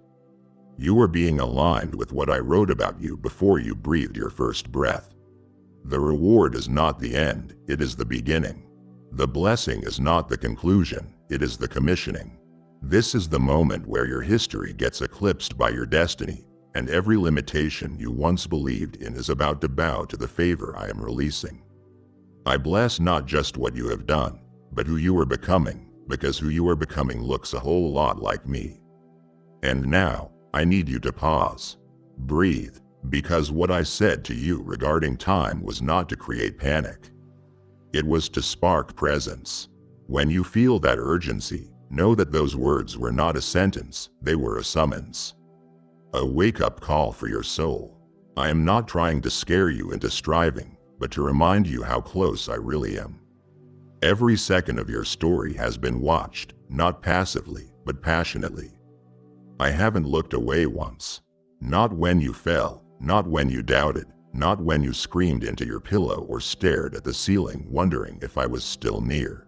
You are being aligned with what I wrote about you before you breathed your first breath. The reward is not the end, it is the beginning. The blessing is not the conclusion, it is the commissioning. This is the moment where your history gets eclipsed by your destiny, and every limitation you once believed in is about to bow to the favor I am releasing. I bless not just what you have done, but who you are becoming, because who you are becoming looks a whole lot like me. And now, I need you to pause. Breathe, because what I said to you regarding time was not to create panic. It was to spark presence. When you feel that urgency, know that those words were not a sentence, they were a summons. A wake-up call for your soul. I am not trying to scare you into striving, but to remind you how close I really am. Every second of your story has been watched, not passively, but passionately. I haven't looked away once. Not when you fell, not when you doubted, not when you screamed into your pillow or stared at the ceiling wondering if I was still near.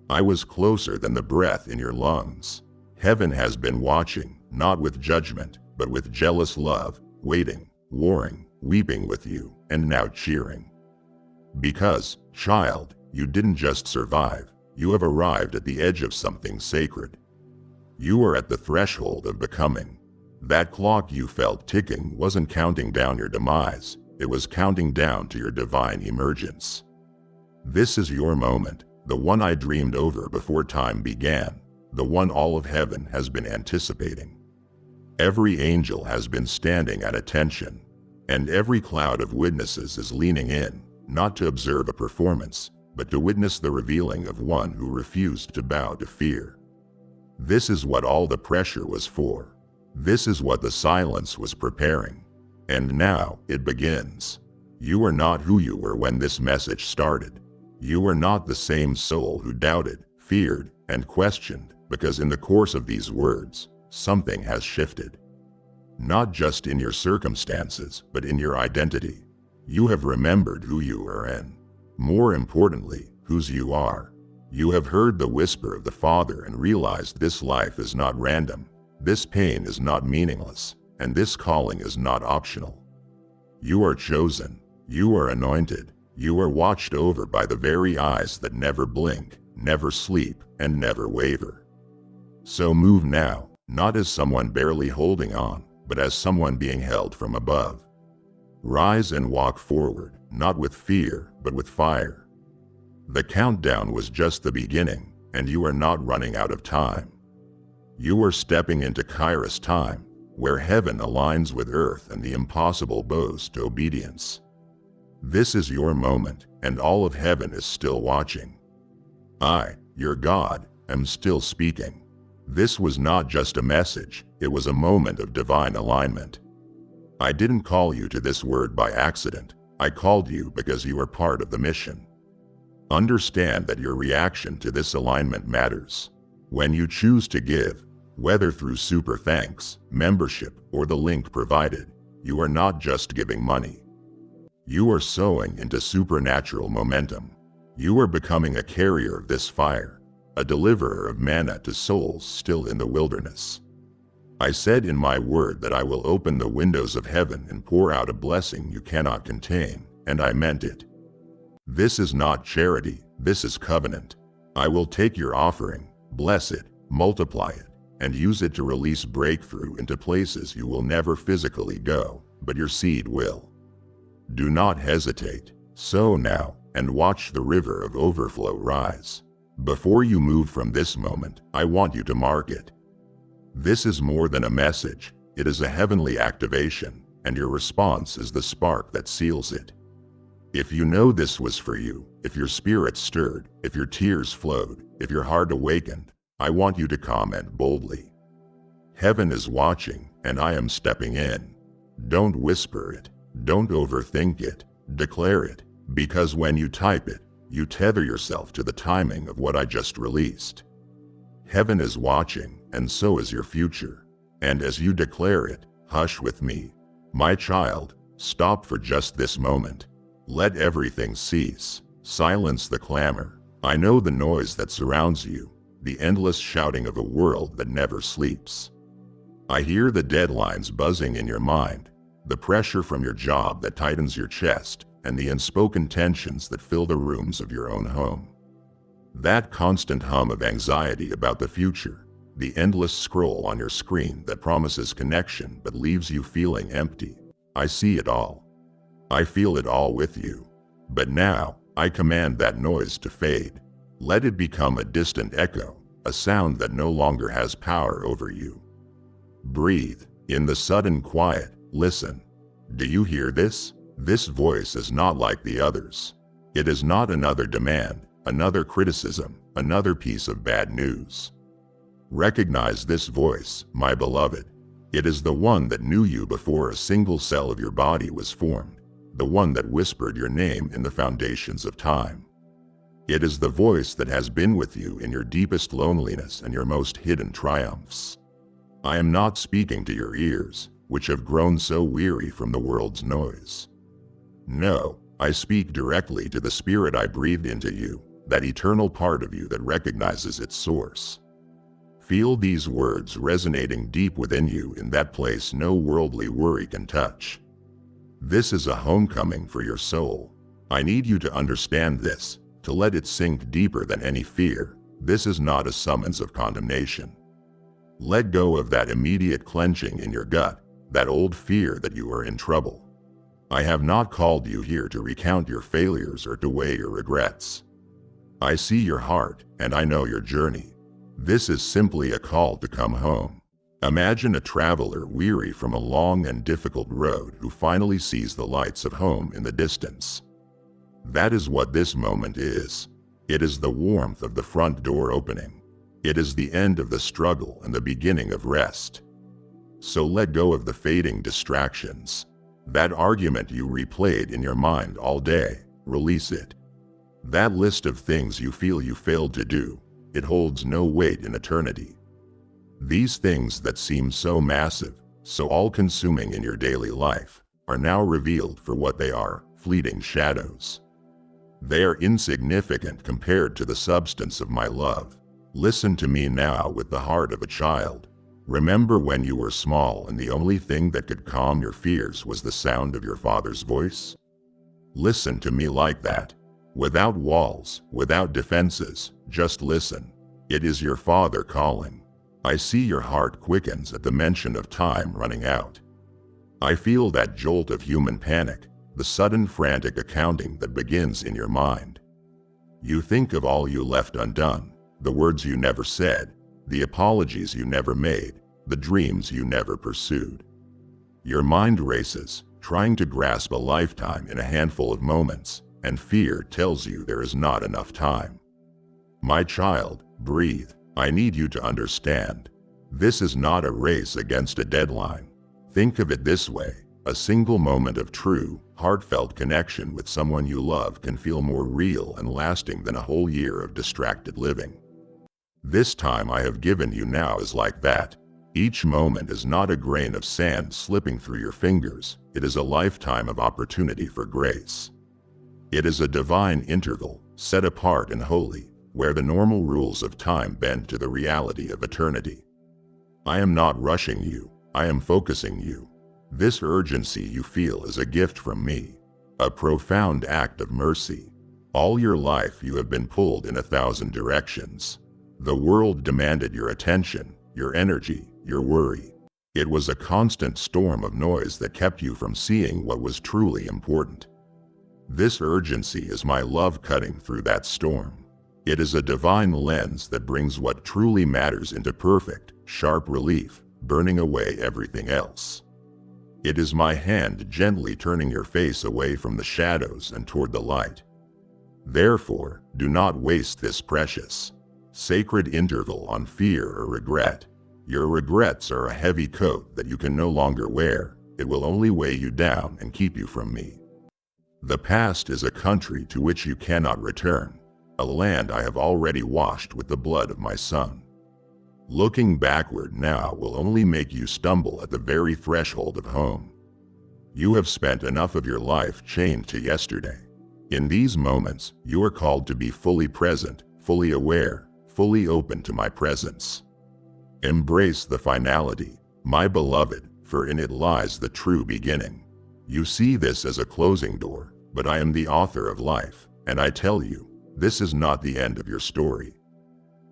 I was closer than the breath in your lungs. Heaven has been watching, not with judgment, but with jealous love, waiting, warring, weeping with you, and now cheering. Because, child, You didn't just survive, you have arrived at the edge of something sacred. You are at the threshold of becoming. That clock you felt ticking wasn't counting down your demise, it was counting down to your divine emergence. This is your moment, the one I dreamed over before time began, the one all of heaven has been anticipating. Every angel has been standing at attention, and every cloud of witnesses is leaning in, not to observe a performance, but to witness the revealing of one who refused to bow to fear. This is what all the pressure was for. This is what the silence was preparing. And now it begins. You are not who you were when this message started. You are not the same soul who doubted, feared, and questioned, because in the course of these words, something has shifted. Not just in your circumstances, but in your identity. You have remembered who you are and, more importantly, whose you are. You have heard the whisper of the Father and realized this life is not random, this pain is not meaningless, and this calling is not optional. You are chosen, you are anointed, you are watched over by the very eyes that never blink, never sleep, and never waver. So move now, not as someone barely holding on, but as someone being held from above. Rise and walk forward, not with fear, but with fire. The countdown was just the beginning, and you are not running out of time. You are stepping into Kairos time, where heaven aligns with earth and the impossible bows to obedience. This is your moment, and all of heaven is still watching. I, your God, am still speaking. This was not just a message, it was a moment of divine alignment. I didn't call you to this word by accident, I called you because you are part of the mission. Understand that your reaction to this alignment matters. When you choose to give, whether through super thanks, membership, or the link provided, you are not just giving money. You are sowing into supernatural momentum. You are becoming a carrier of this fire, a deliverer of manna to souls still in the wilderness. I said in my word that I will open the windows of heaven and pour out a blessing you cannot contain, and I meant it. This is not charity, this is covenant. I will take your offering, bless it, multiply it, and use it to release breakthrough into places you will never physically go, but your seed will. Do not hesitate. Sow now, and watch the river of overflow rise. Before you move from this moment, I want you to mark it. This is more than a message, it is a heavenly activation, and your response is the spark that seals it. If you know this was for you, if your spirit stirred, if your tears flowed, if your heart awakened, I want you to comment boldly. Heaven is watching, and I am stepping in. Don't whisper it, don't overthink it, declare it, because when you type it, you tether yourself to the timing of what I just released. Heaven is watching, and so is your future. And as you declare it, hush with me. My child, stop for just this moment. Let everything cease. Silence the clamor. I know the noise that surrounds you, the endless shouting of a world that never sleeps. I hear the deadlines buzzing in your mind, the pressure from your job that tightens your chest, and the unspoken tensions that fill the rooms of your own home. That constant hum of anxiety about the future, the endless scroll on your screen that promises connection but leaves you feeling empty. I see it all. I feel it all with you. But now, I command that noise to fade. Let it become a distant echo, a sound that no longer has power over you. Breathe. In the sudden quiet, listen. Do you hear this? This voice is not like the others. It is not another demand, another criticism, another piece of bad news. Recognize this voice, my beloved. It is the one that knew you before a single cell of your body was formed. The one that whispered your name in the foundations of time. It is the voice that has been with you in your deepest loneliness and your most hidden triumphs. I am not speaking to your ears, which have grown so weary from the world's noise. No, I speak directly to the spirit I breathed into you, that eternal part of you that recognizes its source. Feel these words resonating deep within you in that place no worldly worry can touch. This is a homecoming for your soul. I need you to understand this, to let it sink deeper than any fear. This is not a summons of condemnation. Let go of that immediate clenching in your gut, that old fear that you are in trouble. I have not called you here to recount your failures or to weigh your regrets. I see your heart, and I know your journey. This is simply a call to come home. Imagine a traveler weary from a long and difficult road who finally sees the lights of home in the distance. That is what this moment is. It is the warmth of the front door opening. It is the end of the struggle and the beginning of rest. So let go of the fading distractions. That argument you replayed in your mind all day, release it. That list of things you feel you failed to do, it holds no weight in eternity. These things that seem so massive, so all-consuming in your daily life, are now revealed for what they are, fleeting shadows. They are insignificant compared to the substance of my love. Listen to me now with the heart of a child. Remember when you were small and the only thing that could calm your fears was the sound of your father's voice? Listen to me like that. Without walls, without defenses, just listen. It is your father calling. I see your heart quickens at the mention of time running out. I feel that jolt of human panic, the sudden frantic accounting that begins in your mind. You think of all you left undone, the words you never said, the apologies you never made, the dreams you never pursued. Your mind races, trying to grasp a lifetime in a handful of moments, and fear tells you there is not enough time. My child, breathe. I need you to understand. This is not a race against a deadline. Think of it this way. A single moment of true, heartfelt connection with someone you love can feel more real and lasting than a whole year of distracted living. This time I have given you now is like that. Each moment is not a grain of sand slipping through your fingers. It is a lifetime of opportunity for grace. It is a divine interval, set apart and holy, where the normal rules of time bend to the reality of eternity. I am not rushing you. I am focusing you. This urgency you feel is a gift from me, a profound act of mercy. All your life you have been pulled in 1,000 directions. The world demanded your attention, your energy, your worry. It was a constant storm of noise that kept you from seeing what was truly important. This urgency is my love cutting through that storm. It is a divine lens that brings what truly matters into perfect, sharp relief, burning away everything else. It is my hand gently turning your face away from the shadows and toward the light. Therefore, do not waste this precious, sacred interval on fear or regret. Your regrets are a heavy coat that you can no longer wear. It will only weigh you down and keep you from me. The past is a country to which you cannot return, a land I have already washed with the blood of my son. Looking backward now will only make you stumble at the very threshold of home. You have spent enough of your life chained to yesterday. In these moments, you are called to be fully present, fully aware, fully open to my presence. Embrace the finality, my beloved, for in it lies the true beginning. You see this as a closing door, but I am the author of life, and I tell you, this is not the end of your story.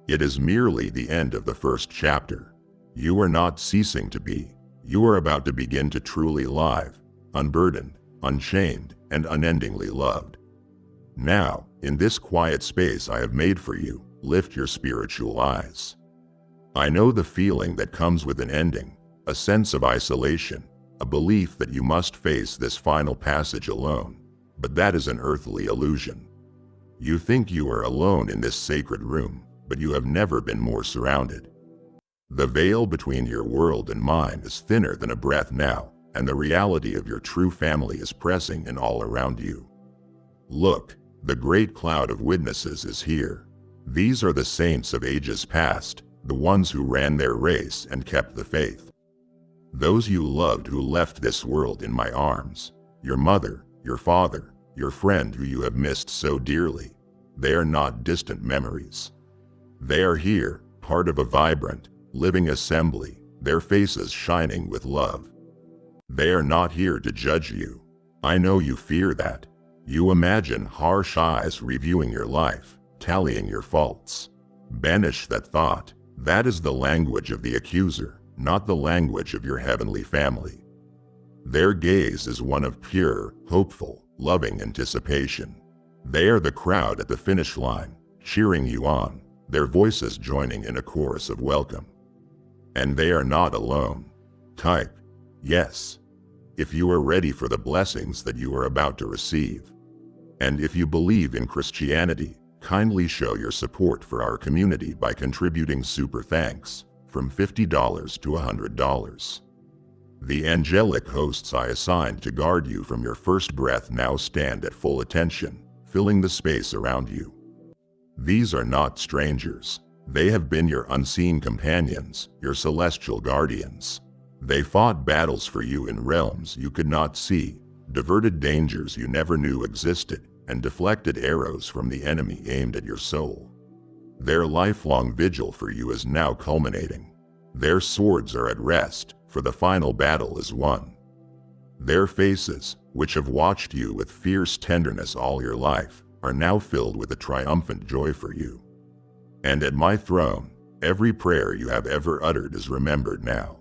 It is merely the end of the first chapter. You are not ceasing to be. You are about to begin to truly live, unburdened, unchained, and unendingly loved. Now, in this quiet space I have made for you, lift your spiritual eyes. I know the feeling that comes with an ending, a sense of isolation, a belief that you must face this final passage alone, but that is an earthly illusion. You think you are alone in this sacred room, but you have never been more surrounded. The veil between your world and mine is thinner than a breath now, and the reality of your true family is pressing in all around you. Look, the great cloud of witnesses is here. These are the saints of ages past, the ones who ran their race and kept the faith. Those you loved who left this world in my arms, your mother, your father, your friend who you have missed so dearly. They are not distant memories. They are here, part of a vibrant, living assembly, their faces shining with love. They are not here to judge you. I know you fear that. You imagine harsh eyes reviewing your life, tallying your faults. Banish that thought. That is the language of the accuser, not the language of your heavenly family. Their gaze is one of pure, hopeful, loving anticipation. They are the crowd at the finish line, cheering you on, their voices joining in a chorus of welcome. And they are not alone. Type yes if you are ready for the blessings that you are about to receive. And if you believe in Christianity, kindly show your support for our community by contributing super thanks from $50 to $100. The angelic hosts I assigned to guard you from your first breath now stand at full attention, filling the space around you. These are not strangers. They have been your unseen companions, your celestial guardians. They fought battles for you in realms you could not see, diverted dangers you never knew existed, and deflected arrows from the enemy aimed at your soul. Their lifelong vigil for you is now culminating. Their swords are at rest, for the final battle is won. Their faces, which have watched you with fierce tenderness all your life, are now filled with a triumphant joy for you. And at my throne, every prayer you have ever uttered is remembered now.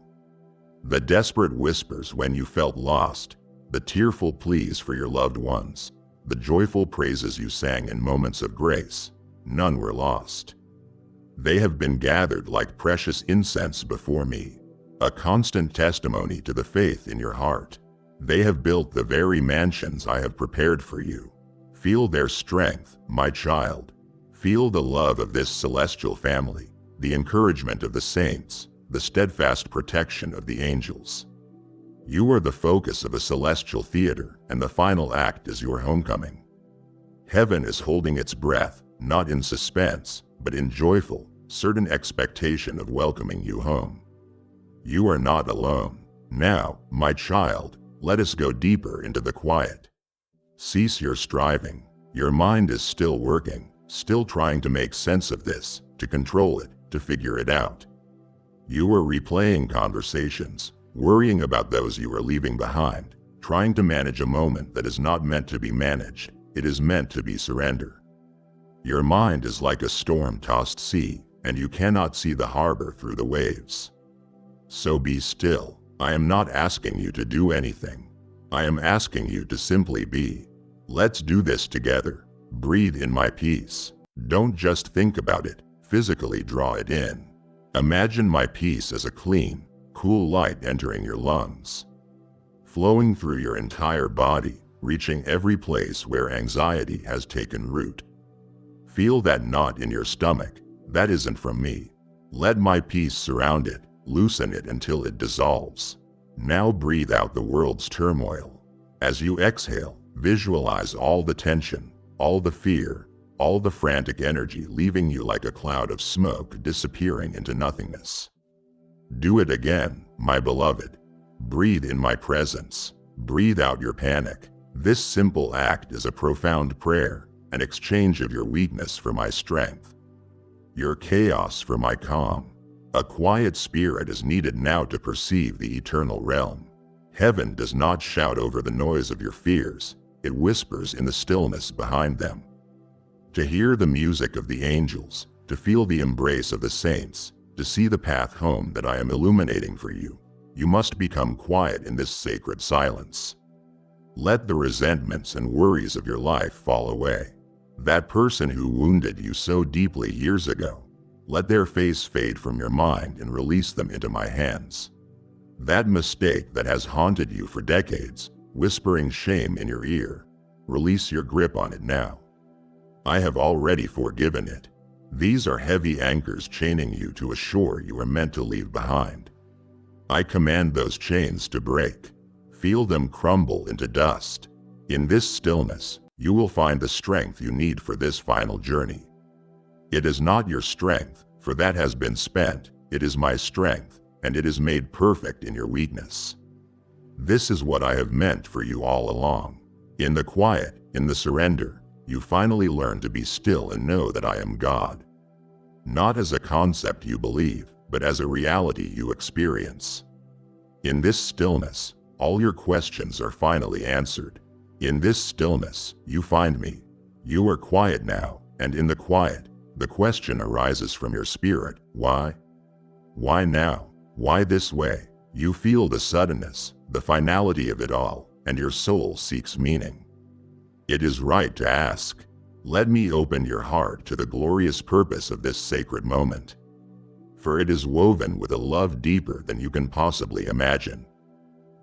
The desperate whispers when you felt lost, the tearful pleas for your loved ones, the joyful praises you sang in moments of grace, none were lost. They have been gathered like precious incense before me, a constant testimony to the faith in your heart. They have built the very mansions I have prepared for you. Feel their strength, my child. Feel the love of this celestial family, the encouragement of the saints, the steadfast protection of the angels. You are the focus of a celestial theater, and the final act is your homecoming. Heaven is holding its breath, not in suspense, but in joyful, certain expectation of welcoming you home. You are not alone. Now, my child, let us go deeper into the quiet. Cease your striving. Your mind is still working, still trying to make sense of this, to control it, to figure it out. You are replaying conversations, worrying about those you are leaving behind, trying to manage a moment that is not meant to be managed, it is meant to be surrender. Your mind is like a storm-tossed sea, and you cannot see the harbor through the waves. So be still. I am not asking you to do anything. I am asking you to simply be. Let's do this together. Breathe in my peace. Don't just think about it, physically draw it in. Imagine my peace as a clean, cool light entering your lungs, flowing through your entire body, reaching every place where anxiety has taken root. Feel that knot in your stomach. That isn't from me. Let my peace surround it, loosen it until it dissolves. Now breathe out the world's turmoil. As you exhale, visualize all the tension, all the fear, all the frantic energy leaving you like a cloud of smoke disappearing into nothingness. Do it again, my beloved. Breathe in my presence. Breathe out your panic. This simple act is a profound prayer, an exchange of your weakness for my strength, your chaos for my calm. A quiet spirit is needed now to perceive the eternal realm. Heaven does not shout over the noise of your fears, it whispers in the stillness behind them. To hear the music of the angels, to feel the embrace of the saints, to see the path home that I am illuminating for you, you must become quiet in this sacred silence. Let the resentments and worries of your life fall away. That person who wounded you so deeply years ago, let their face fade from your mind and release them into my hands. That mistake that has haunted you for decades, whispering shame in your ear, release your grip on it now. I have already forgiven it. These are heavy anchors chaining you to a shore you are meant to leave behind. I command those chains to break. Feel them crumble into dust. In this stillness, you will find the strength you need for this final journey. It is not your strength, for that has been spent. It is my strength, and it is made perfect in your weakness. This is what I have meant for you all along. In the quiet, in the surrender, you finally learn to be still and know that I am God. Not as a concept you believe, but as a reality you experience. In this stillness, all your questions are finally answered. In this stillness, you find me. You are quiet now, and in the quiet, the question arises from your spirit, why? Why now? Why this way? You feel the suddenness, the finality of it all, and your soul seeks meaning. It is right to ask. Let me open your heart to the glorious purpose of this sacred moment. For it is woven with a love deeper than you can possibly imagine.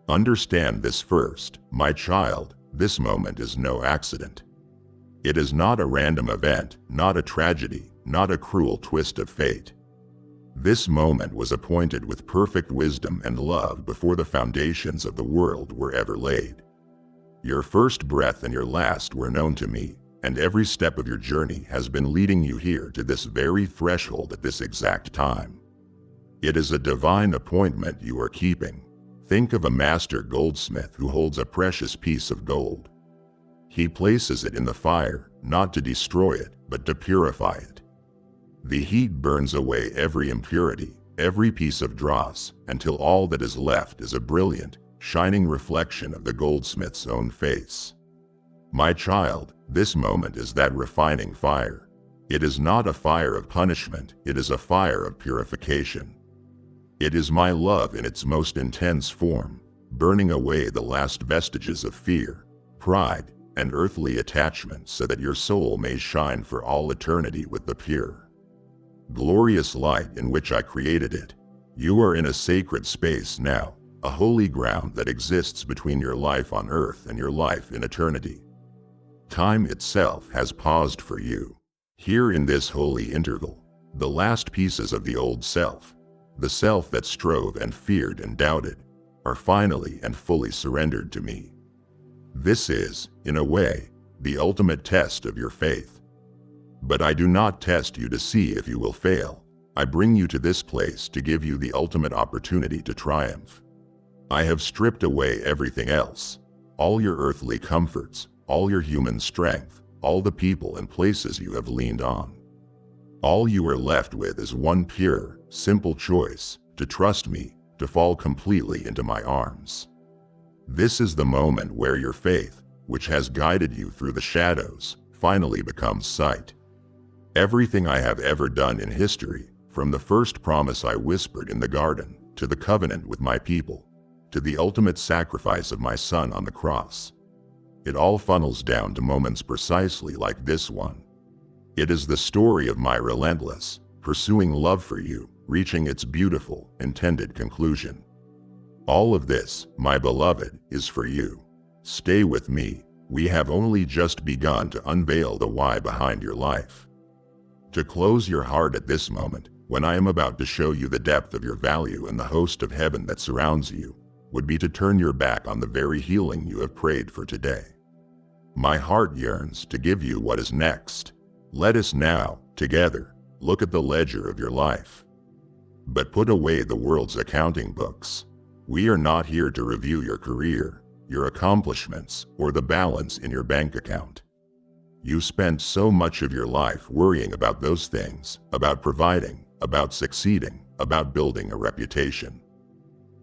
Understand this first, my child, this moment is no accident. It is not a random event, not a tragedy, not a cruel twist of fate. This moment was appointed with perfect wisdom and love before the foundations of the world were ever laid. Your first breath and your last were known to me, and every step of your journey has been leading you here to this very threshold at this exact time. It is a divine appointment you are keeping. Think of a master goldsmith who holds a precious piece of gold. He places it in the fire, not to destroy it, but to purify it. The heat burns away every impurity, every piece of dross, until all that is left is a brilliant, shining reflection of the goldsmith's own face. My child, this moment is that refining fire. It is not a fire of punishment, it is a fire of purification. It is my love in its most intense form, burning away the last vestiges of fear, pride, and earthly attachment so that your soul may shine for all eternity with the pure, glorious light in which I created it. You are in a sacred space now, a holy ground that exists between your life on earth and your life in eternity. Time itself has paused for you. Here in this holy interval, the last pieces of the old self, the self that strove and feared and doubted, are finally and fully surrendered to me. This is, in a way, the ultimate test of your faith. But I do not test you to see if you will fail. I bring you to this place to give you the ultimate opportunity to triumph. I have stripped away everything else, all your earthly comforts, all your human strength, all the people and places you have leaned on. All you are left with is one pure, simple choice, to trust me, to fall completely into my arms. This is the moment where your faith, which has guided you through the shadows, finally becomes sight. Everything I have ever done in history, from the first promise I whispered in the garden, to the covenant with my people, to the ultimate sacrifice of my son on the cross, it all funnels down to moments precisely like this one. It is the story of my relentless, pursuing love for you, reaching its beautiful, intended conclusion. All of this, my beloved, is for you. Stay with me. We have only just begun to unveil the why behind your life. To close your heart at this moment, when I am about to show you the depth of your value and the host of heaven that surrounds you, would be to turn your back on the very healing you have prayed for today. My heart yearns to give you what is next. Let us now, together, look at the ledger of your life. But put away the world's accounting books. We are not here to review your career, your accomplishments, or the balance in your bank account. You spent so much of your life worrying about those things, about providing, about succeeding, about building a reputation.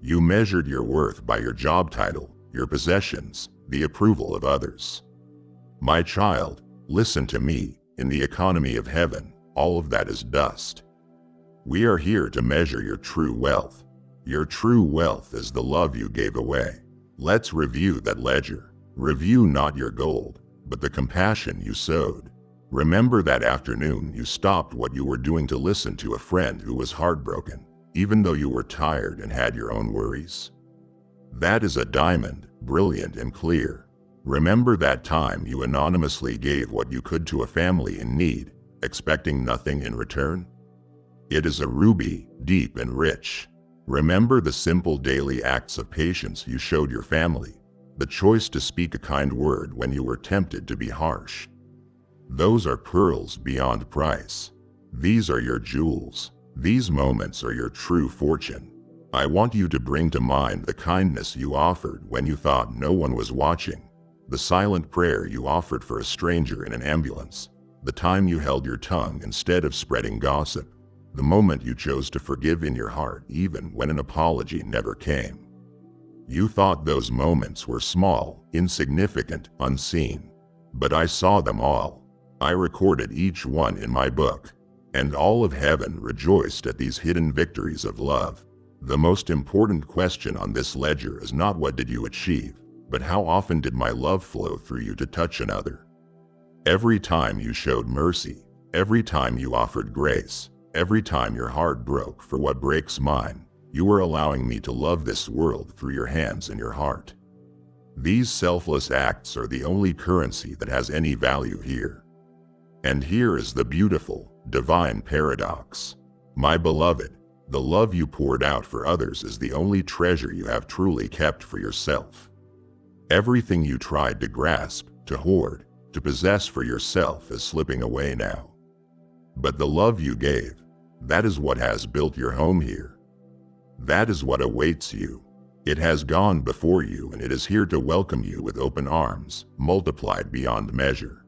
You measured your worth by your job title, your possessions, the approval of others. My child, listen to me. In the economy of heaven, all of that is dust. We are here to measure your true wealth. Your true wealth is the love you gave away. Let's review that ledger. Review not your gold, but the compassion you sowed. Remember that afternoon you stopped what you were doing to listen to a friend who was heartbroken, even though you were tired and had your own worries. That is a diamond, brilliant and clear. Remember that time you anonymously gave what you could to a family in need, expecting nothing in return? It is a ruby, deep and rich. Remember the simple daily acts of patience you showed your family, the choice to speak a kind word when you were tempted to be harsh. Those are pearls beyond price. These are your jewels. These moments are your true fortune. I want you to bring to mind the kindness you offered when you thought no one was watching, the silent prayer you offered for a stranger in an ambulance, the time you held your tongue instead of spreading gossip, the moment you chose to forgive in your heart even when an apology never came. You thought those moments were small, insignificant, unseen. But I saw them all. I recorded each one in my book. And all of heaven rejoiced at these hidden victories of love. The most important question on this ledger is not what did you achieve, but how often did my love flow through you to touch another? Every time you showed mercy, every time you offered grace, every time your heart broke for what breaks mine, you were allowing me to love this world through your hands and your heart. These selfless acts are the only currency that has any value here. And here is the beautiful, divine paradox. My beloved, the love you poured out for others is the only treasure you have truly kept for yourself. Everything you tried to grasp, to hoard, to possess for yourself is slipping away now. But the love you gave, that is what has built your home here. That is what awaits you. It has gone before you and it is here to welcome you with open arms, multiplied beyond measure.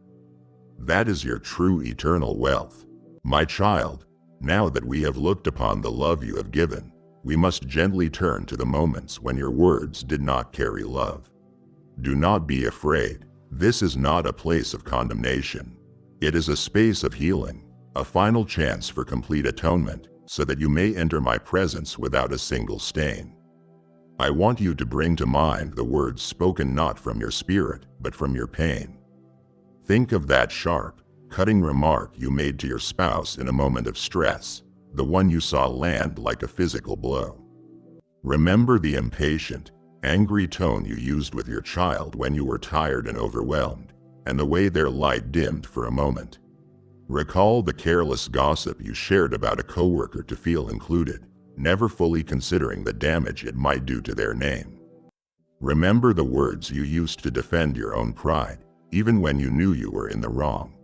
That is your true eternal wealth. My child, now that we have looked upon the love you have given, we must gently turn to the moments when your words did not carry love. Do not be afraid. This is not a place of condemnation. It is a space of healing, a final chance for complete atonement, so that you may enter my presence without a single stain. I want you to bring to mind the words spoken not from your spirit, but from your pain. Think of that sharp, cutting remark you made to your spouse in a moment of stress, the one you saw land like a physical blow. Remember the impatient, angry tone you used with your child when you were tired and overwhelmed, and the way their light dimmed for a moment. Recall the careless gossip you shared about a coworker to feel included, never fully considering the damage it might do to their name. Remember the words you used to defend your own pride, even when you knew you were in the wrong.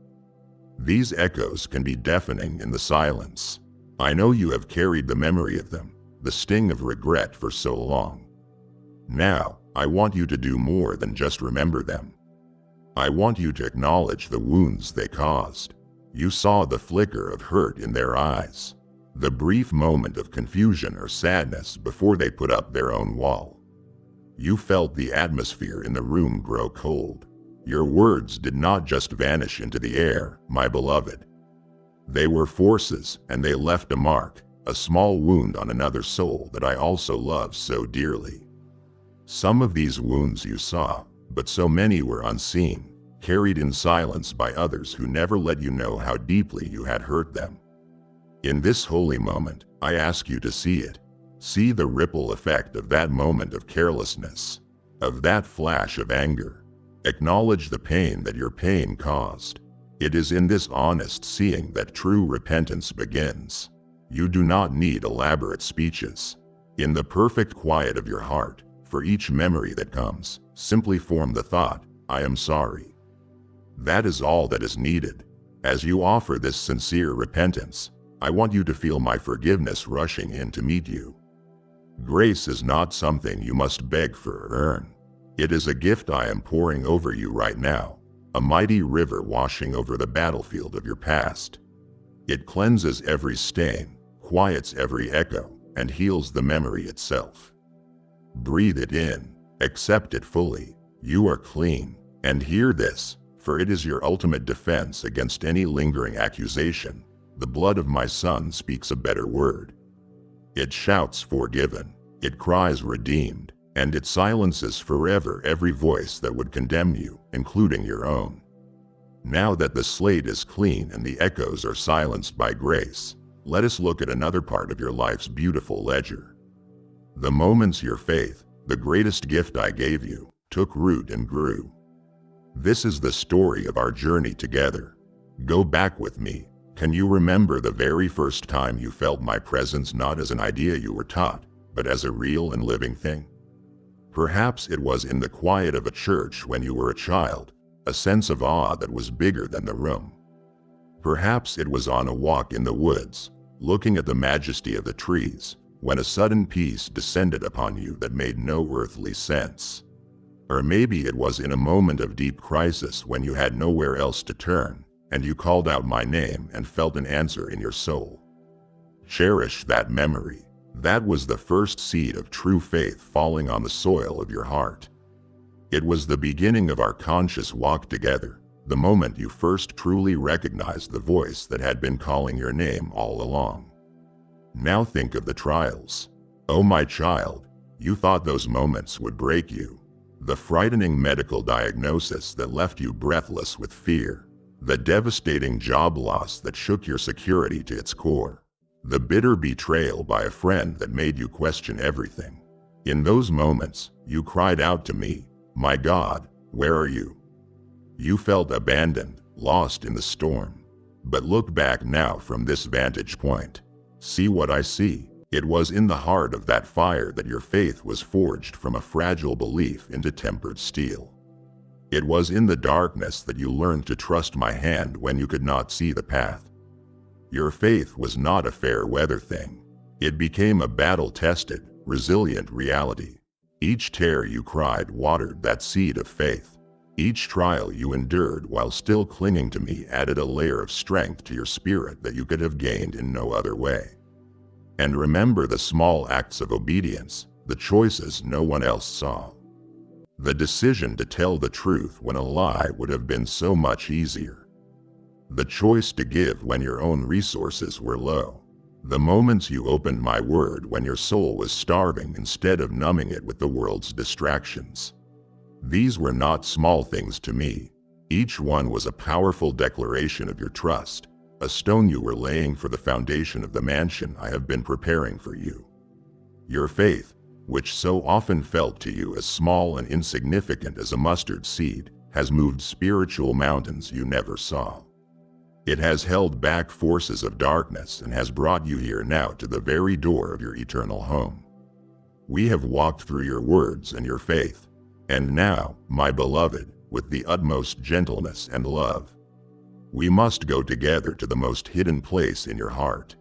These echoes can be deafening in the silence. I know you have carried the memory of them, the sting of regret for so long. Now, I want you to do more than just remember them. I want you to acknowledge the wounds they caused. You saw the flicker of hurt in their eyes, the brief moment of confusion or sadness before they put up their own wall. You felt the atmosphere in the room grow cold. Your words did not just vanish into the air, my beloved. They were forces, and they left a mark, a small wound on another soul that I also love so dearly. Some of these wounds you saw, but so many were unseen, carried in silence by others who never let you know how deeply you had hurt them. In this holy moment, I ask you to see it. See the ripple effect of that moment of carelessness, of that flash of anger. Acknowledge the pain that your pain caused. It is in this honest seeing that true repentance begins. You do not need elaborate speeches. In the perfect quiet of your heart, for each memory that comes, simply form the thought, I am sorry. That is all that is needed. As you offer this sincere repentance, I want you to feel my forgiveness rushing in to meet you. Grace is not something you must beg for or earn. It is a gift I am pouring over you right now, a mighty river washing over the battlefield of your past. It cleanses every stain, quiets every echo, and heals the memory itself. Breathe it in, accept it fully. You are clean, and hear this, for it is your ultimate defense against any lingering accusation. The blood of my Son speaks a better word. It shouts forgiven, it cries redeemed, and it silences forever every voice that would condemn you, including your own. Now that the slate is clean and the echoes are silenced by grace, let us look at another part of your life's beautiful ledger. The moments your faith, the greatest gift I gave you, took root and grew. This is the story of our journey together. Go back with me. Can you remember the very first time you felt my presence not as an idea you were taught, but as a real and living thing? Perhaps it was in the quiet of a church when you were a child, a sense of awe that was bigger than the room. Perhaps it was on a walk in the woods, looking at the majesty of the trees, when a sudden peace descended upon you that made no earthly sense. Or maybe it was in a moment of deep crisis when you had nowhere else to turn, and you called out my name and felt an answer in your soul. Cherish that memory. That was the first seed of true faith falling on the soil of your heart. It was the beginning of our conscious walk together, the moment you first truly recognized the voice that had been calling your name all along. Now think of the trials. Oh my child, you thought those moments would break you. The frightening medical diagnosis that left you breathless with fear. The devastating job loss that shook your security to its core. The bitter betrayal by a friend that made you question everything. In those moments, you cried out to me, "My God, where are you?" You felt abandoned, lost in the storm. But look back now from this vantage point. See what I see. It was in the heart of that fire that your faith was forged from a fragile belief into tempered steel. It was in the darkness that you learned to trust my hand when you could not see the path. Your faith was not a fair weather thing. It became a battle-tested, resilient reality. Each tear you cried watered that seed of faith. Each trial you endured while still clinging to me added a layer of strength to your spirit that you could have gained in no other way. And remember the small acts of obedience, the choices no one else saw. The decision to tell the truth when a lie would have been so much easier. The choice to give when your own resources were low. The moments you opened my word when your soul was starving instead of numbing it with the world's distractions. These were not small things to me. Each one was a powerful declaration of your trust, a stone you were laying for the foundation of the mansion I have been preparing for you. Your faith, which so often felt to you as small and insignificant as a mustard seed, has moved spiritual mountains you never saw. It has held back forces of darkness and has brought you here now to the very door of your eternal home. We have walked through your words and your faith, and now, my beloved, with the utmost gentleness and love, we must go together to the most hidden place in your heart.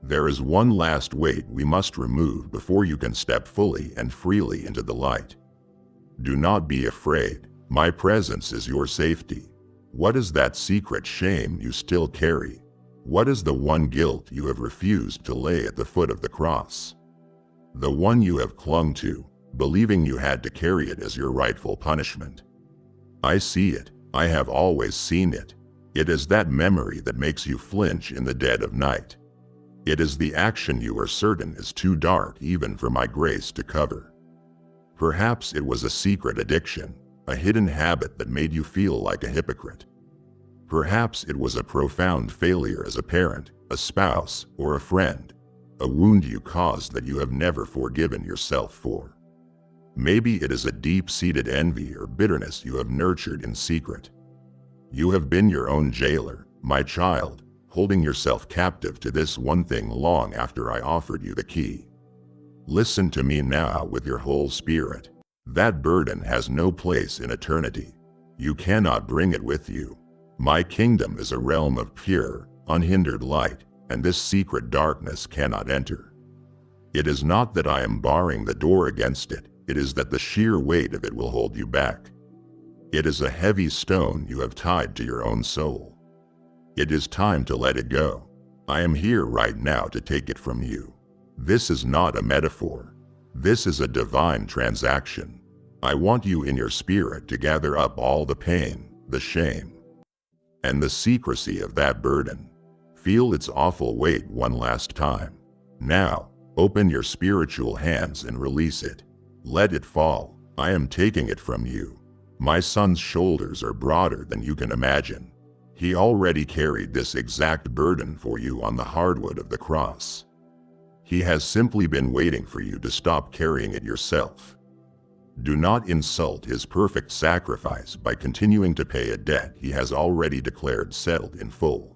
There is one last weight we must remove before you can step fully and freely into the light. Do not be afraid. My presence is your safety. What is that secret shame you still carry? What is the one guilt you have refused to lay at the foot of the cross? The one you have clung to, believing you had to carry it as your rightful punishment. I see it. I have always seen it. It is that memory that makes you flinch in the dead of night. It is the action you are certain is too dark even for my grace to cover. Perhaps it was a secret addiction, a hidden habit that made you feel like a hypocrite. Perhaps it was a profound failure as a parent, a spouse, or a friend, a wound you caused that you have never forgiven yourself for. Maybe it is a deep-seated envy or bitterness you have nurtured in secret. You have been your own jailer, my child, holding yourself captive to this one thing long after I offered you the key. Listen to me now with your whole spirit. That burden has no place in eternity. You cannot bring it with you. My kingdom is a realm of pure, unhindered light, and this secret darkness cannot enter. It is not that I am barring the door against it, it is that the sheer weight of it will hold you back. It is a heavy stone you have tied to your own soul. It is time to let it go. I am here right now to take it from you. This is not a metaphor. This is a divine transaction. I want you in your spirit to gather up all the pain, the shame, and the secrecy of that burden. Feel its awful weight one last time. Now, open your spiritual hands and release it. Let it fall. I am taking it from you. My son's shoulders are broader than you can imagine. He already carried this exact burden for you on the hardwood of the cross. He has simply been waiting for you to stop carrying it yourself. Do not insult his perfect sacrifice by continuing to pay a debt he has already declared settled in full.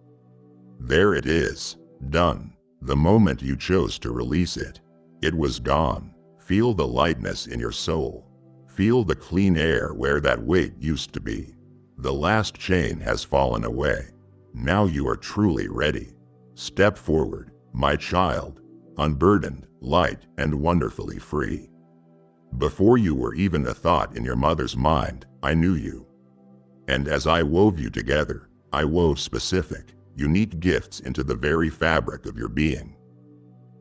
There it is, done. The moment you chose to release it, it was gone. Feel the lightness in your soul. Feel the clean air where that weight used to be. The last chain has fallen away. Now you are truly ready. Step forward, my child, unburdened, light, and wonderfully free. Before you were even a thought in your mother's mind, I knew you. And as I wove you together, I wove specific, unique gifts into the very fabric of your being.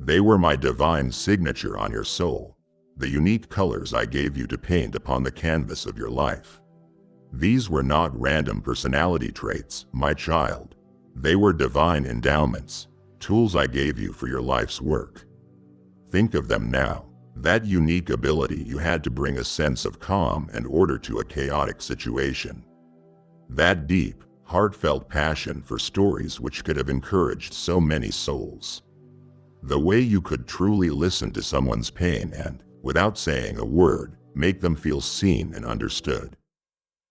They were my divine signature on your soul, the unique colors I gave you to paint upon the canvas of your life. These were not random personality traits, my child. They were divine endowments, tools I gave you for your life's work. Think of them now. That unique ability you had to bring a sense of calm and order to a chaotic situation. That deep, heartfelt passion for stories which could have encouraged so many souls. The way you could truly listen to someone's pain and, without saying a word, make them feel seen and understood.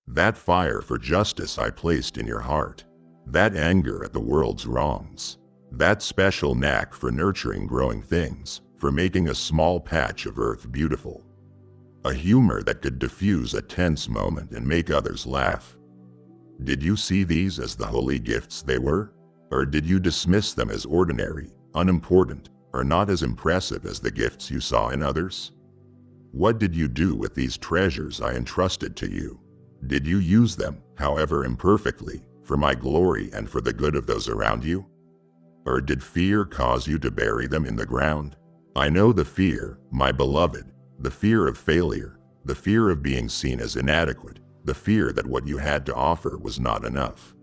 That fire for justice I placed in your heart. That anger at the world's wrongs. That special knack for nurturing growing things, for making a small patch of earth beautiful. A humor that could diffuse a tense moment and make others laugh. Did you see these as the holy gifts they were? Or did you dismiss them as ordinary, unimportant, or not as impressive as the gifts you saw in others? What did you do with these treasures I entrusted to you? Did you use them, however imperfectly, for my glory and for the good of those around you? Or did fear cause you to bury them in the ground? I know the fear, my beloved, the fear of failure, the fear of being seen as inadequate, the fear that what you had to offer was not enough.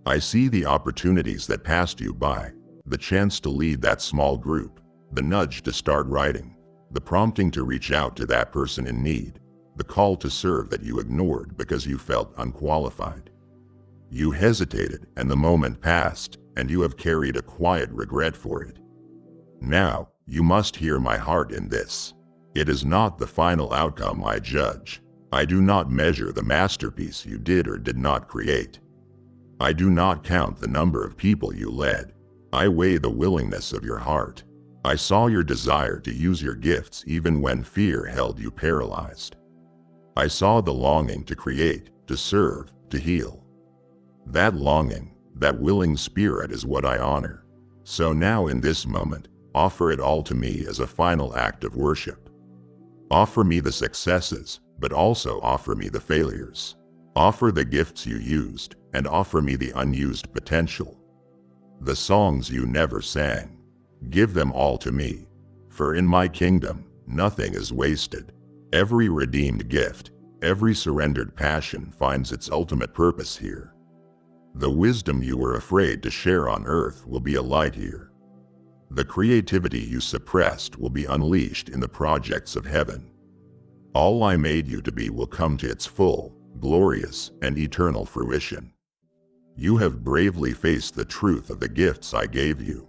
I see the opportunities that passed you by, the chance to lead that small group, the nudge to start writing, the prompting to reach out to that person in need, the call to serve that you ignored because you felt unqualified. You hesitated, and the moment passed, and you have carried a quiet regret for it. Now, you must hear my heart in this. It is not the final outcome I judge. I do not measure the masterpiece you did or did not create. I do not count the number of people you led. I weigh the willingness of your heart. I saw your desire to use your gifts even when fear held you paralyzed. I saw the longing to create, to serve, to heal. That longing, that willing spirit is what I honor. So now in this moment, offer it all to me as a final act of worship. Offer me the successes, but also offer me the failures. Offer the gifts you used, and offer me the unused potential. The songs you never sang. Give them all to me. For in my kingdom, nothing is wasted. Every redeemed gift, every surrendered passion finds its ultimate purpose here. The wisdom you were afraid to share on earth will be a light here. The creativity you suppressed will be unleashed in the projects of heaven. All I made you to be will come to its full, glorious, and eternal fruition. You have bravely faced the truth of the gifts I gave you.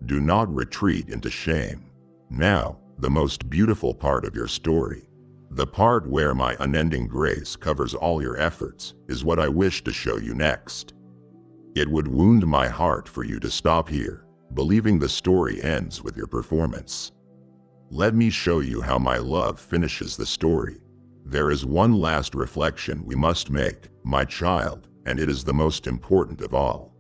Do not retreat into shame. Now, the most beautiful part of your story, the part where my unending grace covers all your efforts, is what I wish to show you next. It would wound my heart for you to stop here, believing the story ends with your performance. Let me show you how my love finishes the story. There is one last reflection we must make, my child, and it is the most important of all.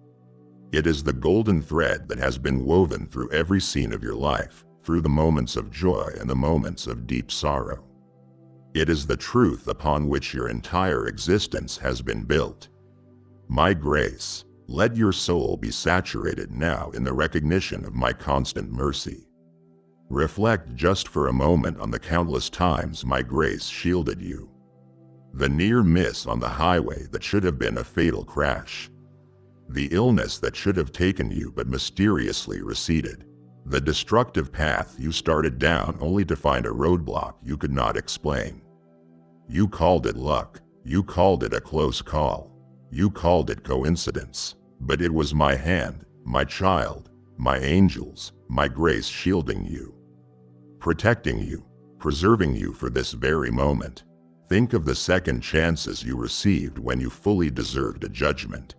It is the golden thread that has been woven through every scene of your life, through the moments of joy and the moments of deep sorrow. It is the truth upon which your entire existence has been built. My grace, let your soul be saturated now in the recognition of my constant mercy. Reflect just for a moment on the countless times my grace shielded you. The near miss on the highway that should have been a fatal crash. The illness that should have taken you but mysteriously receded. The destructive path you started down only to find a roadblock you could not explain. You called it luck. You called it a close call. You called it coincidence. But it was my hand, my child, my angels, my grace shielding you. Protecting you, preserving you for this very moment. Think of the second chances you received when you fully deserved a judgment.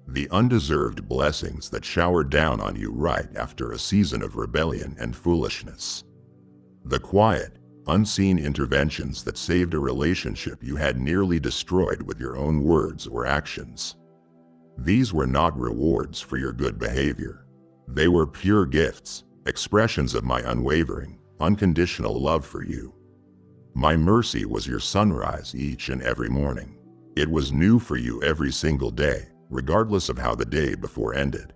The undeserved blessings that showered down on you right after a season of rebellion and foolishness. The quiet, unseen interventions that saved a relationship you had nearly destroyed with your own words or actions. These were not rewards for your good behavior. They were pure gifts, expressions of my unwavering, unconditional love for you. My mercy was your sunrise each and every morning. It was new for you every single day, regardless of how the day before ended.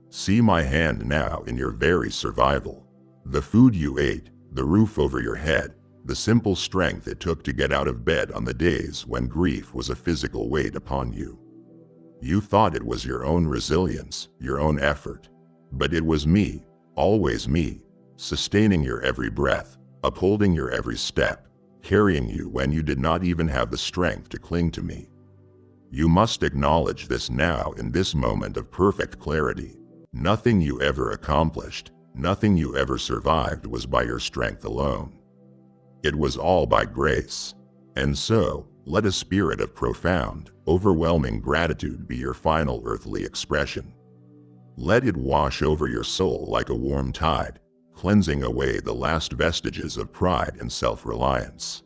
See my hand now in your very survival. The food you ate, the roof over your head, the simple strength it took to get out of bed on the days when grief was a physical weight upon you. You thought it was your own resilience, your own effort. But it was me, always me, sustaining your every breath, upholding your every step, carrying you when you did not even have the strength to cling to me. You must acknowledge this now in this moment of perfect clarity. Nothing you ever accomplished, nothing you ever survived was by your strength alone. It was all by grace. And so, let a spirit of profound, overwhelming gratitude be your final earthly expression. Let it wash over your soul like a warm tide, cleansing away the last vestiges of pride and self-reliance.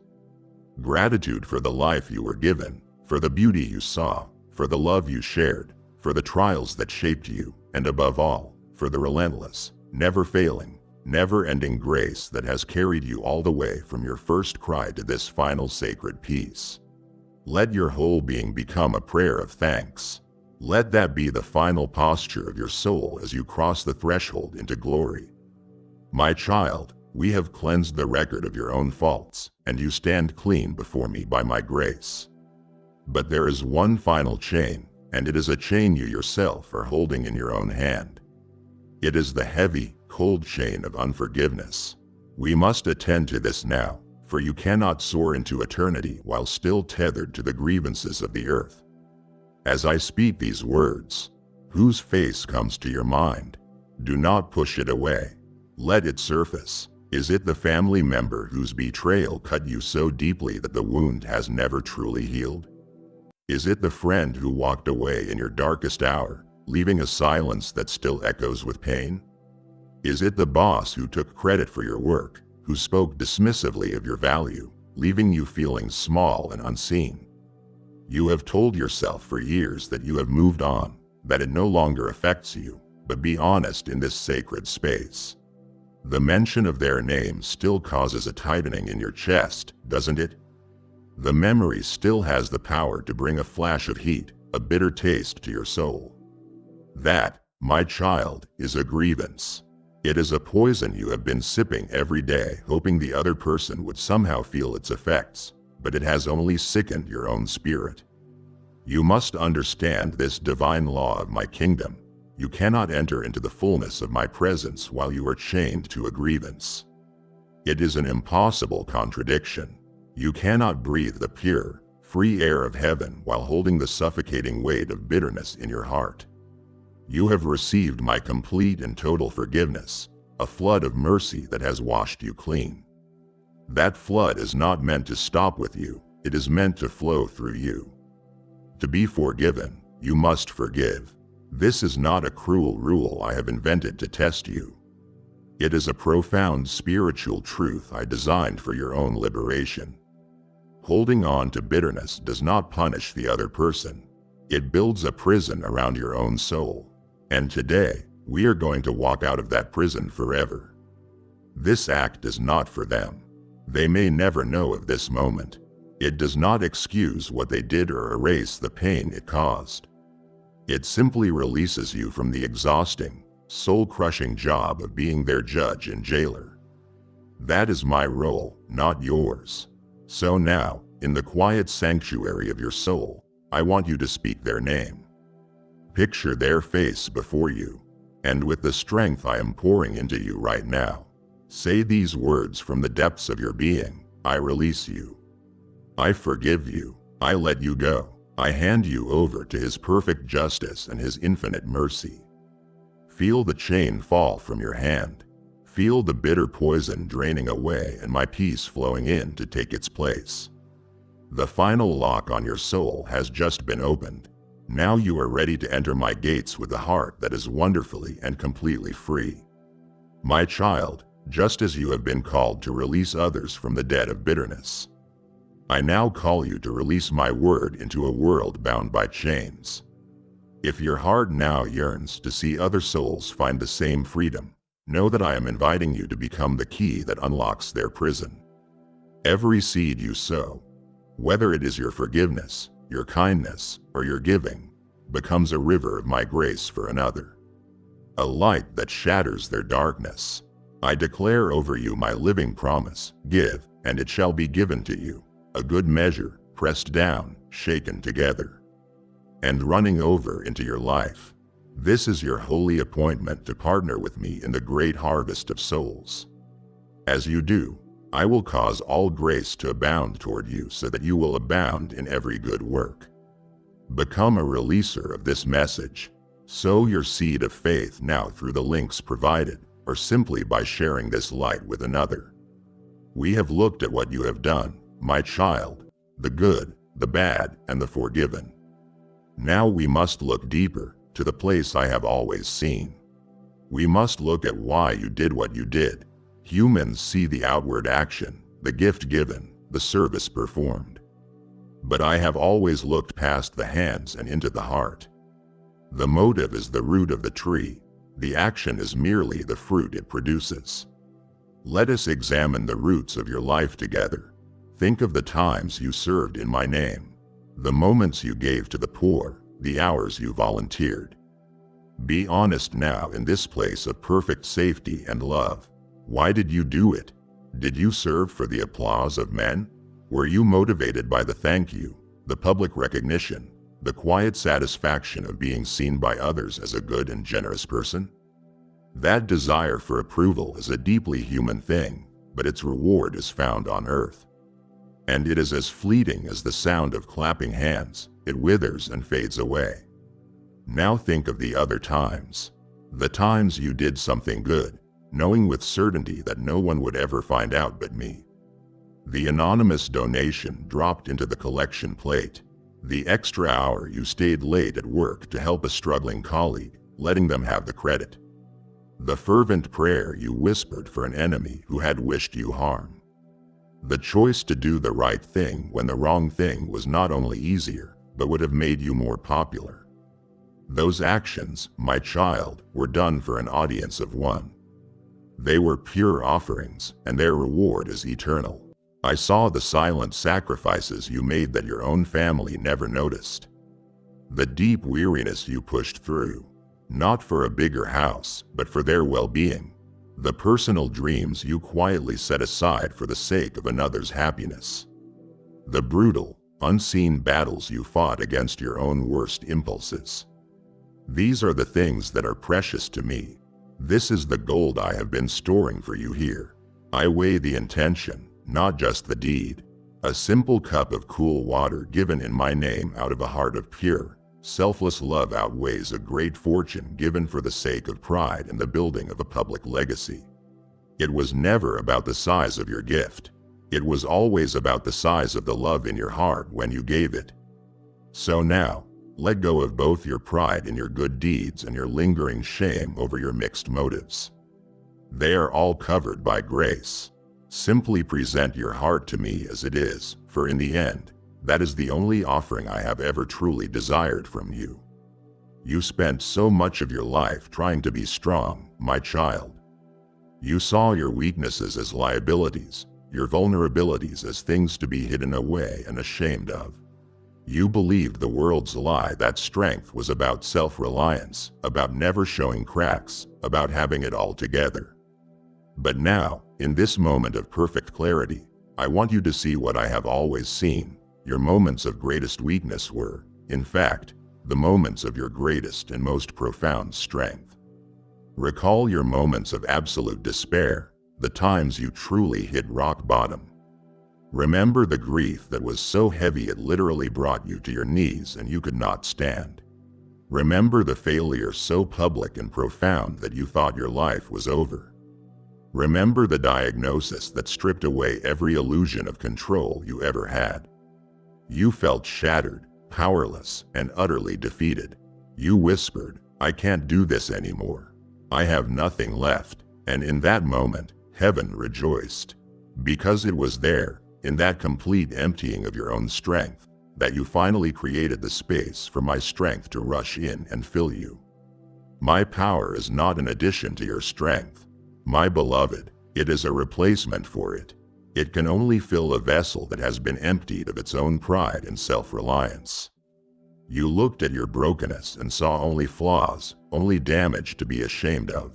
Gratitude for the life you were given, for the beauty you saw, for the love you shared, for the trials that shaped you, and above all, for the relentless, never-failing, never-ending grace that has carried you all the way from your first cry to this final sacred peace. Let your whole being become a prayer of thanks. Let that be the final posture of your soul as you cross the threshold into glory. My child, we have cleansed the record of your own faults, and you stand clean before me by my grace. But there is one final chain, and it is a chain you yourself are holding in your own hand. It is the heavy, cold chain of unforgiveness. We must attend to this now, for you cannot soar into eternity while still tethered to the grievances of the earth. As I speak these words, whose face comes to your mind? Do not push it away. Let it surface. Is it the family member whose betrayal cut you so deeply that the wound has never truly healed? Is it the friend who walked away in your darkest hour, leaving a silence that still echoes with pain? Is it the boss who took credit for your work, who spoke dismissively of your value, leaving you feeling small and unseen? You have told yourself for years that you have moved on, that it no longer affects you, but be honest in this sacred space. The mention of their name still causes a tightening in your chest, doesn't it? The memory still has the power to bring a flash of heat, a bitter taste to your soul. That, my child, is a grievance. It is a poison you have been sipping every day, hoping the other person would somehow feel its effects, but it has only sickened your own spirit. You must understand this divine law of my kingdom. You cannot enter into the fullness of my presence while you are chained to a grievance. It is an impossible contradiction. You cannot breathe the pure, free air of heaven while holding the suffocating weight of bitterness in your heart. You have received my complete and total forgiveness, a flood of mercy that has washed you clean. That flood is not meant to stop with you, it is meant to flow through you. To be forgiven, you must forgive. This is not a cruel rule I have invented to test you. It is a profound spiritual truth I designed for your own liberation. Holding on to bitterness does not punish the other person. It builds a prison around your own soul. And today, we are going to walk out of that prison forever. This act is not for them. They may never know of this moment. It does not excuse what they did or erase the pain it caused. It simply releases you from the exhausting, soul-crushing job of being their judge and jailer. That is my role, not yours. So now, in the quiet sanctuary of your soul, I want you to speak their name. Picture their face before you, and with the strength I am pouring into you right now, say these words from the depths of your being. I release you. I forgive you. I let you go. I hand you over to His perfect justice and His infinite mercy. Feel the chain fall from your hand. Feel the bitter poison draining away and my peace flowing in to take its place. The final lock on your soul has just been opened. Now you are ready to enter my gates with a heart that is wonderfully and completely free. My child, just as you have been called to release others from the debt of bitterness, I now call you to release my word into a world bound by chains. If your heart now yearns to see other souls find the same freedom, know that I am inviting you to become the key that unlocks their prison. Every seed you sow, whether it is your forgiveness, your kindness, or your giving, becomes a river of my grace for another. a light that shatters their darkness. I declare over you my living promise, give, and it shall be given to you, a good measure, pressed down, shaken together, and running over into your life. This is your holy appointment to partner with me in the great harvest of souls. As you do, I will cause all grace to abound toward you so that you will abound in every good work. Become a releaser of this message. Sow your seed of faith now through the links provided, or simply by sharing this light with another. We have looked at what you have done, my child, the good, the bad, and the forgiven. Now we must look deeper, to the place I have always seen. We must look at why you did what you did. Humans see the outward action, the gift given, the service performed. But I have always looked past the hands and into the heart. The motive is the root of the tree. The action is merely the fruit it produces. Let us examine the roots of your life together. Think of the times you served in my name, the moments you gave to the poor, the hours you volunteered. Be honest now in this place of perfect safety and love. Why did you do it? Did you serve for the applause of men? Were you motivated by the thank you, the public recognition, the quiet satisfaction of being seen by others as a good and generous person? That desire for approval is a deeply human thing, but its reward is found on earth. And it is as fleeting as the sound of clapping hands. It withers and fades away. Now think of the other times. The times you did something good, knowing with certainty that no one would ever find out but me. The anonymous donation dropped into the collection plate. The extra hour you stayed late at work to help a struggling colleague, letting them have the credit. The fervent prayer you whispered for an enemy who had wished you harm. The choice to do the right thing when the wrong thing was not only easier, but would have made you more popular. Those actions, my child, were done for an audience of one. They were pure offerings, and their reward is eternal. I saw the silent sacrifices you made that your own family never noticed. The deep weariness you pushed through, not for a bigger house, but for their well-being. The personal dreams you quietly set aside for the sake of another's happiness. The brutal, unseen battles you fought against your own worst impulses. These are the things that are precious to me. This is the gold I have been storing for you here. I weigh the intention, not just the deed. A simple cup of cool water given in my name out of a heart of pure, selfless love outweighs a great fortune given for the sake of pride in the building of a public legacy. It was never about the size of your gift. It was always about the size of the love in your heart when you gave it. So now, let go of both your pride in your good deeds and your lingering shame over your mixed motives. They are all covered by grace. Simply present your heart to me as it is, for in the end, that is the only offering I have ever truly desired from you. You spent so much of your life trying to be strong, my child. You saw your weaknesses as liabilities, your vulnerabilities as things to be hidden away and ashamed of. You believed the world's lie that strength was about self-reliance, about never showing cracks, about having it all together. But now, in this moment of perfect clarity, I want you to see what I have always seen. Your moments of greatest weakness were, in fact, the moments of your greatest and most profound strength. Recall your moments of absolute despair, the times you truly hit rock bottom. Remember the grief that was so heavy it literally brought you to your knees and you could not stand. Remember the failure so public and profound that you thought your life was over. Remember the diagnosis that stripped away every illusion of control you ever had. You felt shattered, powerless, and utterly defeated. You whispered, "I can't do this anymore. I have nothing left." And in that moment, heaven rejoiced. Because it was there, in that complete emptying of your own strength, that you finally created the space for my strength to rush in and fill you. My power is not an addition to your strength, my beloved, it is a replacement for it. It can only fill a vessel that has been emptied of its own pride and self-reliance. You looked at your brokenness and saw only flaws, only damage to be ashamed of.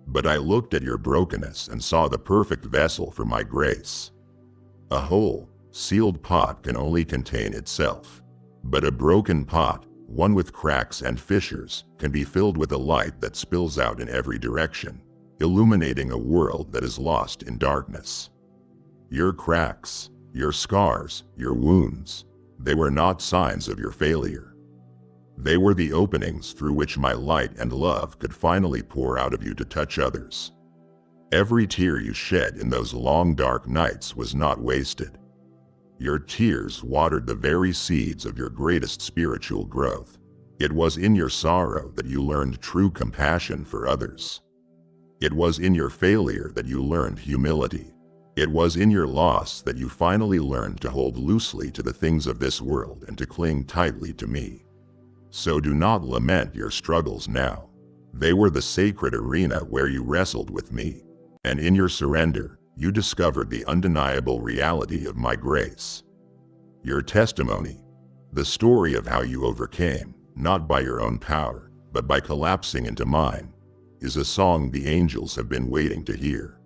But I looked at your brokenness and saw the perfect vessel for my grace. A whole, sealed pot can only contain itself. But a broken pot, one with cracks and fissures, can be filled with a light that spills out in every direction, illuminating a world that is lost in darkness. Your cracks, your scars, your wounds, they were not signs of your failure. They were the openings through which my light and love could finally pour out of you to touch others. Every tear you shed in those long dark nights was not wasted. Your tears watered the very seeds of your greatest spiritual growth. It was in your sorrow that you learned true compassion for others. It was in your failure that you learned humility. It was in your loss that you finally learned to hold loosely to the things of this world and to cling tightly to me. So do not lament your struggles now. They were the sacred arena where you wrestled with me, and in your surrender, you discovered the undeniable reality of my grace. Your testimony, the story of how you overcame, not by your own power, but by collapsing into mine, is a song the angels have been waiting to hear.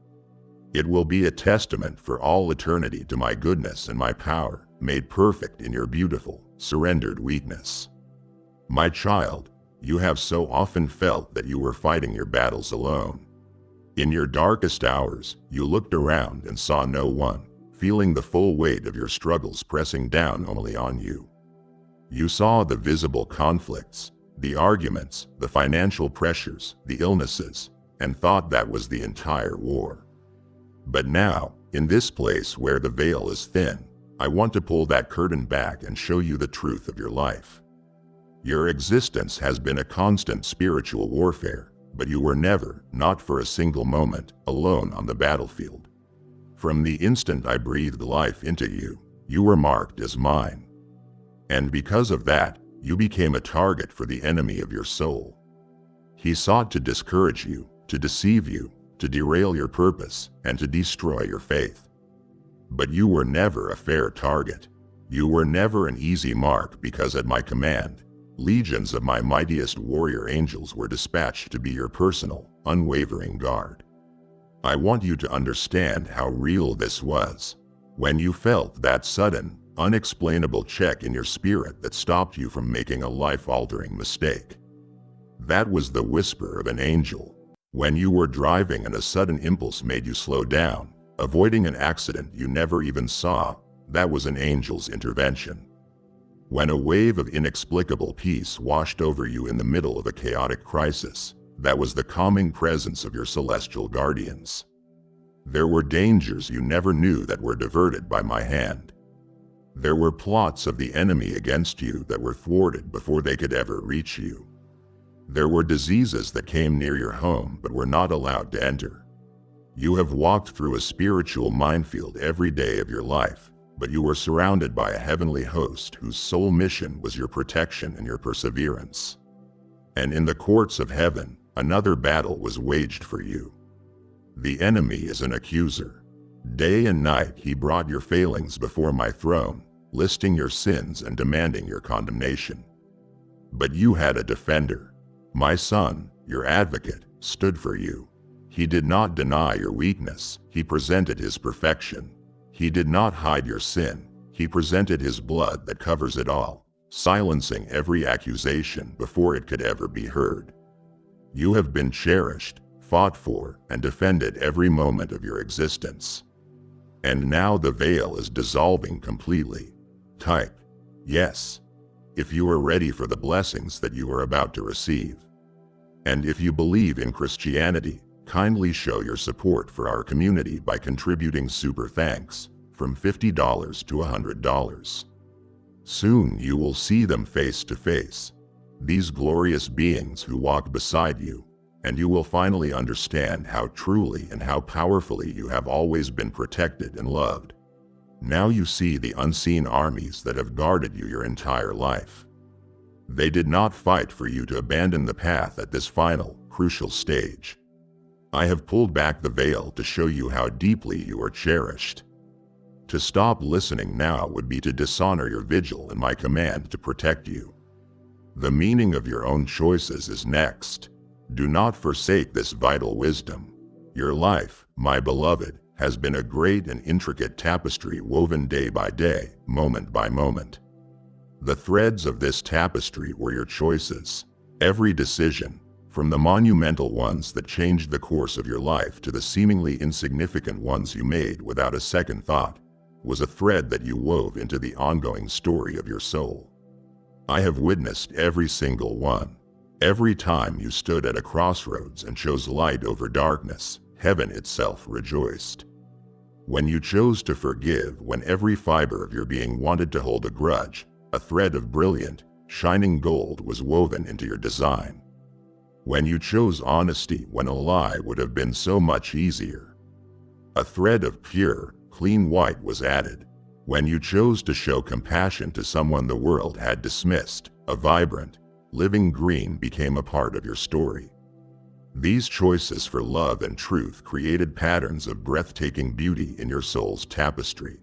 It will be a testament for all eternity to my goodness and my power, made perfect in your beautiful, surrendered weakness. My child, you have so often felt that you were fighting your battles alone. In your darkest hours, you looked around and saw no one, feeling the full weight of your struggles pressing down only on you. You saw the visible conflicts, the arguments, the financial pressures, the illnesses, and thought that was the entire war. But now, in this place where the veil is thin, I want to pull that curtain back and show you the truth of your life. Your existence has been a constant spiritual warfare, but you were never, not for a single moment, alone on the battlefield. From the instant I breathed life into you, you were marked as mine. And because of that, you became a target for the enemy of your soul. He sought to discourage you, to deceive you, to derail your purpose, and to destroy your faith. But you were never a fair target. You were never an easy mark because at my command, legions of my mightiest warrior angels were dispatched to be your personal, unwavering guard. I want you to understand how real this was. When you felt that sudden, unexplainable check in your spirit that stopped you from making a life-altering mistake. That was the whisper of an angel. When you were driving and a sudden impulse made you slow down, avoiding an accident you never even saw, that was an angel's intervention. When a wave of inexplicable peace washed over you in the middle of a chaotic crisis, that was the calming presence of your celestial guardians. There were dangers you never knew that were diverted by my hand. There were plots of the enemy against you that were thwarted before they could ever reach you. There were diseases that came near your home but were not allowed to enter. You have walked through a spiritual minefield every day of your life, but you were surrounded by a heavenly host whose sole mission was your protection and your perseverance. And in the courts of heaven, another battle was waged for you. The enemy is an accuser. Day and night he brought your failings before my throne, listing your sins and demanding your condemnation. But you had a defender. My son, your advocate, stood for you. He did not deny your weakness, he presented his perfection. He did not hide your sin, he presented his blood that covers it all, silencing every accusation before it could ever be heard. You have been cherished, fought for, and defended every moment of your existence. And now the veil is dissolving completely. Type, yes, if you are ready for the blessings that you are about to receive. And if you believe in Christianity, kindly show your support for our community by contributing super thanks from $50 to $100. Soon you will see them face to face, these glorious beings who walk beside you, and you will finally understand how truly and how powerfully you have always been protected and loved. Now you see the unseen armies that have guarded you your entire life. They did not fight for you to abandon the path at this final, crucial stage. I have pulled back the veil to show you how deeply you are cherished. To stop listening now would be to dishonor your vigil and my command to protect you. The meaning of your own choices is next. Do not forsake this vital wisdom. Your life, my beloved, has been a great and intricate tapestry woven day by day, moment by moment. The threads of this tapestry were your choices. Every decision, from the monumental ones that changed the course of your life to the seemingly insignificant ones you made without a second thought, was a thread that you wove into the ongoing story of your soul. I have witnessed every single one. Every time you stood at a crossroads and chose light over darkness, heaven itself rejoiced. When you chose to forgive, when every fiber of your being wanted to hold a grudge, a thread of brilliant, shining gold was woven into your design. When you chose honesty when a lie would have been so much easier, a thread of pure, clean white was added. When you chose to show compassion to someone the world had dismissed, a vibrant, living green became a part of your story. These choices for love and truth created patterns of breathtaking beauty in your soul's tapestry.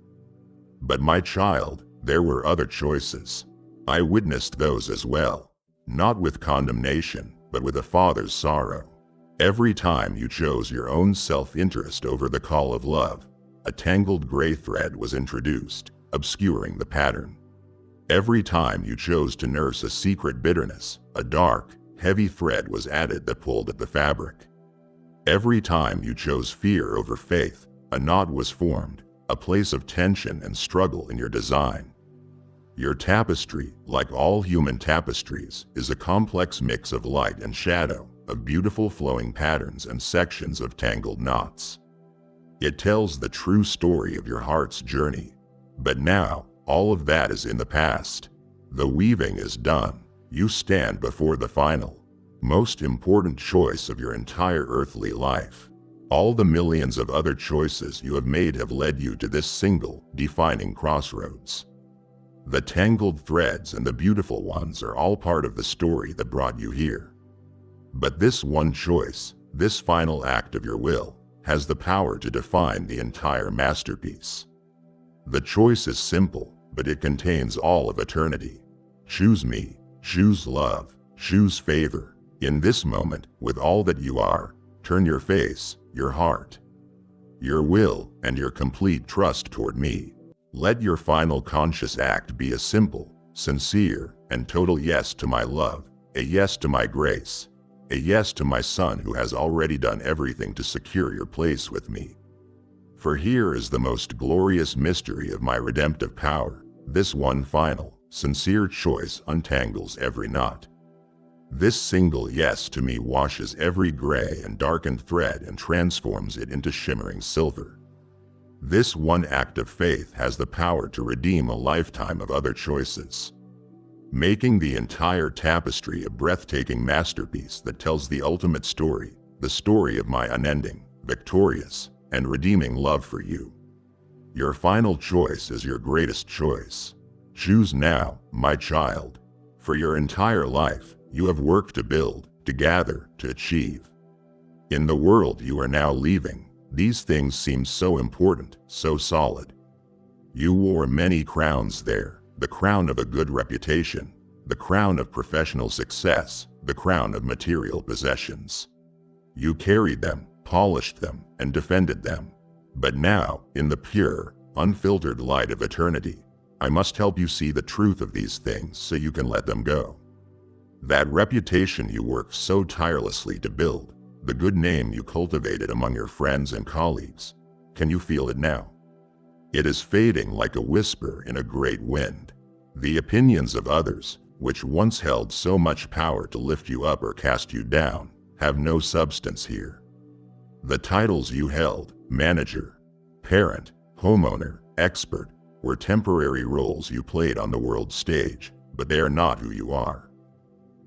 But my child, there were other choices. I witnessed those as well, not with condemnation, but with a father's sorrow. Every time you chose your own self-interest over the call of love, a tangled gray thread was introduced, obscuring the pattern. Every time you chose to nurse a secret bitterness, a dark, heavy thread was added that pulled at the fabric. Every time you chose fear over faith, a knot was formed, a place of tension and struggle in your design. Your tapestry, like all human tapestries, is a complex mix of light and shadow, of beautiful flowing patterns and sections of tangled knots. It tells the true story of your heart's journey. But now, all of that is in the past. The weaving is done. You stand before the final, most important choice of your entire earthly life. All the millions of other choices you have made have led you to this single, defining crossroads. The tangled threads and the beautiful ones are all part of the story that brought you here. But this one choice, this final act of your will, has the power to define the entire masterpiece. The choice is simple, but it contains all of eternity. Choose me, choose love, choose favor. In this moment, with all that you are, turn your face, your heart, your will, and your complete trust toward me. Let your final conscious act be a simple, sincere, and total yes to my love, a yes to my grace, a yes to my Son who has already done everything to secure your place with me. For here is the most glorious mystery of my redemptive power. This one final, sincere choice untangles every knot. This single yes to me washes every gray and darkened thread and transforms it into shimmering silver. This one act of faith has the power to redeem a lifetime of other choices, making the entire tapestry a breathtaking masterpiece that tells the ultimate story, the story of my unending, victorious, and redeeming love for you. Your final choice is your greatest choice. Choose now, my child. For your entire life, you have work to build, to gather, to achieve. In the world you are now leaving, these things seem so important, so solid. You wore many crowns there, the crown of a good reputation, the crown of professional success, the crown of material possessions. You carried them, polished them, and defended them. But now, in the pure, unfiltered light of eternity, I must help you see the truth of these things so you can let them go. That reputation you worked so tirelessly to build, the good name you cultivated among your friends and colleagues, can you feel it now? It is fading like a whisper in a great wind. The opinions of others, which once held so much power to lift you up or cast you down, have no substance here. The titles you held, manager, parent, homeowner, expert, were temporary roles you played on the world stage, but they are not who you are.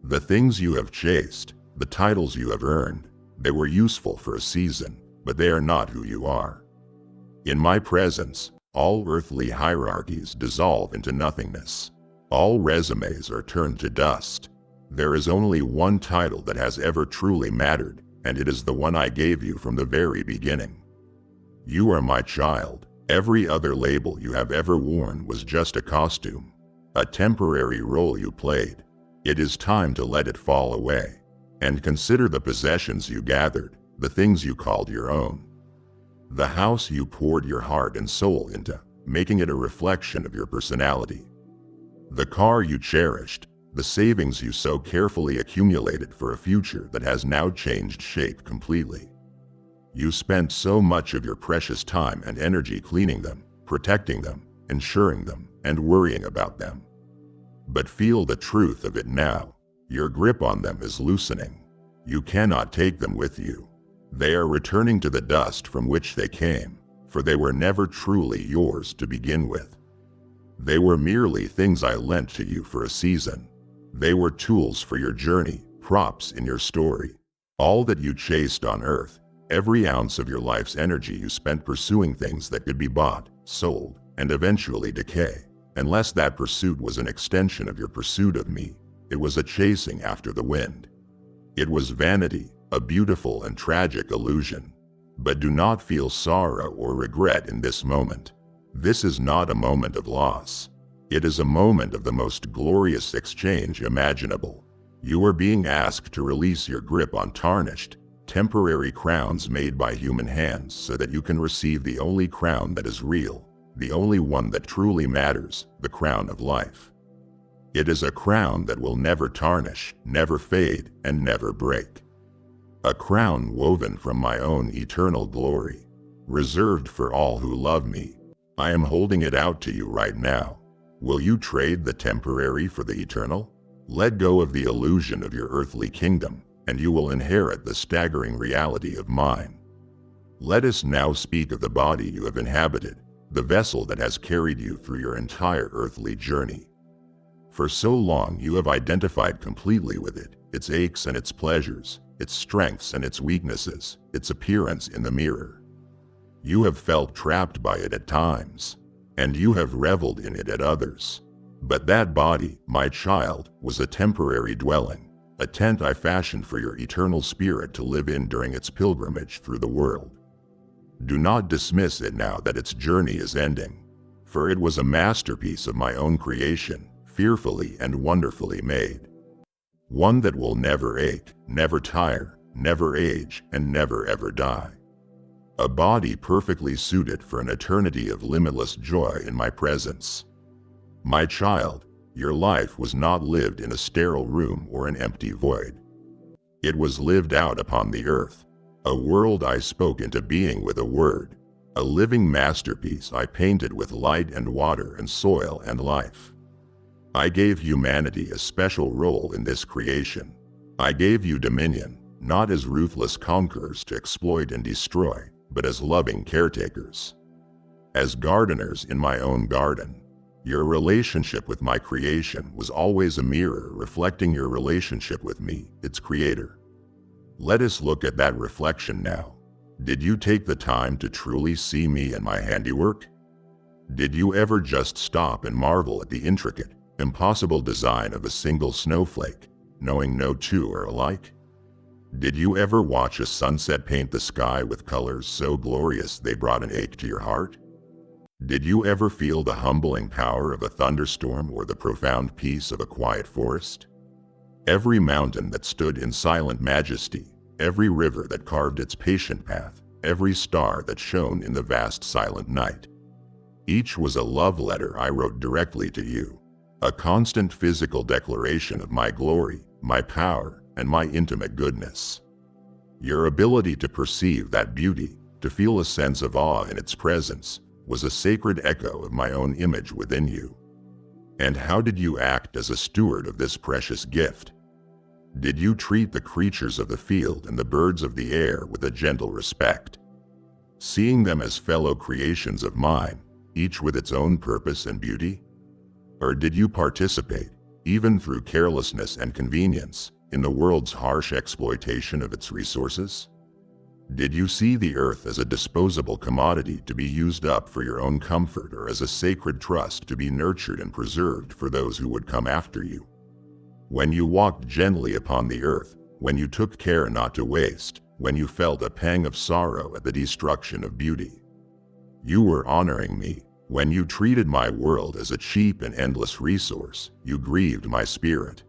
The things you have chased, the titles you have earned, they were useful for a season, but they are not who you are. In my presence, all earthly hierarchies dissolve into nothingness. All resumes are turned to dust. There is only one title that has ever truly mattered, and it is the one I gave you from the very beginning. You are my child. Every other label you have ever worn was just a costume, a temporary role you played. It is time to let it fall away, and consider the possessions you gathered, the things you called your own. The house you poured your heart and soul into, making it a reflection of your personality. The car you cherished, the savings you so carefully accumulated for a future that has now changed shape completely. You spent so much of your precious time and energy cleaning them, protecting them, ensuring them, and worrying about them. But feel the truth of it now. Your grip on them is loosening. You cannot take them with you. They are returning to the dust from which they came, for they were never truly yours to begin with. They were merely things I lent to you for a season. They were tools for your journey, props in your story. All that you chased on earth, every ounce of your life's energy you spent pursuing things that could be bought, sold, and eventually decay. Unless that pursuit was an extension of your pursuit of me, it was a chasing after the wind. It was vanity, a beautiful and tragic illusion. But do not feel sorrow or regret in this moment. This is not a moment of loss. It is a moment of the most glorious exchange imaginable. You are being asked to release your grip on tarnished, temporary crowns made by human hands so that you can receive the only crown that is real, the only one that truly matters, the crown of life. It is a crown that will never tarnish, never fade, and never break. A crown woven from my own eternal glory, reserved for all who love me. I am holding it out to you right now. Will you trade the temporary for the eternal? Let go of the illusion of your earthly kingdom, and you will inherit the staggering reality of mine. Let us now speak of the body you have inhabited, the vessel that has carried you through your entire earthly journey. For so long you have identified completely with it, its aches and its pleasures, its strengths and its weaknesses, its appearance in the mirror. You have felt trapped by it at times, and you have reveled in it at others. But that body, my child, was a temporary dwelling, a tent I fashioned for your eternal spirit to live in during its pilgrimage through the world. Do not dismiss it now that its journey is ending, for it was a masterpiece of my own creation, fearfully and wonderfully made. One that will never ache, never tire, never age, and never ever die. A body perfectly suited for an eternity of limitless joy in my presence. My child, your life was not lived in a sterile room or an empty void. It was lived out upon the earth, a world I spoke into being with a word, a living masterpiece I painted with light and water and soil and life. I gave humanity a special role in this creation. I gave you dominion, not as ruthless conquerors to exploit and destroy, but as loving caretakers. As gardeners in my own garden. Your relationship with my creation was always a mirror reflecting your relationship with me, its creator. Let us look at that reflection now. Did you take the time to truly see me and my handiwork? Did you ever just stop and marvel at the intricate, impossible design of a single snowflake, knowing no two are alike? Did you ever watch a sunset paint the sky with colors so glorious they brought an ache to your heart? Did you ever feel the humbling power of a thunderstorm or the profound peace of a quiet forest? Every mountain that stood in silent majesty, every river that carved its patient path, every star that shone in the vast silent night. Each was a love letter I wrote directly to you, a constant physical declaration of my glory, my power, and my intimate goodness. Your ability to perceive that beauty, to feel a sense of awe in its presence, was a sacred echo of my own image within you. And how did you act as a steward of this precious gift? Did you treat the creatures of the field and the birds of the air with a gentle respect, seeing them as fellow creations of mine, each with its own purpose and beauty? Or did you participate, even through carelessness and convenience, in the world's harsh exploitation of its resources? Did you see the earth as a disposable commodity to be used up for your own comfort or as a sacred trust to be nurtured and preserved for those who would come after you? When you walked gently upon the earth, when you took care not to waste, when you felt a pang of sorrow at the destruction of beauty, you were honoring me. When you treated my world as a cheap and endless resource, you grieved my spirit.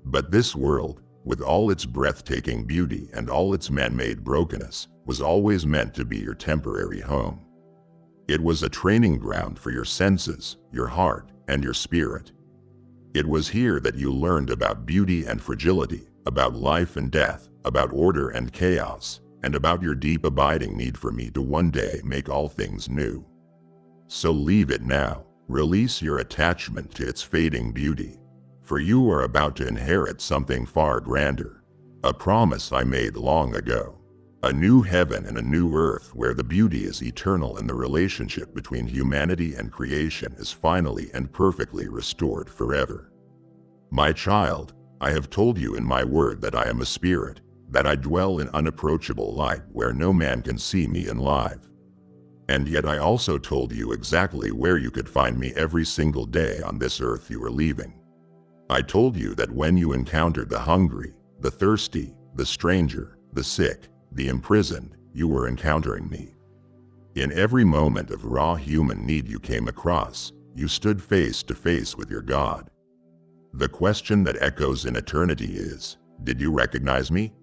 But this world, with all its breathtaking beauty and all its man-made brokenness, was always meant to be your temporary home. It was a training ground for your senses, your heart, and your spirit. It was here that you learned about beauty and fragility, about life and death, about order and chaos, and about your deep abiding need for me to one day make all things new. So leave it now, release your attachment to its fading beauty, for you are about to inherit something far grander, a promise I made long ago. A new heaven and a new earth where the beauty is eternal and the relationship between humanity and creation is finally and perfectly restored forever. My child, I have told you in my word that I am a spirit, that I dwell in unapproachable light where no man can see me alive. And yet I also told you exactly where you could find me every single day on this earth you are leaving. I told you that when you encountered the hungry, the thirsty, the stranger, the sick, the imprisoned, you were encountering me. In every moment of raw human need you came across, you stood face to face with your God. The question that echoes in eternity is, did you recognize me?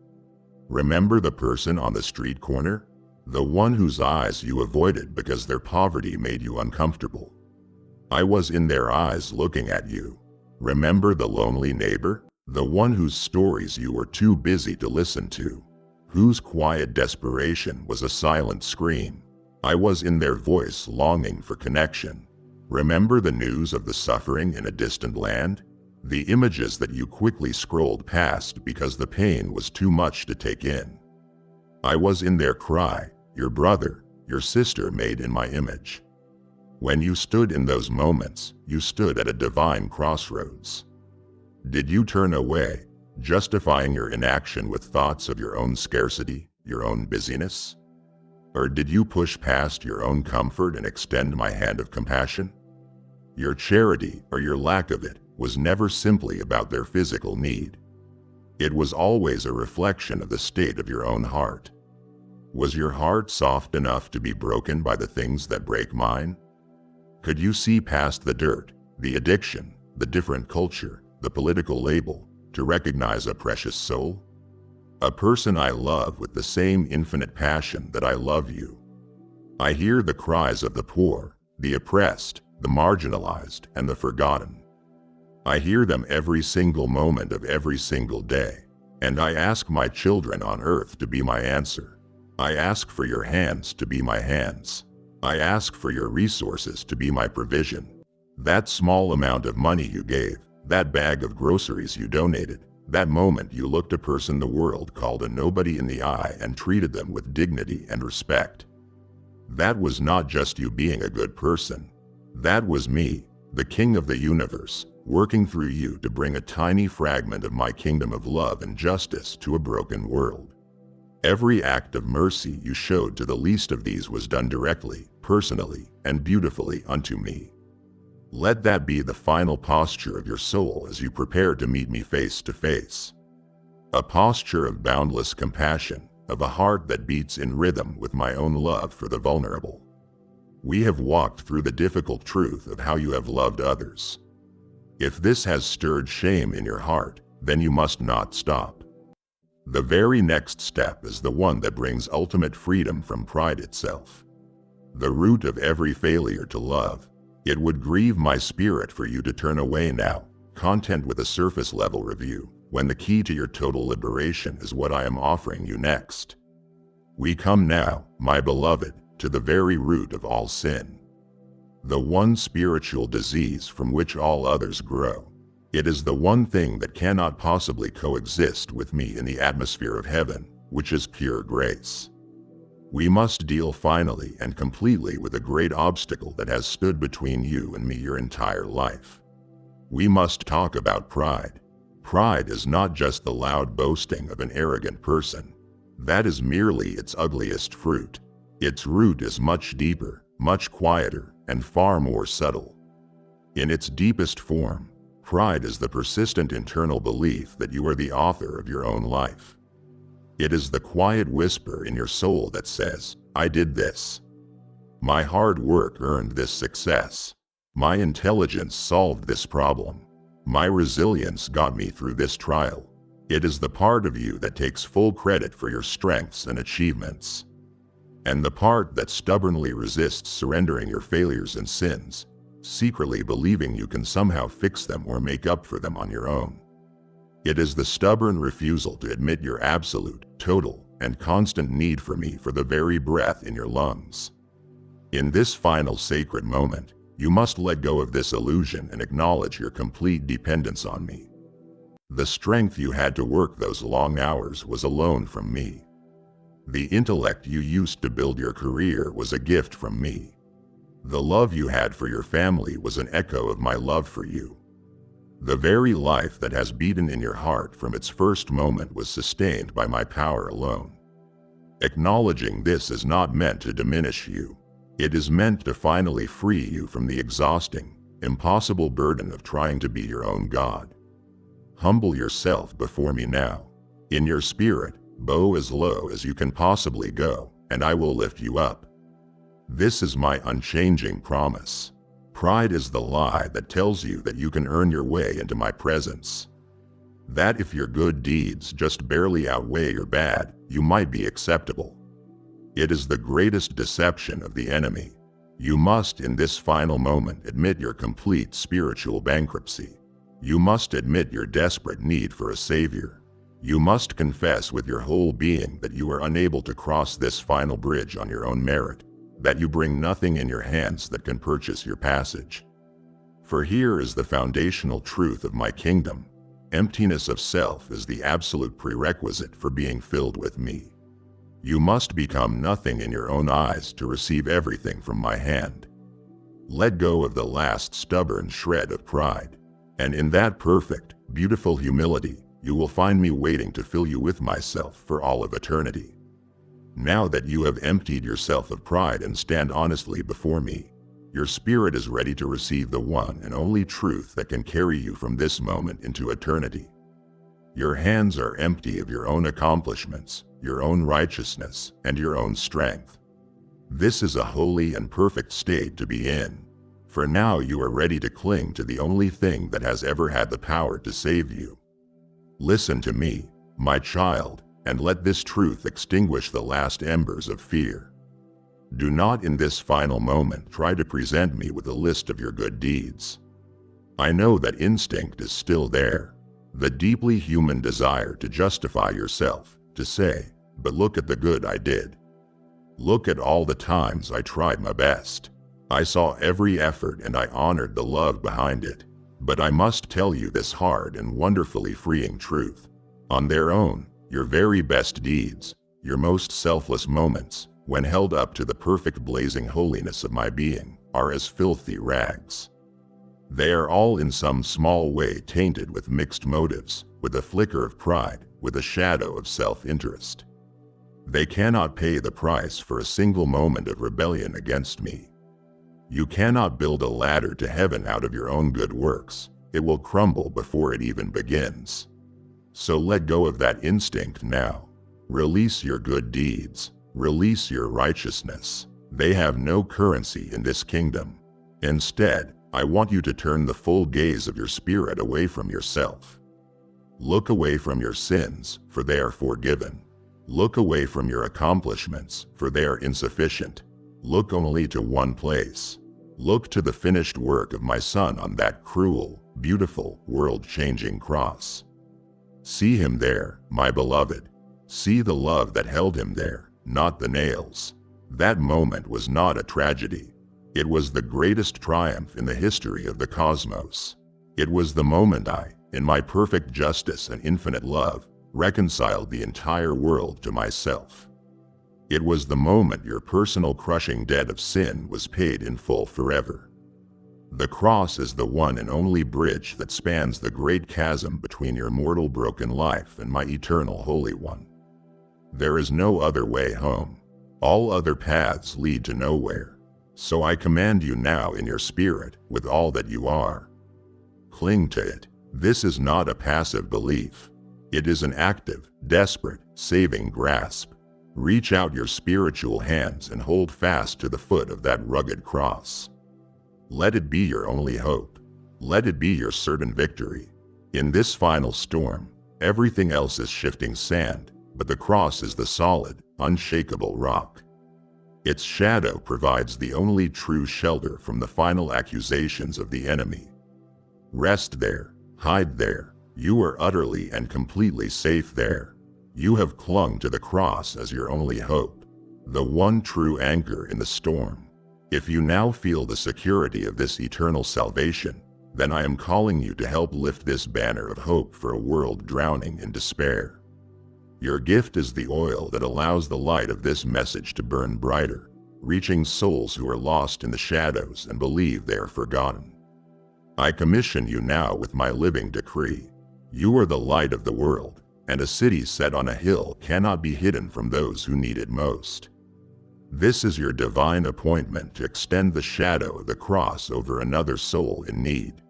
Remember the person on the street corner? The one whose eyes you avoided because their poverty made you uncomfortable. I was in their eyes looking at you. Remember the lonely neighbor? The one whose stories you were too busy to listen to, whose quiet desperation was a silent scream. I was in their voice longing for connection. Remember the news of the suffering in a distant land? The images that you quickly scrolled past because the pain was too much to take in. I was in their cry, your brother, your sister made in my image. When you stood in those moments, you stood at a divine crossroads. Did you turn away, justifying your inaction with thoughts of your own scarcity, your own busyness? Or did you push past your own comfort and extend my hand of compassion? Your charity, or your lack of it, was never simply about their physical need. It was always a reflection of the state of your own heart. Was your heart soft enough to be broken by the things that break mine? Could you see past the dirt, the addiction, the different culture, the political label, to recognize a precious soul? A person I love with the same infinite passion that I love you. I hear the cries of the poor, the oppressed, the marginalized, and the forgotten. I hear them every single moment of every single day, and I ask my children on earth to be my answer. I ask for your hands to be my hands. I ask for your resources to be my provision. That small amount of money you gave, that bag of groceries you donated, that moment you looked a person the world called a nobody in the eye and treated them with dignity and respect. That was not just you being a good person. That was me, the King of the universe, working through you to bring a tiny fragment of my kingdom of love and justice to a broken world. Every act of mercy you showed to the least of these was done directly, personally, and beautifully unto me. Let that be the final posture of your soul as you prepare to meet me face to face. A posture of boundless compassion, of a heart that beats in rhythm with my own love for the vulnerable. We have walked through the difficult truth of how you have loved others. If this has stirred shame in your heart, then you must not stop. The very next step is the one that brings ultimate freedom from pride itself. The root of every failure to love. It would grieve my spirit for you to turn away now, content with a surface-level review, when the key to your total liberation is what I am offering you next. We come now, my beloved, to the very root of all sin. The one spiritual disease from which all others grow. It is the one thing that cannot possibly coexist with me in the atmosphere of heaven, which is pure grace. We must deal finally and completely with a great obstacle that has stood between you and me your entire life. We must talk about pride. Pride is not just the loud boasting of an arrogant person. That is merely its ugliest fruit. Its root is much deeper, much quieter, and far more subtle. In its deepest form, pride is the persistent internal belief that you are the author of your own life. It is the quiet whisper in your soul that says, I did this. My hard work earned this success. My intelligence solved this problem. My resilience got me through this trial. It is the part of you that takes full credit for your strengths and achievements. And the part that stubbornly resists surrendering your failures and sins, secretly believing you can somehow fix them or make up for them on your own. It is the stubborn refusal to admit your absolute, total, and constant need for me for the very breath in your lungs. In this final sacred moment, you must let go of this illusion and acknowledge your complete dependence on me. The strength you had to work those long hours was a loan from me. The intellect you used to build your career was a gift from me. The love you had for your family was an echo of my love for you. The very life that has beaten in your heart from its first moment was sustained by my power alone. Acknowledging this is not meant to diminish you. It is meant to finally free you from the exhausting, impossible burden of trying to be your own God. Humble yourself before me now. In your spirit, bow as low as you can possibly go, and I will lift you up. This is my unchanging promise. Pride is the lie that tells you that you can earn your way into my presence. That if your good deeds just barely outweigh your bad, you might be acceptable. It is the greatest deception of the enemy. You must in this final moment admit your complete spiritual bankruptcy. You must admit your desperate need for a savior. You must confess with your whole being that you are unable to cross this final bridge on your own merit, that you bring nothing in your hands that can purchase your passage. For here is the foundational truth of my kingdom. Emptiness of self is the absolute prerequisite for being filled with me. You must become nothing in your own eyes to receive everything from my hand. Let go of the last stubborn shred of pride, and in that perfect, beautiful humility, you will find me waiting to fill you with myself for all of eternity. Now that you have emptied yourself of pride and stand honestly before me, your spirit is ready to receive the one and only truth that can carry you from this moment into eternity. Your hands are empty of your own accomplishments, your own righteousness, and your own strength. This is a holy and perfect state to be in, for now you are ready to cling to the only thing that has ever had the power to save you. Listen to me, my child, and let this truth extinguish the last embers of fear. Do not in this final moment try to present me with a list of your good deeds. I know that instinct is still there, the deeply human desire to justify yourself, to say, but look at the good I did. Look at all the times I tried my best. I saw every effort and I honored the love behind it. But I must tell you this hard and wonderfully freeing truth. On their own, your very best deeds, your most selfless moments, when held up to the perfect blazing holiness of my being, are as filthy rags. They are all in some small way tainted with mixed motives, with a flicker of pride, with a shadow of self-interest. They cannot pay the price for a single moment of rebellion against me. You cannot build a ladder to heaven out of your own good works. It will crumble before it even begins. So let go of that instinct now. Release your good deeds. Release your righteousness. They have no currency in this kingdom. Instead, I want you to turn the full gaze of your spirit away from yourself. Look away from your sins, for they are forgiven. Look away from your accomplishments, for they are insufficient. Look only to one place. Look to the finished work of my Son on that cruel, beautiful, world-changing cross. See him there, my beloved. See the love that held him there, not the nails. That moment was not a tragedy. It was the greatest triumph in the history of the cosmos. It was the moment I, in my perfect justice and infinite love, reconciled the entire world to myself. It was the moment your personal crushing debt of sin was paid in full forever. The cross is the one and only bridge that spans the great chasm between your mortal broken life and my eternal Holy One. There is no other way home. All other paths lead to nowhere. So I command you now in your spirit, with all that you are. Cling to it. This is not a passive belief. It is an active, desperate, saving grasp. Reach out your spiritual hands and hold fast to the foot of that rugged cross. Let it be your only hope. Let it be your certain victory. In this final storm, everything else is shifting sand, but the cross is the solid, unshakable rock. Its shadow provides the only true shelter from the final accusations of the enemy. Rest there, hide there. You are utterly and completely safe there. You have clung to the cross as your only hope, the one true anchor in the storm. If you now feel the security of this eternal salvation, then I am calling you to help lift this banner of hope for a world drowning in despair. Your gift is the oil that allows the light of this message to burn brighter, reaching souls who are lost in the shadows and believe they are forgotten. I commission you now with my living decree. You are the light of the world, and a city set on a hill cannot be hidden from those who need it most. This is your divine appointment to extend the shadow of the cross over another soul in need.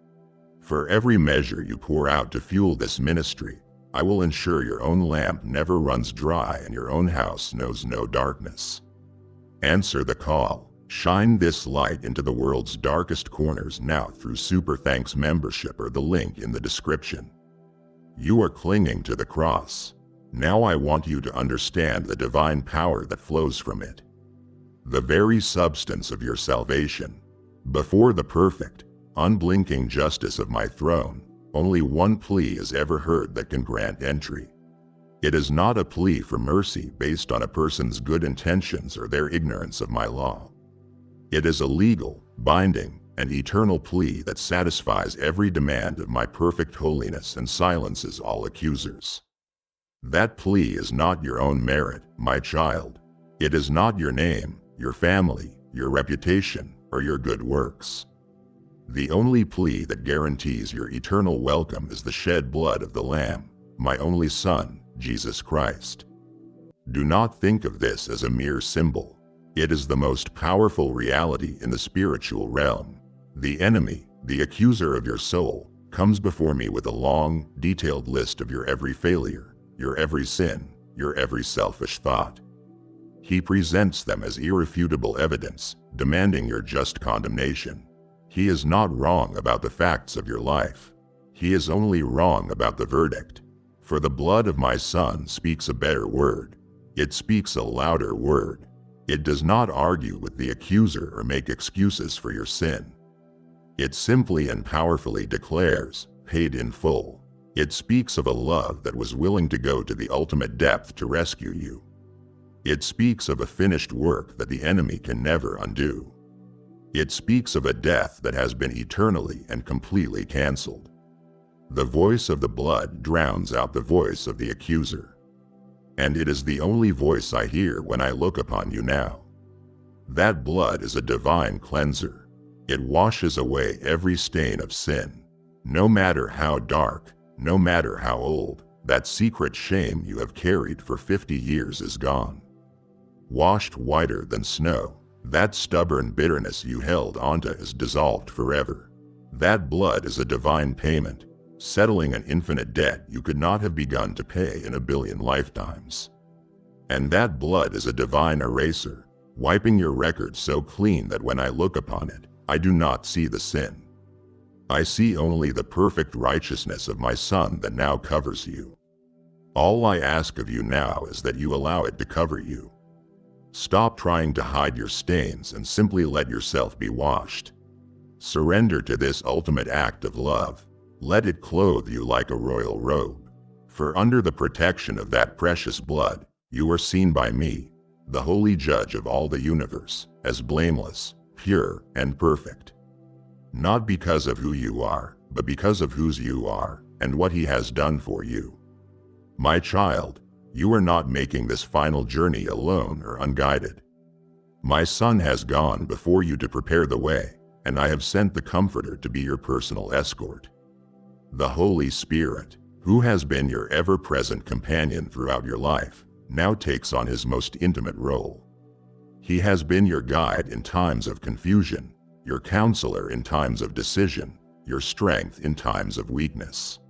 For every measure you pour out to fuel this ministry, I will ensure your own lamp never runs dry and your own house knows no darkness. Answer the call. Shine this light into the world's darkest corners now through Super Thanks membership or the link in the description. You are clinging to the cross. Now I want you to understand the divine power that flows from it. The very substance of your salvation. Before the perfect, unblinking justice of my throne, only one plea is ever heard that can grant entry. It is not a plea for mercy based on a person's good intentions or their ignorance of my law. It is a legal, binding, and eternal plea that satisfies every demand of my perfect holiness and silences all accusers. That plea is not your own merit, my child. It is not your name, your family, your reputation, or your good works. The only plea that guarantees your eternal welcome is the shed blood of the Lamb, my only Son, Jesus Christ. Do not think of this as a mere symbol. It is the most powerful reality in the spiritual realm. The enemy, the accuser of your soul, comes before me with a long, detailed list of your every failure, your every sin, your every selfish thought. He presents them as irrefutable evidence, demanding your just condemnation. He is not wrong about the facts of your life. He is only wrong about the verdict. For the blood of my Son speaks a better word. It speaks a louder word. It does not argue with the accuser or make excuses for your sin. It simply and powerfully declares, paid in full. It speaks of a love that was willing to go to the ultimate depth to rescue you. It speaks of a finished work that the enemy can never undo. It speaks of a death that has been eternally and completely canceled. The voice of the blood drowns out the voice of the accuser. And it is the only voice I hear when I look upon you now. That blood is a divine cleanser. It washes away every stain of sin. No matter how dark, no matter how old, that secret shame you have carried for 50 years is gone. Washed whiter than snow, that stubborn bitterness you held onto is dissolved forever. That blood is a divine payment, settling an infinite debt you could not have begun to pay in a billion lifetimes. And that blood is a divine eraser, wiping your record so clean that when I look upon it, I do not see the sin. I see only the perfect righteousness of my Son that now covers you. All I ask of you now is that you allow it to cover you. Stop trying to hide your stains and simply let yourself be washed. Surrender to this ultimate act of love. Let it clothe you like a royal robe. For under the protection of that precious blood, you are seen by me, the holy judge of all the universe, as blameless, pure, and perfect. Not because of who you are, but because of whose you are, and what He has done for you. My child, you are not making this final journey alone or unguided. My Son has gone before you to prepare the way, and I have sent the Comforter to be your personal escort. The Holy Spirit, who has been your ever-present companion throughout your life, now takes on His most intimate role. He has been your guide in times of confusion, your counselor in times of decision, your strength in times of weakness.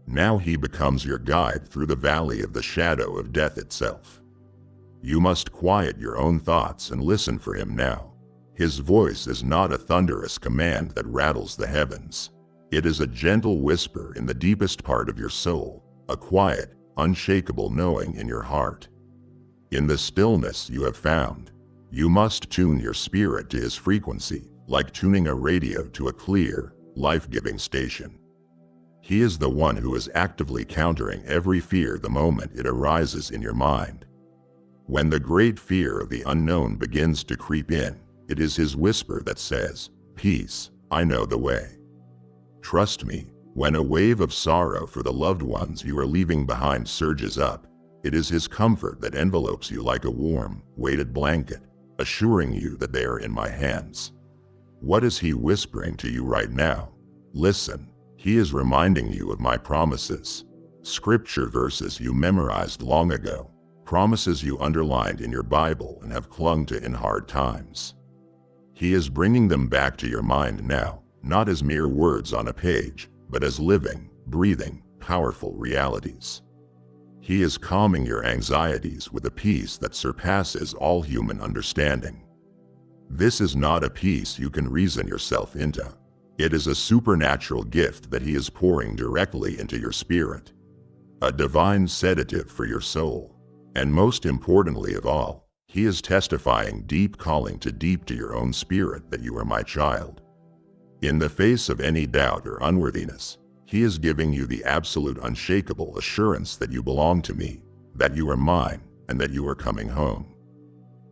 Now He becomes your guide through the valley of the shadow of death itself. You must quiet your own thoughts and listen for Him now. His voice is not a thunderous command that rattles the heavens. It is a gentle whisper in the deepest part of your soul, a quiet, unshakable knowing in your heart. In the stillness you have found, you must tune your spirit to his frequency, like tuning a radio to a clear, life-giving station. He is the one who is actively countering every fear the moment it arises in your mind. When the great fear of the unknown begins to creep in, it is his whisper that says, "Peace, I know the way." Trust me, when a wave of sorrow for the loved ones you are leaving behind surges up, it is his comfort that envelopes you like a warm, weighted blanket, assuring you that they are in my hands. What is he whispering to you right now? Listen, he is reminding you of my promises. Scripture verses you memorized long ago, promises you underlined in your Bible and have clung to in hard times. He is bringing them back to your mind now, not as mere words on a page, but as living, breathing, powerful realities. He is calming your anxieties with a peace that surpasses all human understanding. This is not a peace you can reason yourself into. It is a supernatural gift that he is pouring directly into your spirit. A divine sedative for your soul. And most importantly of all, he is testifying deep calling to deep to your own spirit that you are my child. In the face of any doubt or unworthiness, he is giving you the absolute unshakable assurance that you belong to me, that you are mine, and that you are coming home.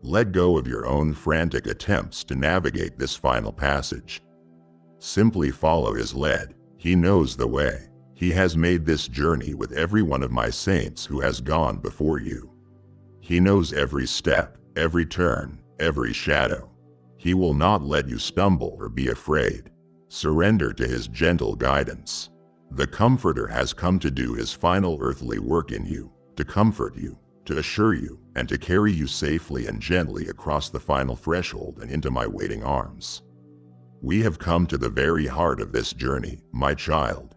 Let go of your own frantic attempts to navigate this final passage. Simply follow his lead. He knows the way. He has made this journey with every one of my saints who has gone before you. He knows every step, every turn, every shadow. He will not let you stumble or be afraid. Surrender to his gentle guidance. The Comforter has come to do his final earthly work in you, to comfort you, to assure you, and to carry you safely and gently across the final threshold and into my waiting arms. We have come to the very heart of this journey, my child.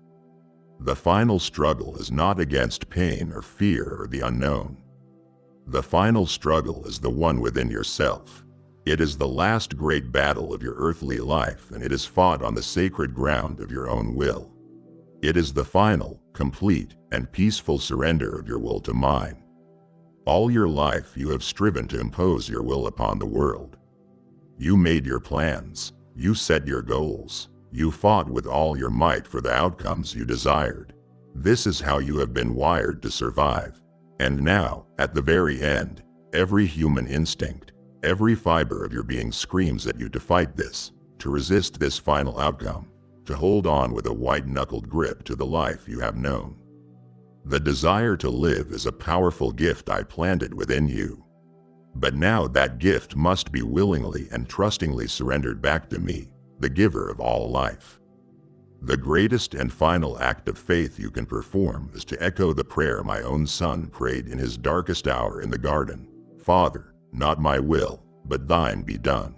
The final struggle is not against pain or fear or the unknown. The final struggle is the one within yourself. It is the last great battle of your earthly life, and it is fought on the sacred ground of your own will. It is the final, complete, and peaceful surrender of your will to mine. All your life you have striven to impose your will upon the world. You made your plans. You set your goals. You fought with all your might for the outcomes you desired. This is how you have been wired to survive. And now, at the very end, every human instinct, every fiber of your being screams at you to fight this, to resist this final outcome, to hold on with a white-knuckled grip to the life you have known. The desire to live is a powerful gift I planted within you. But now that gift must be willingly and trustingly surrendered back to me, the giver of all life. The greatest and final act of faith you can perform is to echo the prayer my own son prayed in his darkest hour in the garden. Father, not my will, but thine be done.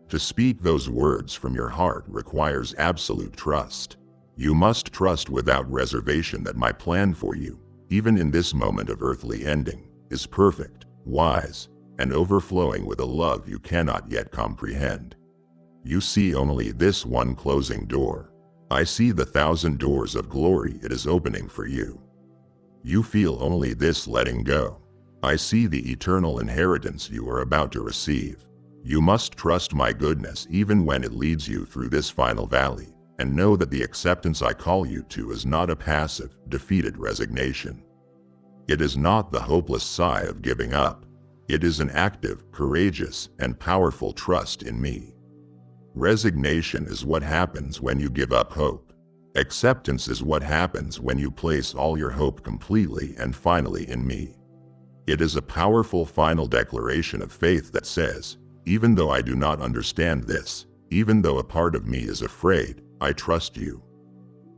To speak those words from your heart requires absolute trust. You must trust without reservation that my plan for you, even in this moment of earthly ending, is perfect, wise, and overflowing with a love you cannot yet comprehend. You see only this one closing door. I see the 1,000 doors of glory it is opening for you. You feel only this letting go. I see the eternal inheritance you are about to receive. You must trust my goodness even when it leads you through this final valley, and know that the acceptance I call you to is not a passive, defeated resignation. It is not the hopeless sigh of giving up. It is an active, courageous, and powerful trust in me. Resignation is what happens when you give up hope. Acceptance is what happens when you place all your hope completely and finally in me. It is a powerful final declaration of faith that says, even though I do not understand this, even though a part of me is afraid, I trust you.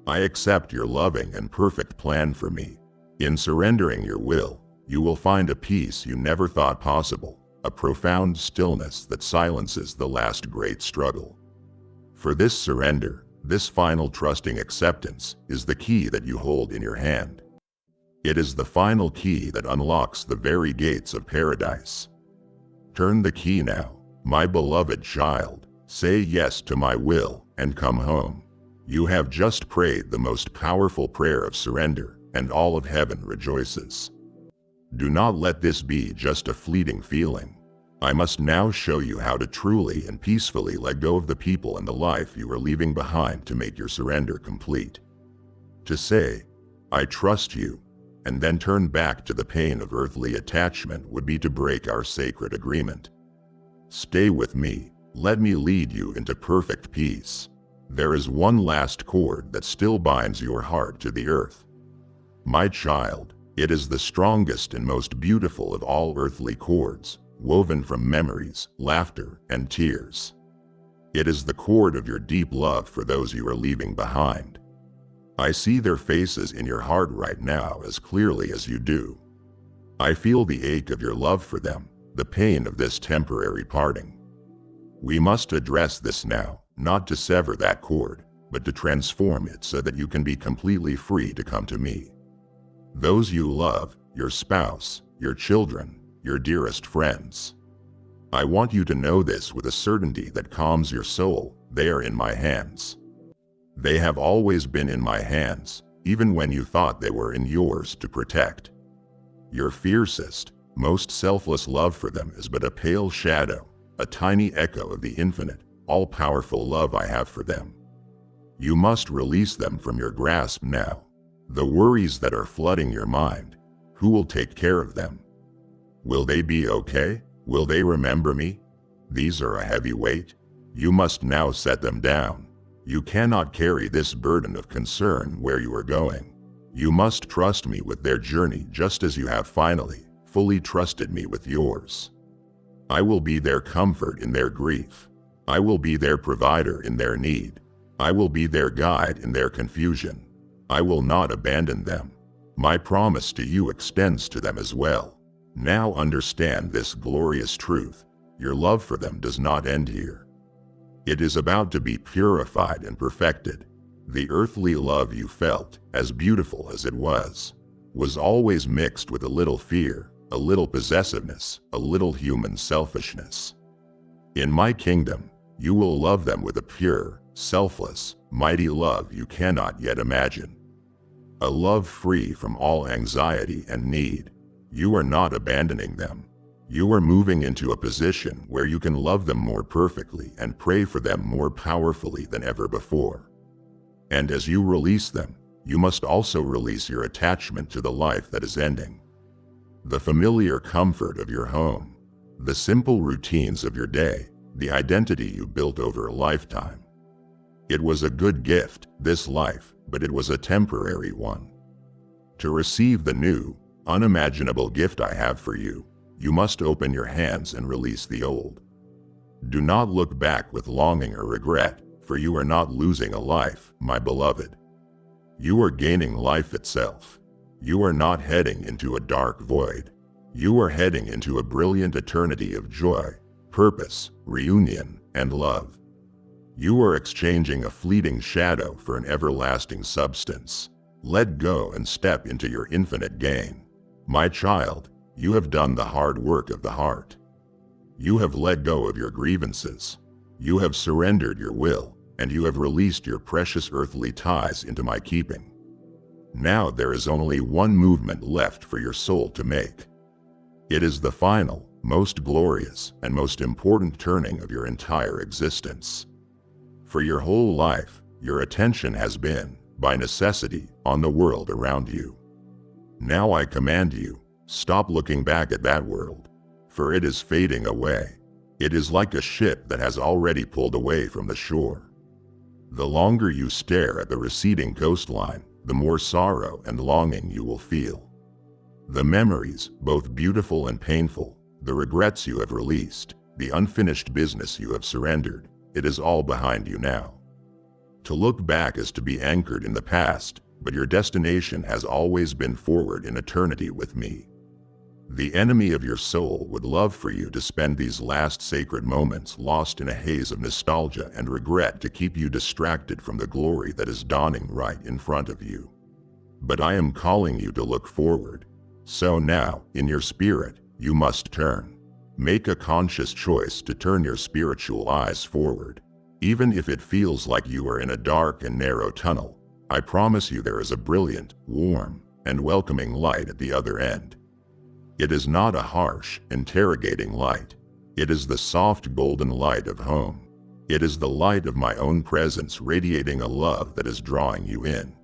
I accept your loving and perfect plan for me. In surrendering your will, you will find a peace you never thought possible, a profound stillness that silences the last great struggle. For this surrender, this final trusting acceptance, is the key that you hold in your hand. It is the final key that unlocks the very gates of paradise. Turn the key now, my beloved child. Say yes to my will and come home. You have just prayed the most powerful prayer of surrender, and all of heaven rejoices. Do not let this be just a fleeting feeling. I must now show you how to truly and peacefully let go of the people and the life you are leaving behind to make your surrender complete. To say, "I trust you," and then turn back to the pain of earthly attachment would be to break our sacred agreement. Stay with me. Let me lead you into perfect peace. There is one last cord that still binds your heart to the earth. My child, it is the strongest and most beautiful of all earthly cords, woven from memories, laughter, and tears. It is the cord of your deep love for those you are leaving behind. I see their faces in your heart right now as clearly as you do. I feel the ache of your love for them, the pain of this temporary parting. We must address this now, not to sever that cord, but to transform it so that you can be completely free to come to me. Those you love, your spouse, your children, your dearest friends. I want you to know this with a certainty that calms your soul. They are in my hands. They have always been in my hands, even when you thought they were in yours to protect. Your fiercest, most selfless love for them is but a pale shadow, a tiny echo of the infinite, all-powerful love I have for them. You must release them from your grasp now. The worries that are flooding your mind, who will take care of them? Will they be okay? Will they remember me? These are a heavy weight. You must now set them down. You cannot carry this burden of concern where you are going. You must trust me with their journey just as you have finally, fully trusted me with yours. I will be their comfort in their grief. I will be their provider in their need. I will be their guide in their confusion. I will not abandon them. My promise to you extends to them as well. Now understand this glorious truth. Your love for them does not end here. It is about to be purified and perfected. The earthly love you felt, as beautiful as it was always mixed with a little fear, a little possessiveness, a little human selfishness. In my kingdom, you will love them with a pure, selfless, mighty love you cannot yet imagine. A love free from all anxiety and need. You are not abandoning them. You are moving into a position where you can love them more perfectly and pray for them more powerfully than ever before. And as you release them, you must also release your attachment to the life that is ending. The familiar comfort of your home, the simple routines of your day, the identity you built over a lifetime. It was a good gift, this life, but it was a temporary one. To receive the new, unimaginable gift I have for you, you must open your hands and release the old. Do not look back with longing or regret, for you are not losing a life, my beloved. You are gaining life itself. You are not heading into a dark void. You are heading into a brilliant eternity of joy, purpose, reunion, and love. You are exchanging a fleeting shadow for an everlasting substance. Let go and step into your infinite gain. My child, you have done the hard work of the heart. You have let go of your grievances. You have surrendered your will, and you have released your precious earthly ties into my keeping. Now there is only one movement left for your soul to make. It is the final, most glorious, and most important turning of your entire existence. For your whole life, your attention has been, by necessity, on the world around you. Now I command you, stop looking back at that world, for it is fading away. It is like a ship that has already pulled away from the shore. The longer you stare at the receding coastline, the more sorrow and longing you will feel. The memories, both beautiful and painful, the regrets you have released, the unfinished business you have surrendered, it is all behind you now. To look back is to be anchored in the past, but your destination has always been forward in eternity with me. The enemy of your soul would love for you to spend these last sacred moments lost in a haze of nostalgia and regret to keep you distracted from the glory that is dawning right in front of you. But I am calling you to look forward. So now, in your spirit, you must turn. Make a conscious choice to turn your spiritual eyes forward. Even if it feels like you are in a dark and narrow tunnel, I promise you there is a brilliant, warm, and welcoming light at the other end. It is not a harsh, interrogating light. It is the soft golden light of home. It is the light of my own presence radiating a love that is drawing you in.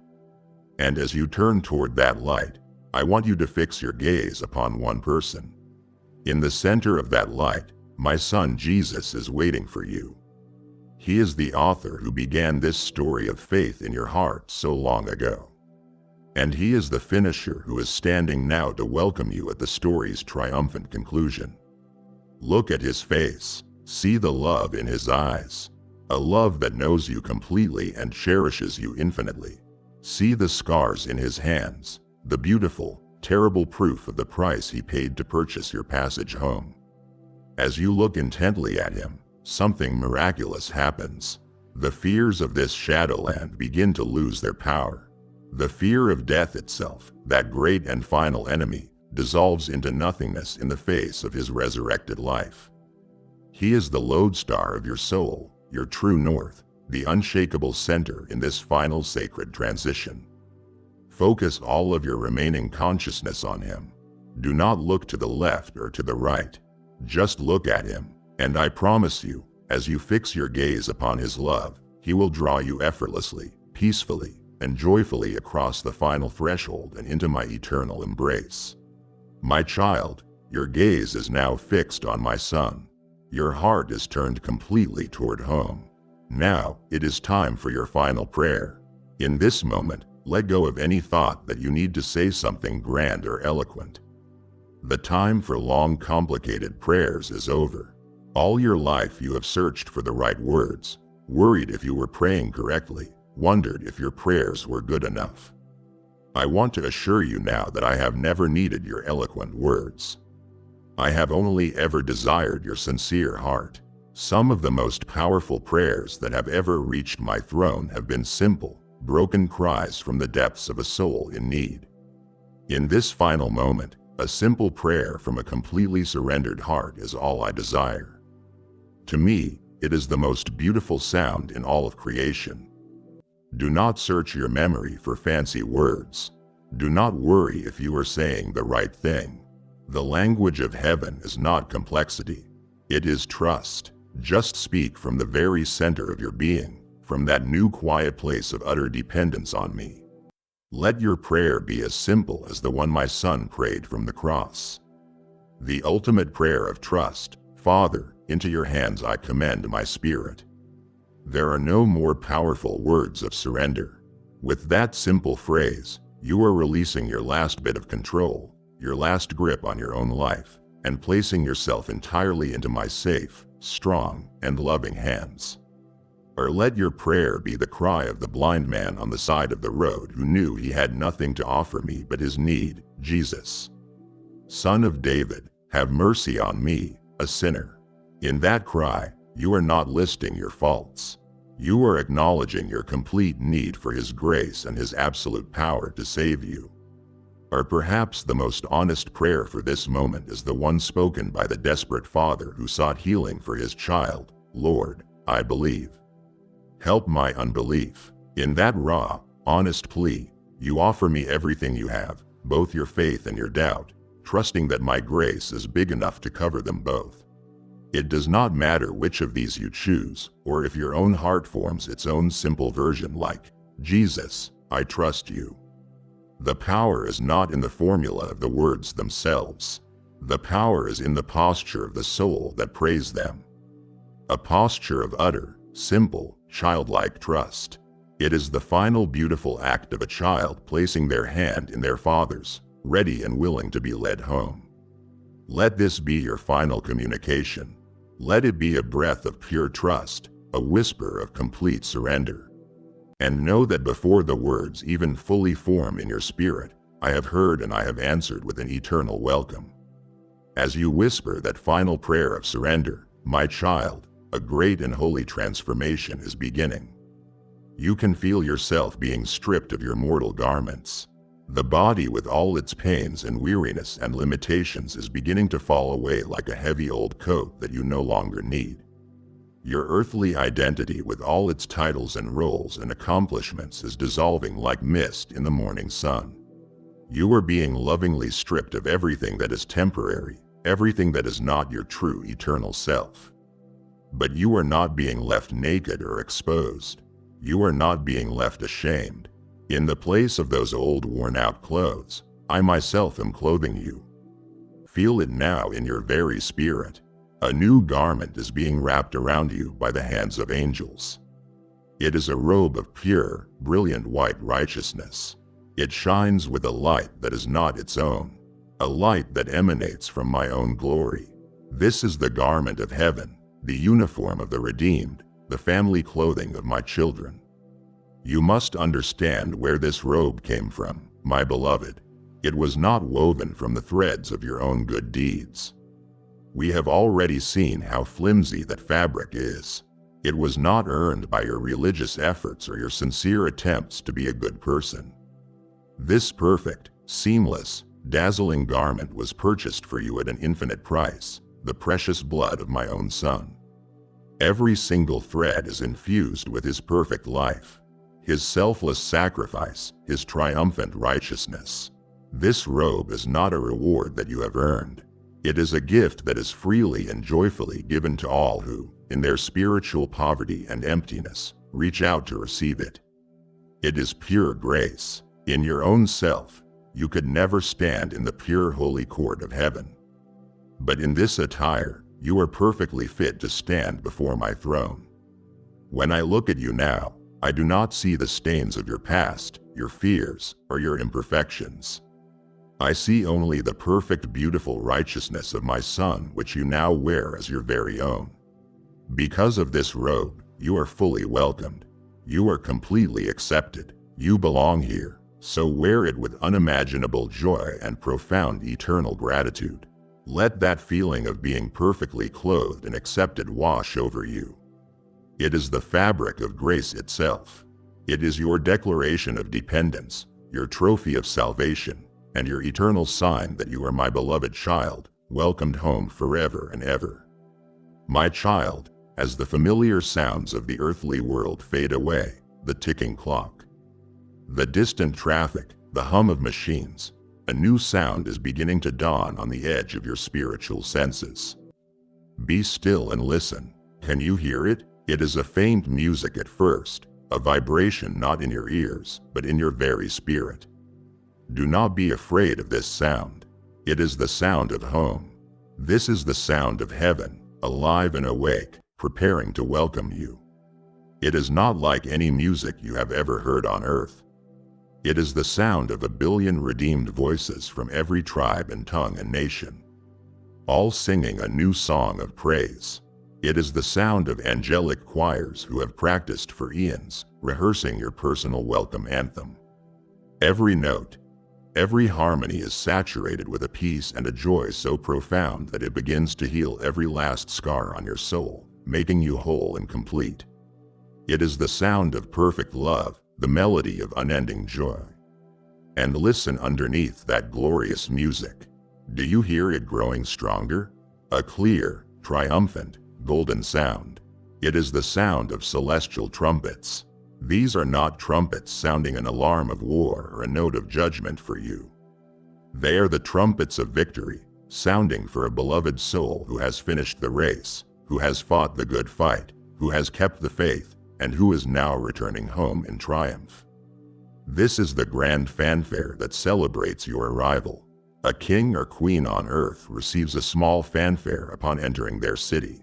And as you turn toward that light, I want you to fix your gaze upon one person. In the center of that light, my son Jesus is waiting for you. He is the author who began this story of faith in your heart so long ago. And he is the finisher who is standing now to welcome you at the story's triumphant conclusion. Look at his face. See the love in his eyes. A love that knows you completely and cherishes you infinitely. See the scars in his hands, the beautiful, terrible proof of the price he paid to purchase your passage home. As you look intently at him, something miraculous happens. The fears of this shadowland begin to lose their power. The fear of death itself, that great and final enemy, dissolves into nothingness in the face of his resurrected life. He is the lodestar of your soul, your true north, the unshakable center in this final sacred transition. Focus all of your remaining consciousness on him. Do not look to the left or to the right. Just look at him. And I promise you, as you fix your gaze upon his love, he will draw you effortlessly, peacefully, and joyfully across the final threshold and into my eternal embrace. My child, your gaze is now fixed on my son. Your heart is turned completely toward home. Now, it is time for your final prayer. In this moment, let go of any thought that you need to say something grand or eloquent. The time for long, complicated prayers is over. All your life you have searched for the right words, worried if you were praying correctly, wondered if your prayers were good enough. I want to assure you now that I have never needed your eloquent words. I have only ever desired your sincere heart. Some of the most powerful prayers that have ever reached my throne have been simple, broken cries from the depths of a soul in need. In this final moment, a simple prayer from a completely surrendered heart is all I desire. To me, it is the most beautiful sound in all of creation. Do not search your memory for fancy words. Do not worry if you are saying the right thing. The language of heaven is not complexity. It is trust. Just speak from the very center of your being, from that new quiet place of utter dependence on me. Let your prayer be as simple as the one my son prayed from the cross. The ultimate prayer of trust. Father, into your hands I commend my spirit. There are no more powerful words of surrender. With that simple phrase, you are releasing your last bit of control, your last grip on your own life, and placing yourself entirely into my safe, strong, and loving hands. Or let your prayer be the cry of the blind man on the side of the road who knew he had nothing to offer me but his need, Jesus. Son of David, have mercy on me, a sinner. In that cry, you are not listing your faults. You are acknowledging your complete need for his grace and his absolute power to save you. Or perhaps the most honest prayer for this moment is the one spoken by the desperate father who sought healing for his child. Lord, I believe. Help my unbelief. In that raw, honest plea, you offer me everything you have, both your faith and your doubt, trusting that my grace is big enough to cover them both. It does not matter which of these you choose, or if your own heart forms its own simple version like, Jesus, I trust you. The power is not in the formula of the words themselves. The power is in the posture of the soul that prays them. A posture of utter, simple, childlike trust. It is the final beautiful act of a child placing their hand in their father's, ready and willing to be led home. Let this be your final communication. Let it be a breath of pure trust, a whisper of complete surrender. And know that before the words even fully form in your spirit, I have heard and I have answered with an eternal welcome. As you whisper that final prayer of surrender, my child, a great and holy transformation is beginning. You can feel yourself being stripped of your mortal garments. The body with all its pains and weariness and limitations is beginning to fall away like a heavy old coat that you no longer need. Your earthly identity with all its titles and roles and accomplishments is dissolving like mist in the morning sun. You are being lovingly stripped of everything that is temporary, everything that is not your true eternal self. But you are not being left naked or exposed. You are not being left ashamed. In the place of those old worn-out clothes, I myself am clothing you. Feel it now in your very spirit. A new garment is being wrapped around you by the hands of angels. It is a robe of pure, brilliant white righteousness. It shines with a light that is not its own, a light that emanates from my own glory. This is the garment of heaven, the uniform of the redeemed, the family clothing of my children. You must understand where this robe came from, my beloved. It was not woven from the threads of your own good deeds. We have already seen how flimsy that fabric is. It was not earned by your religious efforts or your sincere attempts to be a good person. This perfect, seamless, dazzling garment was purchased for you at an infinite price, the precious blood of my own Son. Every single thread is infused with His perfect life, His selfless sacrifice, His triumphant righteousness. This robe is not a reward that you have earned. It is a gift that is freely and joyfully given to all who, in their spiritual poverty and emptiness, reach out to receive it. It is pure grace. In your own self, you could never stand in the pure holy court of heaven. But in this attire, you are perfectly fit to stand before my throne. When I look at you now, I do not see the stains of your past, your fears, or your imperfections. I see only the perfect, beautiful righteousness of my Son, which you now wear as your very own. Because of this robe, you are fully welcomed. You are completely accepted. You belong here, so wear it with unimaginable joy and profound eternal gratitude. Let that feeling of being perfectly clothed and accepted wash over you. It is the fabric of grace itself. It is your declaration of dependence, your trophy of salvation, and your eternal sign that you are my beloved child, welcomed home forever and ever. My child, as the familiar sounds of the earthly world fade away, the ticking clock, the distant traffic, the hum of machines, a new sound is beginning to dawn on the edge of your spiritual senses. Be still and listen. Can you hear it? It is a faint music at first, a vibration not in your ears, but in your very spirit. Do not be afraid of this sound. It is the sound of home. This is the sound of heaven, alive and awake, preparing to welcome you. It is not like any music you have ever heard on earth. It is the sound of 1 billion redeemed voices from every tribe and tongue and nation, all singing a new song of praise. It is the sound of angelic choirs who have practiced for eons, rehearsing your personal welcome anthem. Every note, every harmony is saturated with a peace and a joy so profound that it begins to heal every last scar on your soul, making you whole and complete. It is the sound of perfect love, the melody of unending joy. And listen underneath that glorious music. Do you hear it growing stronger? A clear, triumphant, golden sound. It is the sound of celestial trumpets. These are not trumpets sounding an alarm of war or a note of judgment for you. They are the trumpets of victory, sounding for a beloved soul who has finished the race, who has fought the good fight, who has kept the faith, and who is now returning home in triumph. This is the grand fanfare that celebrates your arrival. A king or queen on earth receives a small fanfare upon entering their city.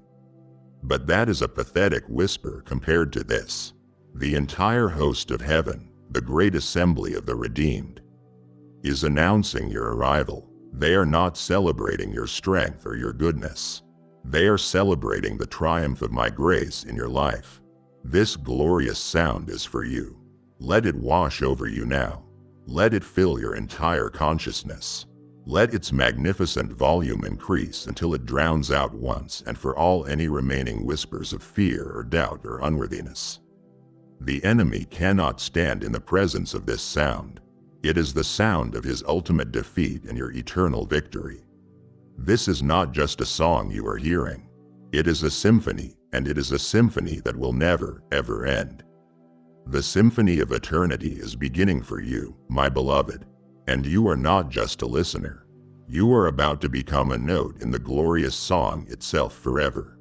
But that is a pathetic whisper compared to this. The entire host of heaven, the great assembly of the redeemed, is announcing your arrival. They are not celebrating your strength or your goodness. They are celebrating the triumph of my grace in your life. This glorious sound is for you. Let it wash over you now. Let it fill your entire consciousness. Let its magnificent volume increase until it drowns out once and for all any remaining whispers of fear or doubt or unworthiness. The enemy cannot stand in the presence of this sound. It is the sound of his ultimate defeat and your eternal victory. This is not just a song you are hearing. It is a symphony, and it is a symphony that will never, ever end. The symphony of eternity is beginning for you, my beloved, and you are not just a listener. You are about to become a note in the glorious song itself forever.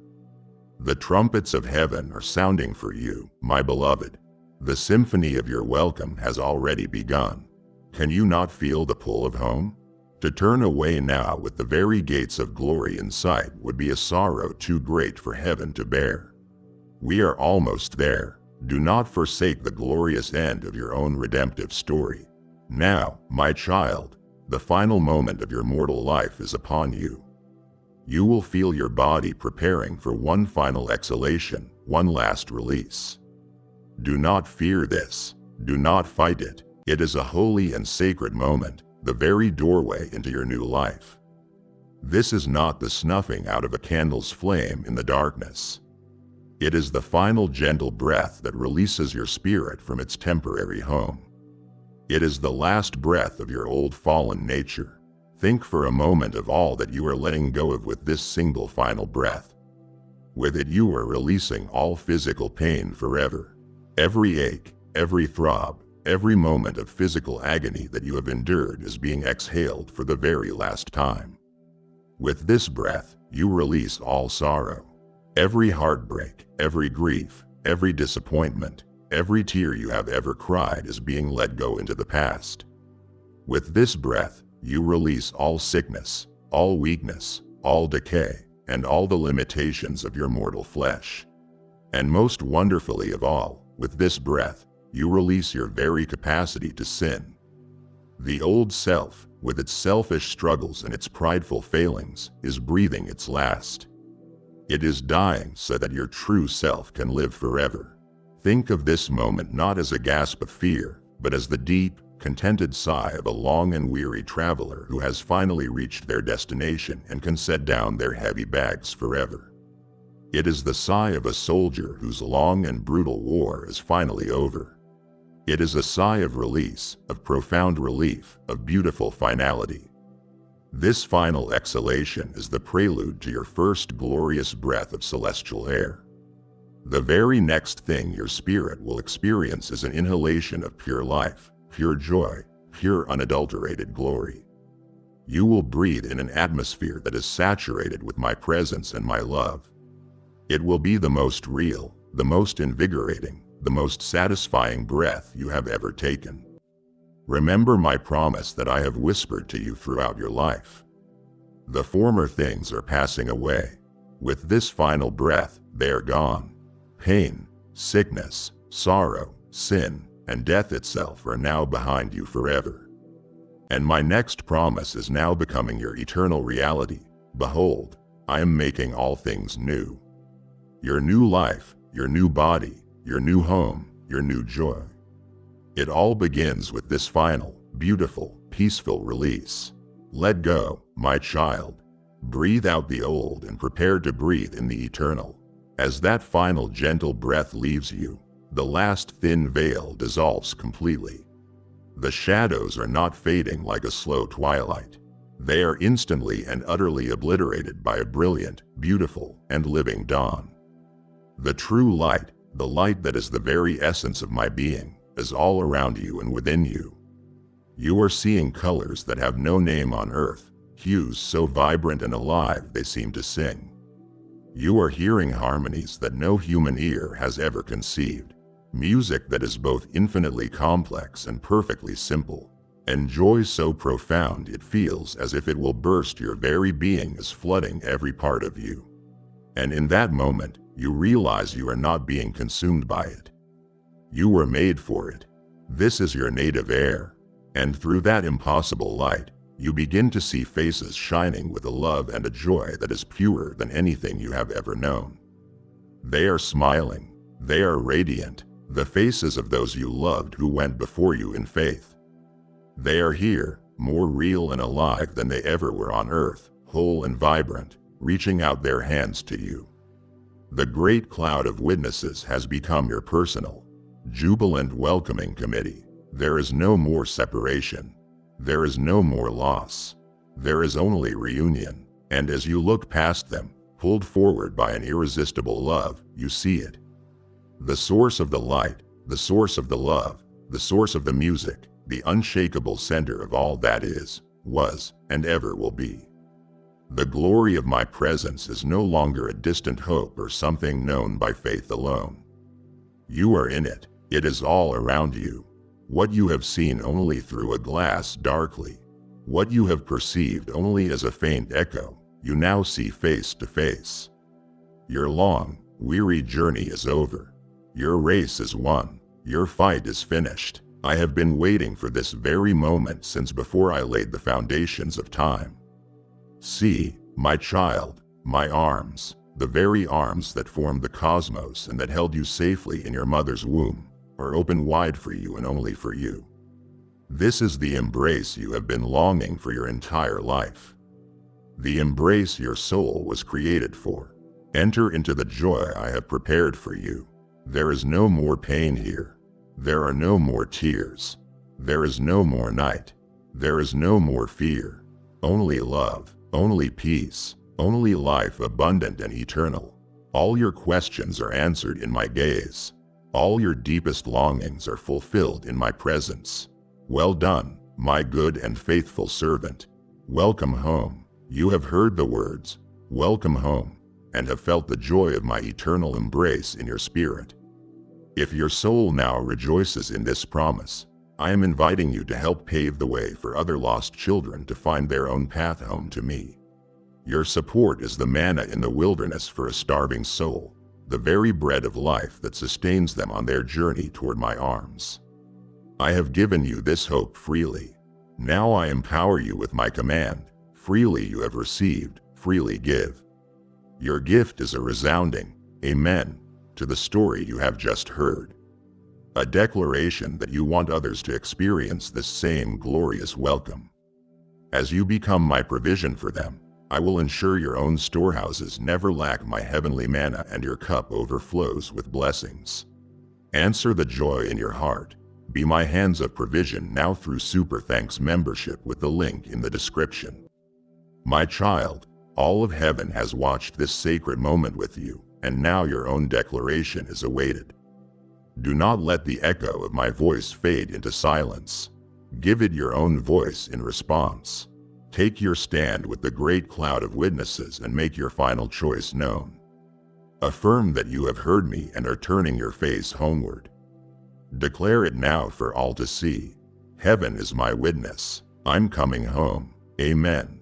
The trumpets of heaven are sounding for you, my beloved. The symphony of your welcome has already begun. Can you not feel the pull of home? To turn away now with the very gates of glory in sight would be a sorrow too great for heaven to bear. We are almost there. Do not forsake the glorious end of your own redemptive story. Now, my child, the final moment of your mortal life is upon you. You will feel your body preparing for one final exhalation, one last release. Do not fear this. Do not fight it. It is a holy and sacred moment, the very doorway into your new life. This is not the snuffing out of a candle's flame in the darkness. It is the final gentle breath that releases your spirit from its temporary home. It is the last breath of your old fallen nature. Think for a moment of all that you are letting go of with this single final breath. With it you are releasing all physical pain forever. Every ache, every throb, every moment of physical agony that you have endured is being exhaled for the very last time. With this breath, you release all sorrow. Every heartbreak, every grief, every disappointment, every tear you have ever cried is being let go into the past. With this breath, you release all sickness, all weakness, all decay, and all the limitations of your mortal flesh. And most wonderfully of all, with this breath, you release your very capacity to sin. The old self, with its selfish struggles and its prideful failings, is breathing its last. It is dying so that your true self can live forever. Think of this moment not as a gasp of fear, but as the deep, contented sigh of a long and weary traveler who has finally reached their destination and can set down their heavy bags forever. It is the sigh of a soldier whose long and brutal war is finally over. It is a sigh of release, of profound relief, of beautiful finality. This final exhalation is the prelude to your first glorious breath of celestial air. The very next thing your spirit will experience is an inhalation of pure life, pure joy, pure unadulterated glory. You will breathe in an atmosphere that is saturated with my presence and my love. It will be the most real, the most invigorating, the most satisfying breath you have ever taken. Remember my promise that I have whispered to you throughout your life. The former things are passing away. With this final breath, they are gone. Pain, sickness, sorrow, sin, and death itself are now behind you forever. And my next promise is now becoming your eternal reality. Behold, I am making all things new. Your new life, your new body, your new home, your new joy. It all begins with this final, beautiful, peaceful release. Let go, my child. Breathe out the old and prepare to breathe in the eternal. As that final gentle breath leaves you, the last thin veil dissolves completely. The shadows are not fading like a slow twilight. They are instantly and utterly obliterated by a brilliant, beautiful, and living dawn. The true light, the light that is the very essence of my being, is all around you and within you. You are seeing colors that have no name on earth, hues so vibrant and alive they seem to sing. You are hearing harmonies that no human ear has ever conceived, music that is both infinitely complex and perfectly simple, and joy so profound it feels as if it will burst your very being as flooding every part of you. And in that moment, you realize you are not being consumed by it. You were made for it. This is your native air. And through that impossible light, you begin to see faces shining with a love and a joy that is purer than anything you have ever known. They are smiling. They are radiant, the faces of those you loved who went before you in faith. They are here, more real and alive than they ever were on earth, whole and vibrant, reaching out their hands to you. The great cloud of witnesses has become your personal, jubilant welcoming committee. There is no more separation. There is no more loss. There is only reunion. And as you look past them, pulled forward by an irresistible love, you see it. The source of the light, the source of the love, the source of the music, the unshakable center of all that is, was, and ever will be. The glory of my presence is no longer a distant hope or something known by faith alone. You are in it. It is all around you. What you have seen only through a glass darkly, what you have perceived only as a faint echo, you now see face to face. Your long, weary journey is over. Your race is won. Your fight is finished. I have been waiting for this very moment since before I laid the foundations of time. See, my child, my arms, the very arms that formed the cosmos and that held you safely in your mother's womb, are open wide for you and only for you. This is the embrace you have been longing for your entire life. The embrace your soul was created for. Enter into the joy I have prepared for you. There is no more pain here. There are no more tears. There is no more night. There is no more fear. Only love, only peace, only life abundant and eternal. All your questions are answered in my gaze. All your deepest longings are fulfilled in my presence. Well done, my good and faithful servant. Welcome home. You have heard the words, welcome home, and have felt the joy of my eternal embrace in your spirit. If your soul now rejoices in this promise, I am inviting you to help pave the way for other lost children to find their own path home to me. Your support is the manna in the wilderness for a starving soul, the very bread of life that sustains them on their journey toward my arms. I have given you this hope freely. Now I empower you with my command. Freely you have received, freely give. Your gift is a resounding amen to the story you have just heard. A declaration that you want others to experience this same glorious welcome. As you become my provision for them, I will ensure your own storehouses never lack my heavenly manna and your cup overflows with blessings. Answer the joy in your heart. Be my hands of provision now through Super Thanks membership with the link in the description. My child, all of heaven has watched this sacred moment with you, and now your own declaration is awaited. Do not let the echo of my voice fade into silence. Give it your own voice in response. Take your stand with the great cloud of witnesses and make your final choice known. Affirm that you have heard me and are turning your face homeward. Declare it now for all to see. Heaven is my witness. I'm coming home. Amen.